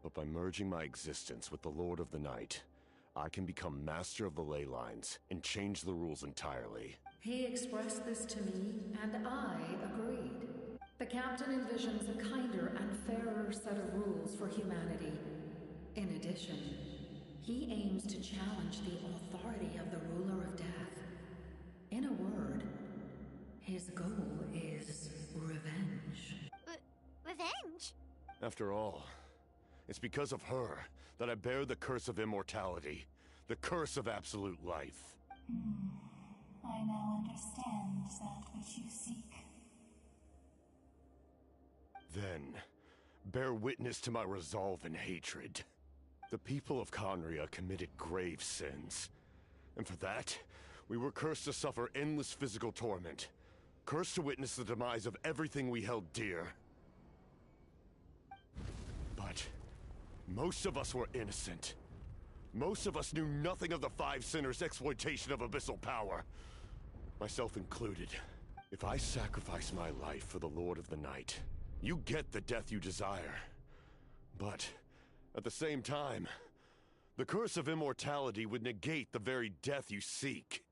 But by merging my existence with the Lord of the Night, I can become master of the ley lines and change the rules entirely. He expressed this to me, and I agreed. The captain envisions a kinder and fairer set of rules for humanity. In addition, he aims to challenge the authority of the ruler of death. In a word, his goal is revenge. Revenge? After all, it's because of her that I bear the curse of immortality, the curse of absolute life. I now understand that which you seek. Then, bear witness to my resolve and hatred. The people of Conria committed grave sins, and for that, we were cursed to suffer endless physical torment, cursed to witness the demise of everything we held dear. But most of us were innocent. Most of us knew nothing of the Five Sinners' exploitation of abyssal power, myself included. If I sacrifice my life for the Lord of the Night, you get the death you desire. But at the same time, the curse of immortality would negate the very death you seek.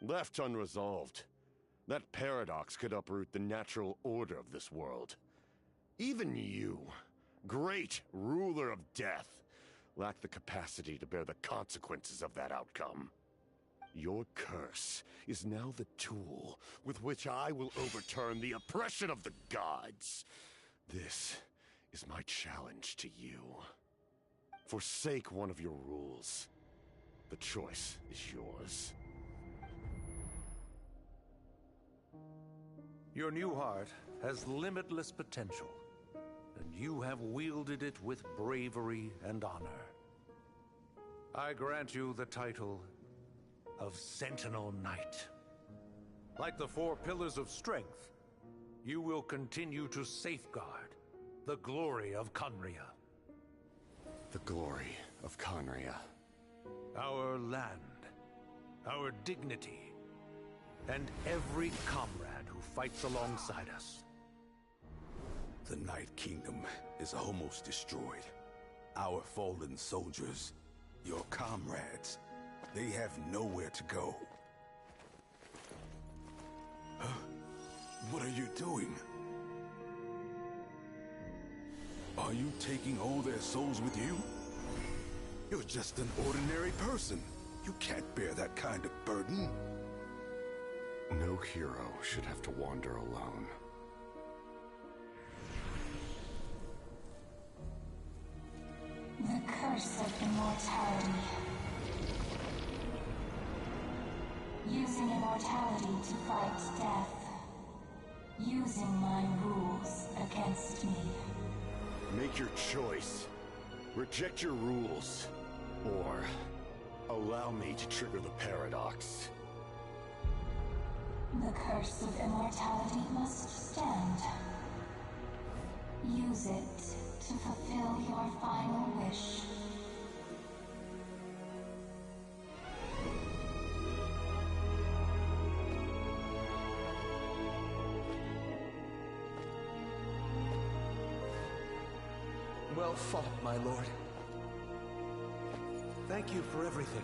Left unresolved, that paradox could uproot the natural order of this world. Even you, great ruler of death, lack the capacity to bear the consequences of that outcome. Your curse is now the tool with which I will overturn the oppression of the gods. This is my challenge to you. Forsake one of your rules. The choice is yours. Your new heart has limitless potential, and you have wielded it with bravery and honor. I grant you the title of Sentinel Knight. Like the four pillars of strength, you will continue to safeguard the glory of Conria. The glory of Conria. Our land, our dignity, and every comrade who fights alongside us. The Night Kingdom is almost destroyed. Our fallen soldiers, your comrades, they have nowhere to go. Huh? What are you doing? Are you taking all their souls with you? You're just an ordinary person. You can't bear that kind of burden. No hero should have to wander alone. The curse of immortality. Using immortality to fight death. Using my rules against me. Make your choice. Reject your rules. Or allow me to trigger the paradox. The curse of immortality must stand. Use it to fulfill your final wish. Well fought, my lord. Thank you for everything.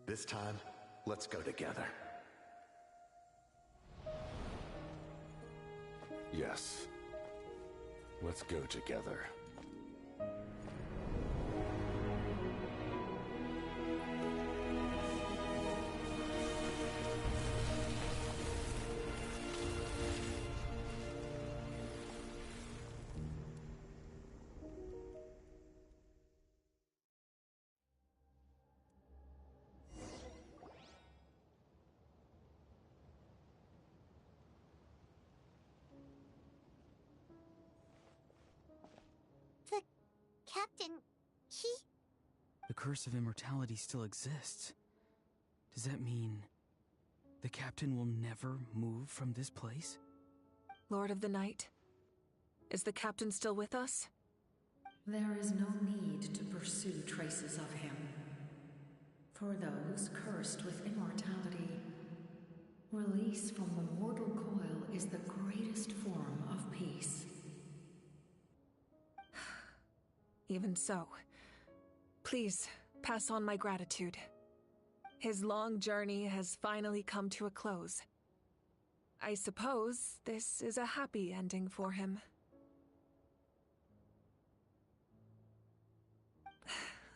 This time, let's go together. Yes. Let's go together. Captain, The curse of immortality still exists. Does that mean the captain will never move from this place? Lord of the Night, is the captain still with us? There is no need to pursue traces of him. For those cursed with immortality, release from the mortal coil is the greatest form of peace. Even so, please pass on my gratitude. His long journey has finally come to a close. I suppose this is a happy ending for him.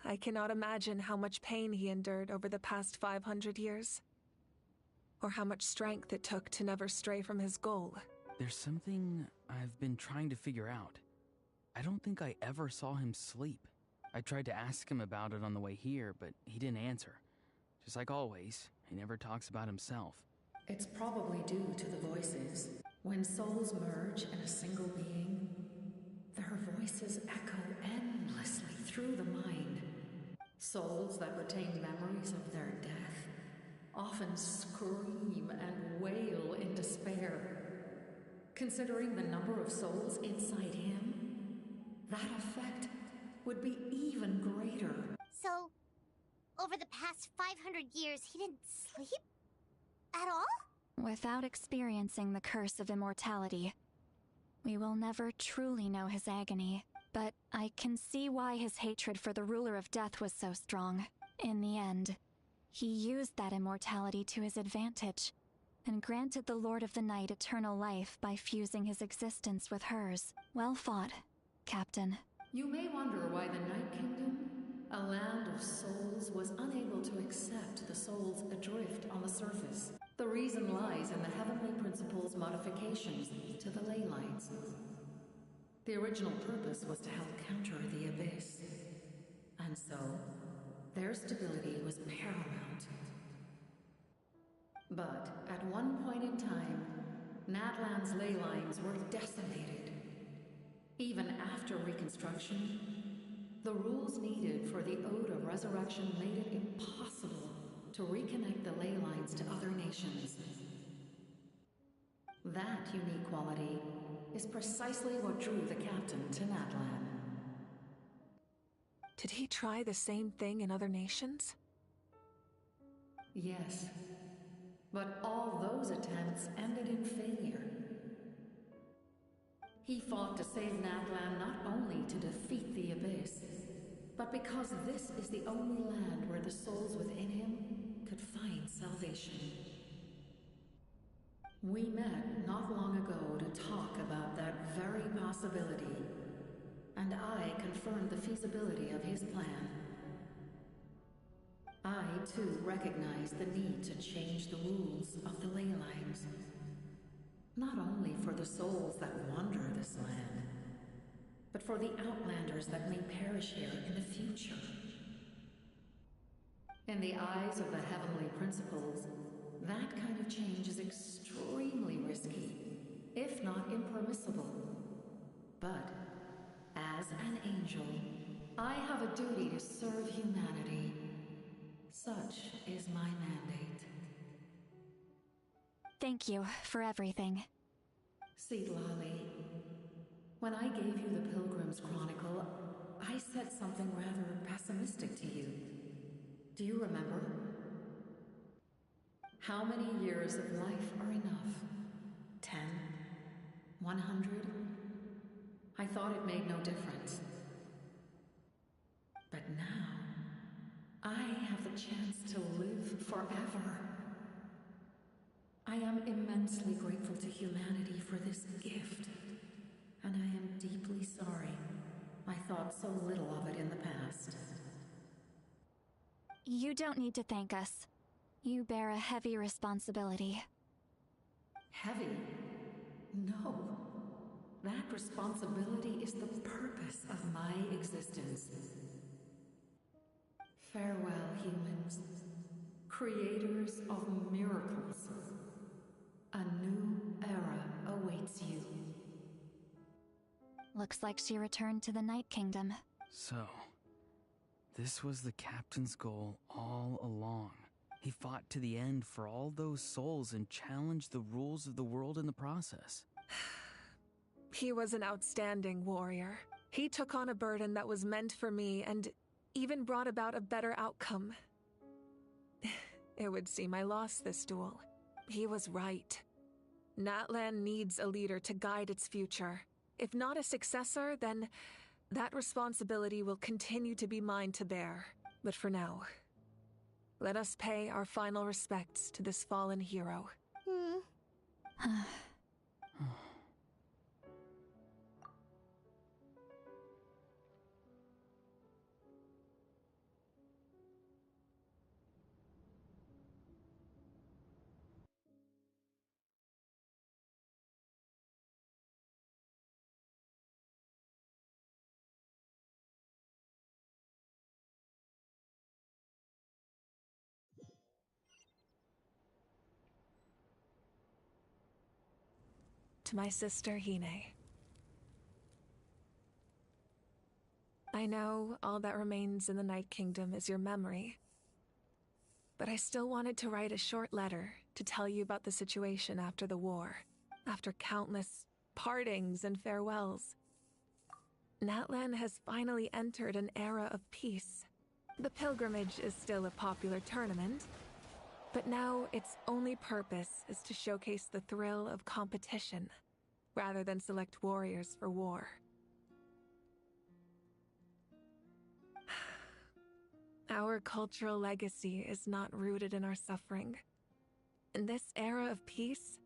I cannot imagine how much pain he endured over the past 500 years. Or how much strength it took to never stray from his goal. There's something I've been trying to figure out. I don't think I ever saw him sleep. I tried to ask him about it on the way here, but he didn't answer. Just like always, he never talks about himself. It's probably due to the voices. When souls merge in a single being, their voices echo endlessly through the mind. Souls that retain memories of their death often scream and wail in despair. Considering the number of souls inside him, that effect would be even greater. So, over the past 500 years, he didn't sleep? At all? Without experiencing the curse of immortality, we will never truly know his agony. But I can see why his hatred for the ruler of death was so strong. In the end, he used that immortality to his advantage, and granted the Lord of the Night eternal life by fusing his existence with hers. Well fought, Captain. You may wonder why the Night Kingdom, a land of souls, was unable to accept the souls adrift on the surface. The reason lies in the Heavenly Principle's modifications to the ley lines. The original purpose was to help counter the Abyss. And so, their stability was paramount. But at one point in time, Natlan's ley lines were decimated. Even after reconstruction, the rules needed for the Ode of Resurrection made it impossible to reconnect the ley lines to other nations. That unique quality is precisely what drew the captain to Natlan. Did he try the same thing in other nations? Yes, but all those attempts ended in failure. He fought to save Natlan not only to defeat the Abyss, but because this is the only land where the souls within him could find salvation. We met not long ago to talk about that very possibility, and I confirmed the feasibility of his plan. I, too, recognize the need to change the rules of the ley lines. Not only for the souls that wander this land, but for the outlanders that may perish here in the future. In the eyes of the Heavenly Principles, that kind of change is extremely risky, if not impermissible. But, as an angel, I have a duty to serve humanity. Such is my mandate. Thank you for everything. Seedlali, when I gave you the Pilgrim's Chronicle, I said something rather pessimistic to you. Do you remember? How many years of life are enough? 10? 100? I thought it made no difference. But now, I have the chance to live forever. I am immensely grateful to humanity for this gift, and I am deeply sorry I thought so little of it in the past. You don't need to thank us. You bear a heavy responsibility. Heavy? No. That responsibility is the purpose of my existence. Farewell, humans. Creators of miracles. A new era awaits you. Looks like she returned to the Night Kingdom. So, this was the captain's goal all along. He fought to the end for all those souls and challenged the rules of the world in the process. He was an outstanding warrior. He took on a burden that was meant for me and even brought about a better outcome. It would seem I lost this duel. He was right. Natlan needs a leader to guide its future. If not a successor, then that responsibility will continue to be mine to bear. But for now, let us pay our final respects to this fallen hero. to my sister Hine. I know all that remains in the Night Kingdom is your memory, but I still wanted to write a short letter to tell you about the situation after the war, after countless partings and farewells. Natlan has finally entered an era of peace. The pilgrimage is still a popular tournament, but now its only purpose is to showcase the thrill of competition, rather than select warriors for war. Our cultural legacy is not rooted in our suffering. In this era of peace,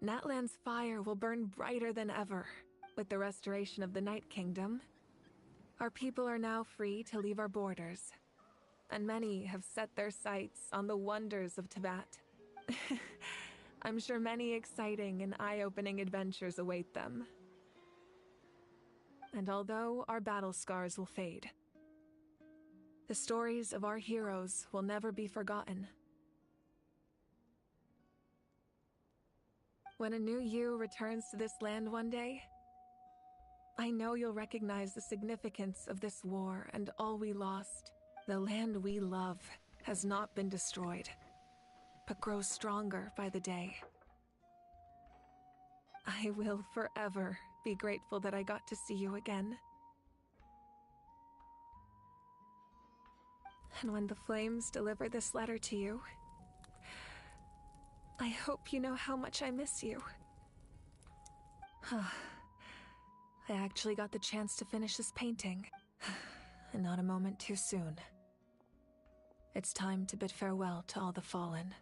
Natlan's fire will burn brighter than ever. With the restoration of the Night Kingdom, our people are now free to leave our borders, and many have set their sights on the wonders of Tibet. I'm sure many exciting and eye-opening adventures await them. And although our battle scars will fade, the stories of our heroes will never be forgotten. When a new you returns to this land one day, I know you'll recognize the significance of this war and all we lost. The land we love has not been destroyed, but grows stronger by the day. I will forever be grateful that I got to see you again. And when the flames deliver this letter to you, I hope you know how much I miss you. I actually got the chance to finish this painting, and not a moment too soon. It's time to bid farewell to all the fallen.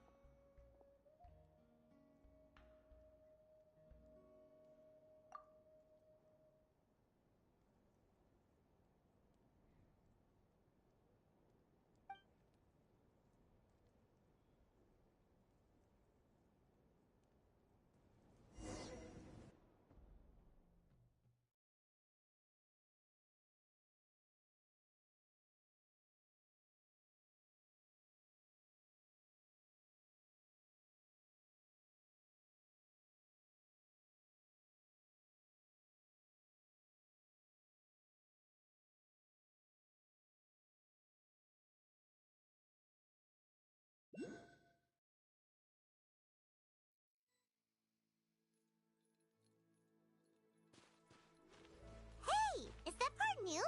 Hey, is that part new?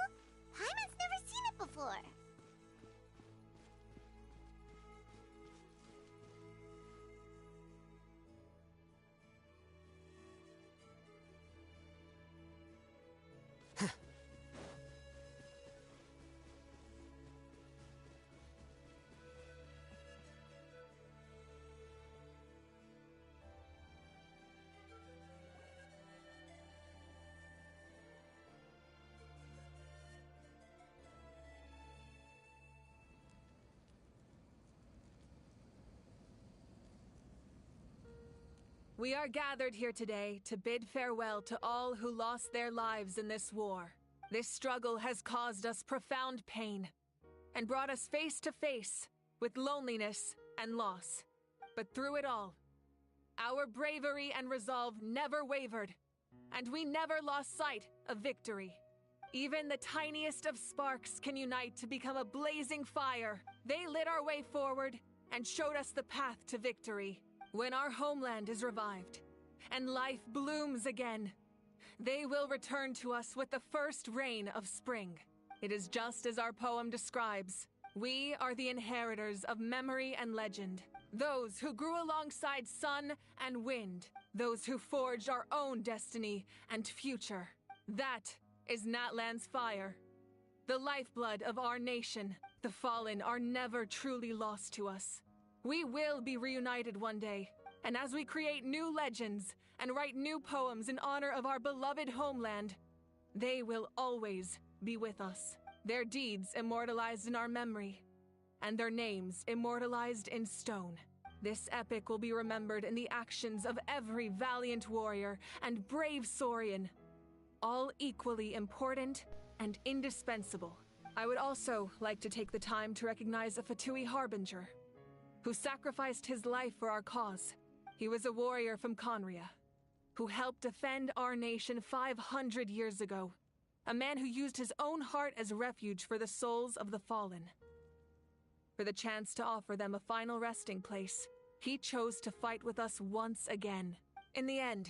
Paimon's never seen it before. We are gathered here today to bid farewell to all who lost their lives in this war. This struggle has caused us profound pain and brought us face to face with loneliness and loss. But through it all, our bravery and resolve never wavered, and we never lost sight of victory. Even the tiniest of sparks can unite to become a blazing fire. They lit our way forward and showed us the path to victory. When our homeland is revived and life blooms again, they will return to us with the first rain of spring. It is just as our poem describes. We are the inheritors of memory and legend, those who grew alongside sun and wind, those who forged our own destiny and future. That is Natlan's fire, the lifeblood of our nation. The fallen are never truly lost to us. We will be reunited one day, and as we create new legends and write new poems in honor of our beloved homeland, they will always be with us. Their deeds immortalized in our memory, and their names immortalized in stone. This epic will be remembered in the actions of every valiant warrior and brave Saurian, all equally important and indispensable. I would also like to take the time to recognize a Fatui Harbinger, who sacrificed his life for our cause. He was a warrior from Conria, who helped defend our nation 500 years ago. A man who used his own heart as refuge for the souls of the fallen. For the chance to offer them a final resting place, he chose to fight with us once again. In the end,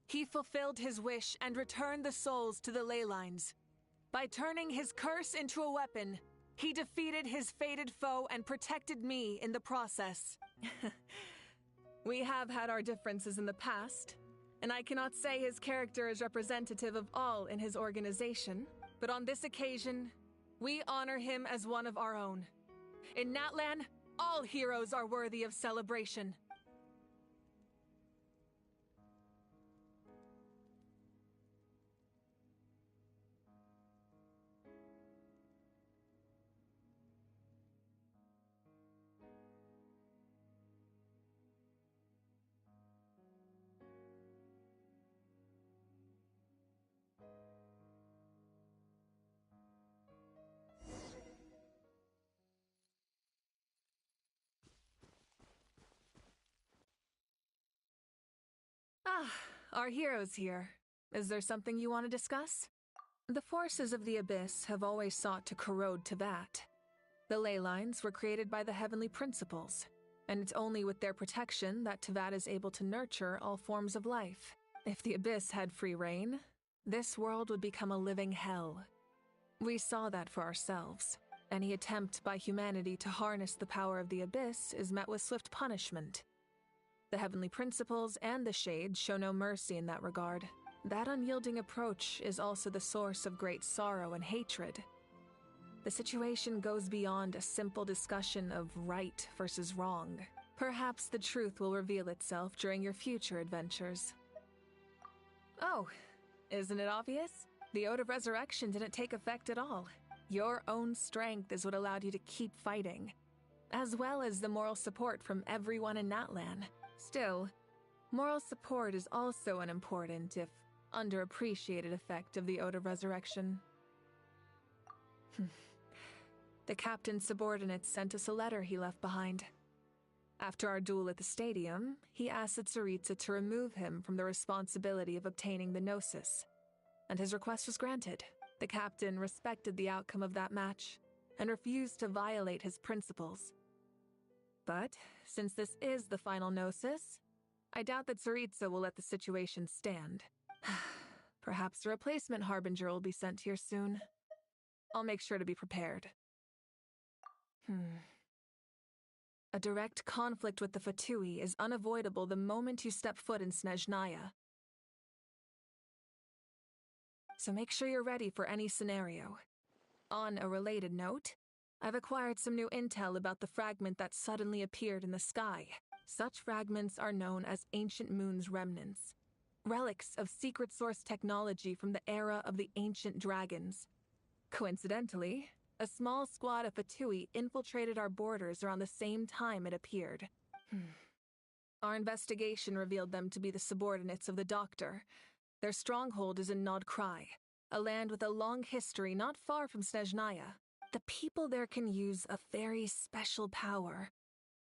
he fulfilled his wish and returned the souls to the ley lines. By turning his curse into a weapon, he defeated his fated foe and protected me in the process. We have had our differences in the past, and I cannot say his character is representative of all in his organization, but on this occasion, we honor him as one of our own. In Natlan, all heroes are worthy of celebration. Our hero's here. Is there something you want to discuss? The forces of the Abyss have always sought to corrode Teyvat. The ley lines were created by the heavenly principles, and it's only with their protection that Teyvat is able to nurture all forms of life. If the Abyss had free reign, this world would become a living hell. We saw that for ourselves. Any attempt by humanity to harness the power of the Abyss is met with swift punishment. The heavenly principles and the Shade show no mercy in that regard. That unyielding approach is also the source of great sorrow and hatred. The situation goes beyond a simple discussion of right versus wrong. Perhaps the truth will reveal itself during your future adventures. Oh, isn't it obvious? The Ode of Resurrection didn't take effect at all. Your own strength is what allowed you to keep fighting, as well as the moral support from everyone in Natlan. Still, moral support is also an important, if underappreciated, effect of the Ode of Resurrection. The captain's subordinates sent us a letter he left behind. After our duel at the stadium, he asked Tsaritsa to remove him from the responsibility of obtaining the Gnosis, and his request was granted. The captain respected the outcome of that match, and refused to violate his principles. But, since this is the final Gnosis, I doubt that Tsaritsa will let the situation stand. Perhaps a replacement Harbinger will be sent here soon. I'll make sure to be prepared. A direct conflict with the Fatui is unavoidable the moment you step foot in Snezhnaya. So make sure you're ready for any scenario. On a related note, I've acquired some new intel about the fragment that suddenly appeared in the sky. Such fragments are known as Ancient Moon's remnants, relics of secret source technology from the era of the ancient dragons. Coincidentally, a small squad of Fatui infiltrated our borders around the same time it appeared. Our investigation revealed them to be the subordinates of the Doctor. Their stronghold is in Nod Krai, a land with a long history not far from Snezhnaya. The people there can use a very special power.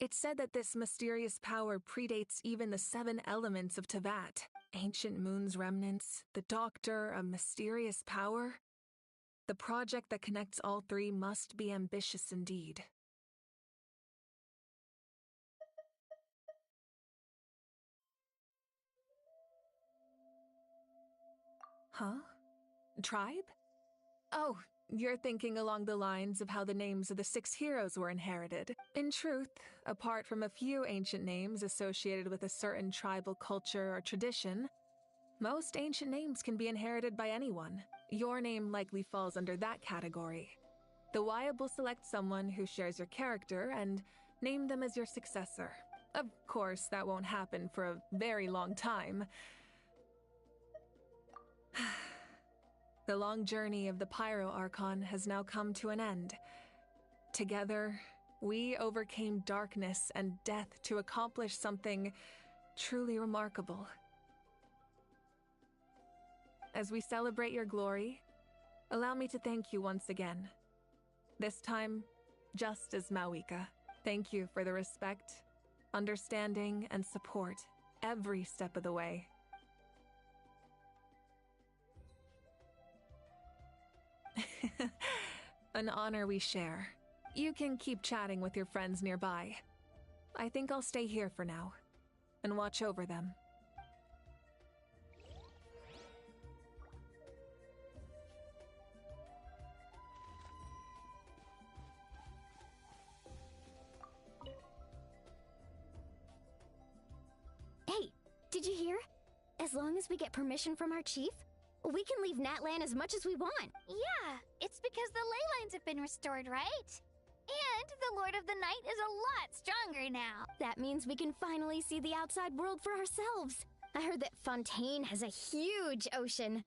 It's said that this mysterious power predates even the 7 elements of Teyvat. Ancient Moon's remnants, the Doctor, a mysterious power. The project that connects all 3 must be ambitious indeed. Huh? Tribe? Oh, you're thinking along the lines of how the names of the 6 heroes were inherited. In truth, apart from a few ancient names associated with a certain tribal culture or tradition, most ancient names can be inherited by anyone. Your name likely falls under that category. The Wyab will select someone who shares your character and name them as your successor. Of course, that won't happen for a very long time. The long journey of the Pyro Archon has now come to an end. Together, we overcame darkness and death to accomplish something truly remarkable. As we celebrate your glory, allow me to thank you once again. This time, just as Mawika. Thank you for the respect, understanding, and support every step of the way. An honor we share. You can keep chatting with your friends nearby. I think I'll stay here for now and watch over them. Hey, did you hear? As long as we get permission from our chief, we can leave Natlan as much as we want. Yeah, it's because the ley lines have been restored, right? And the Lord of the Night is a lot stronger now. That means we can finally see the outside world for ourselves. I heard that Fontaine has a huge ocean.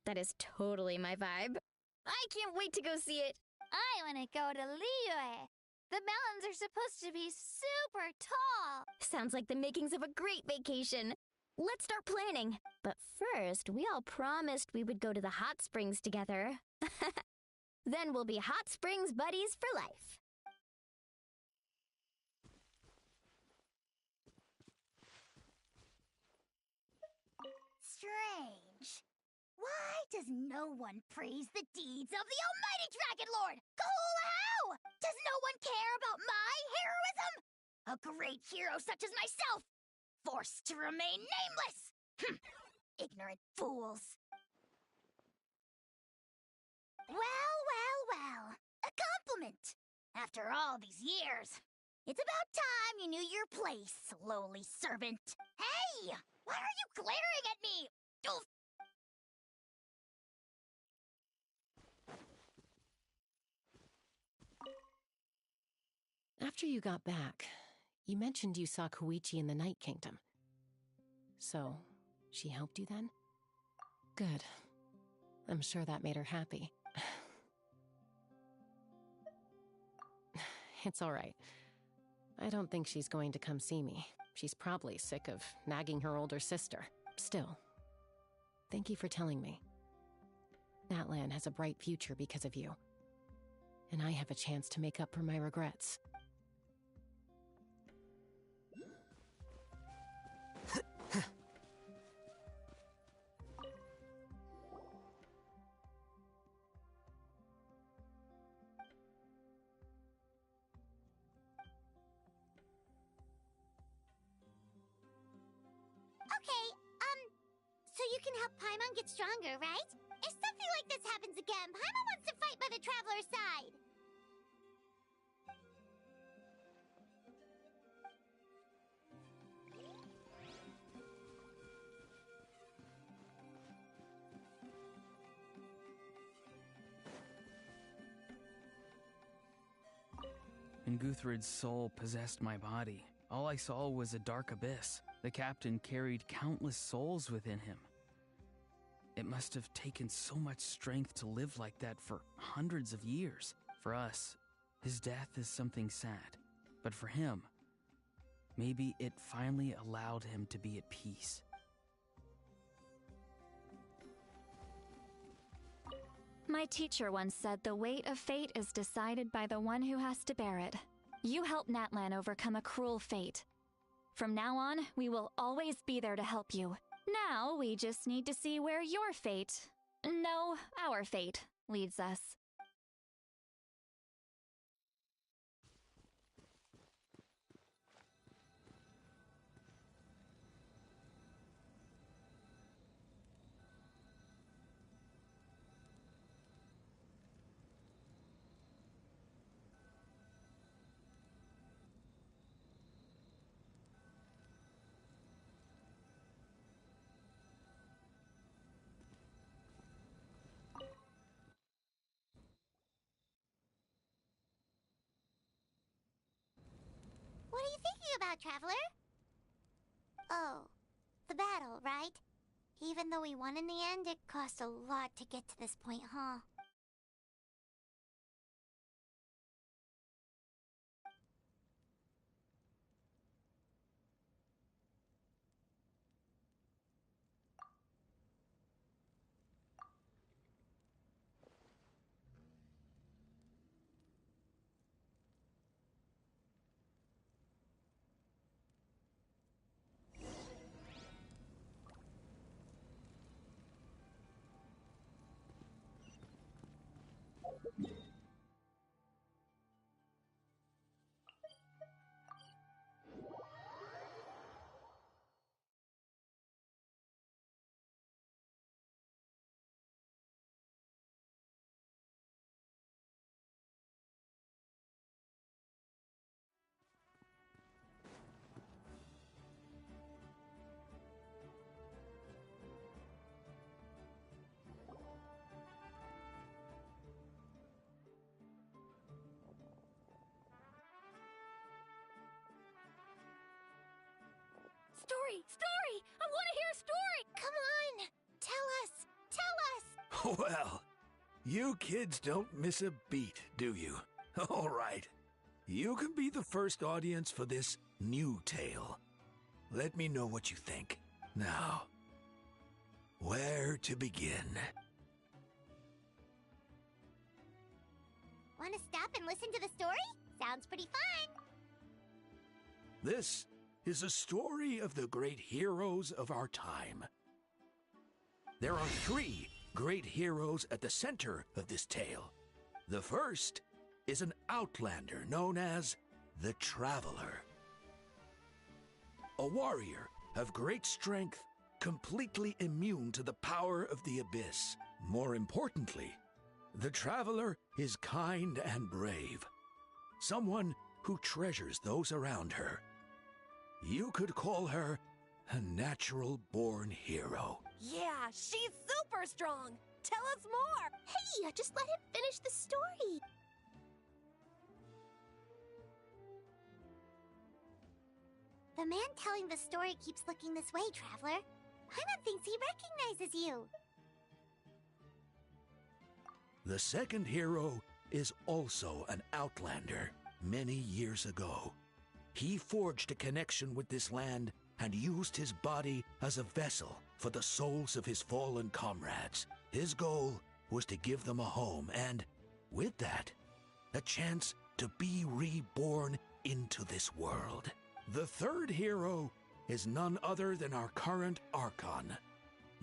That is totally my vibe. I can't wait to go see it. I want to go to Liyue. The mountains are supposed to be super tall. Sounds like the makings of a great vacation. Let's start planning. But first, we all promised we would go to the hot springs together. Then we'll be hot springs buddies for life. Strange. Why does no one praise the deeds of the almighty Dragon Lord? Kahula-how! Does no one care about my heroism? A great hero such as myself, forced to remain nameless! Ignorant fools. Well. A compliment. After all these years. It's about time you knew your place, lowly servant. Hey! Why are you glaring at me? Oof. After you got back, you mentioned you saw Koichi in the Night Kingdom. So, she helped you then? Good. I'm sure that made her happy. It's alright. I don't think she's going to come see me. She's probably sick of nagging her older sister. Still, thank you for telling me. Natlan has a bright future because of you. And I have a chance to make up for my regrets. So you can help Paimon get stronger, right? If something like this happens again, Paimon wants to fight by the Traveler's side. When Guthred's soul possessed my body, all I saw was a dark abyss. The captain carried countless souls within him. It must have taken so much strength to live like that for hundreds of years. For us, his death is something sad. But for him, maybe it finally allowed him to be at peace. My teacher once said the weight of fate is decided by the one who has to bear it. You helped Natlan overcome a cruel fate. From now on, we will always be there to help you. Now, we just need to see where your fate, no, our fate, leads us. What are you thinking about, Traveler? Oh, the battle, right? Even though we won in the end, it cost a lot to get to this point, huh? Story! I want to hear a story! Come on! Tell us! Tell us! Well, you kids don't miss a beat, do you? All right. You can be the first audience for this new tale. Let me know what you think. Now, where to begin? Want to stop and listen to the story? Sounds pretty fun! This is a story of the great heroes of our time. There are 3 great heroes at the center of this tale. The first is an outlander known as the Traveler. A warrior of great strength, completely immune to the power of the abyss. More importantly, the Traveler is kind and brave. Someone who treasures those around her. You could call her a natural-born hero. Yeah, she's super strong! Tell us more! Hey, just let him finish the story! The man telling the story keeps looking this way, Traveler. Paimon thinks he recognizes you. The second hero is also an outlander. Many years ago, he forged a connection with this land and used his body as a vessel for the souls of his fallen comrades. His goal was to give them a home and, with that, a chance to be reborn into this world. The third hero is none other than our current Archon,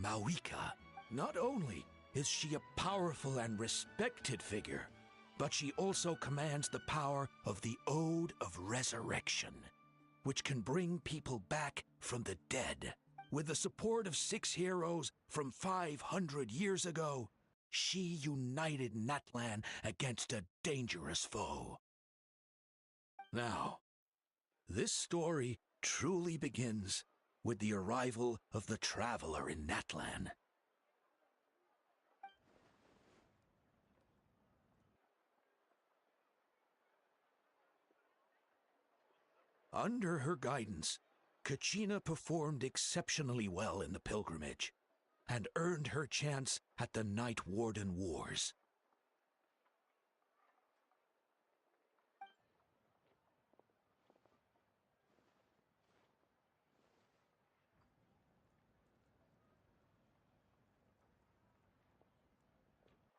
Mawika. Not only is she a powerful and respected figure, but she also commands the power of the Ode of Resurrection, which can bring people back from the dead. With the support of 6 heroes from 500 years ago, she united Natlan against a dangerous foe. Now, this story truly begins with the arrival of the Traveler in Natlan. Under her guidance, Kachina performed exceptionally well in the pilgrimage and earned her chance at the Night Warden Wars.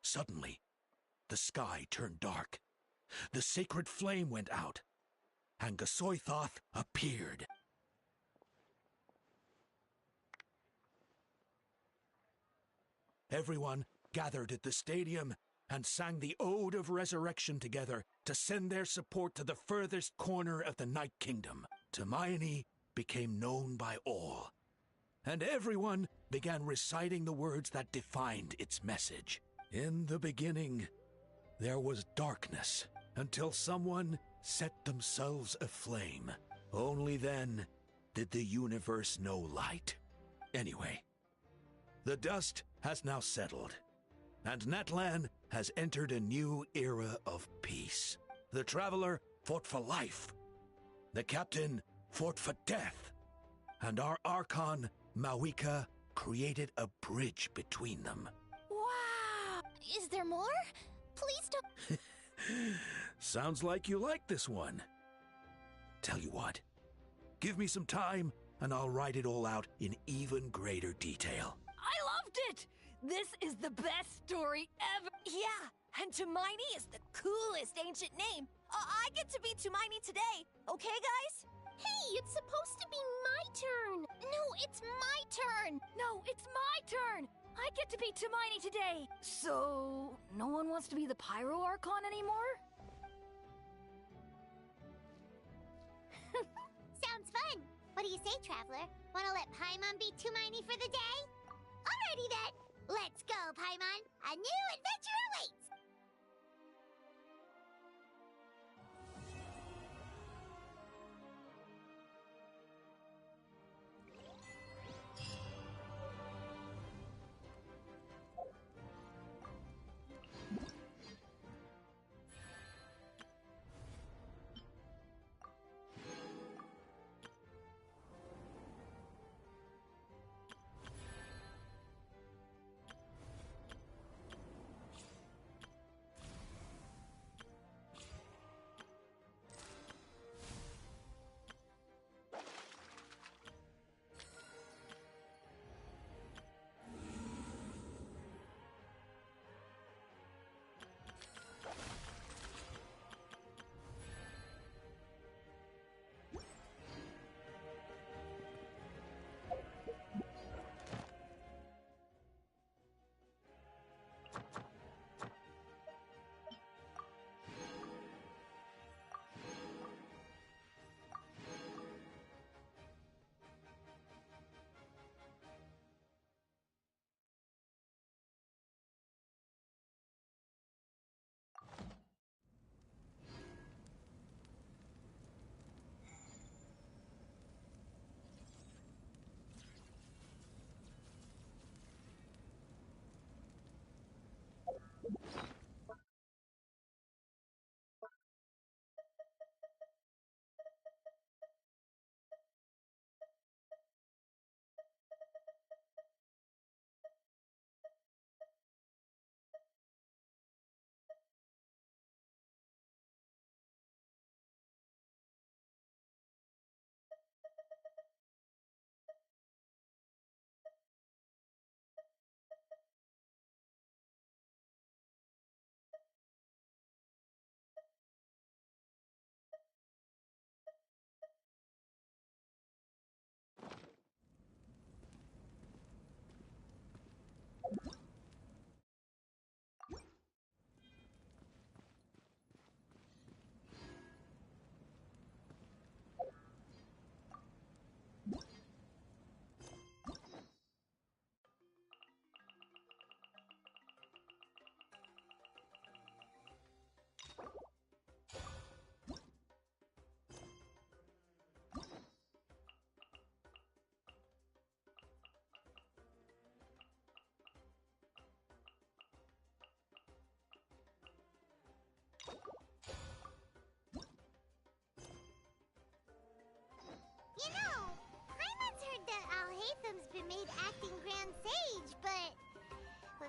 Suddenly, the sky turned dark. The sacred flame went out, and Gasoithoth appeared. Everyone gathered at the stadium and sang the Ode of Resurrection together to send their support to the furthest corner of the Night Kingdom. Hermione became known by all, and everyone began reciting the words that defined its message. In the beginning, there was darkness, until someone set themselves aflame. Only then did the universe know light. Anyway, the dust has now settled, and Natlan has entered a new era of peace. The Traveler fought for life, the Captain fought for death, and our Archon, Mawika, created a bridge between them. Wow! Is there more? Please don't... Sounds like you like this one. Tell you what, give me some time and I'll write it all out in even greater detail. I loved it! This is the best story ever! Yeah, and Tumaini is the coolest ancient name. I get to be Tumaini today, okay guys? Hey, it's supposed to be my turn! No, it's my turn! No, it's my turn! I get to be Tumaini today! So, no one wants to be the Pyro Archon anymore? Sounds fun! What do you say, Traveler? Wanna let Paimon be Tumaini for the day? Alrighty then! Let's go, Paimon! A new adventure awaits!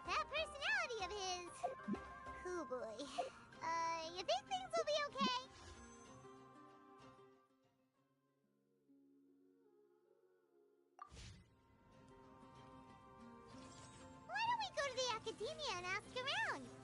that personality of his. Oh boy. You think things will be okay? Why don't we go to the academia and ask around?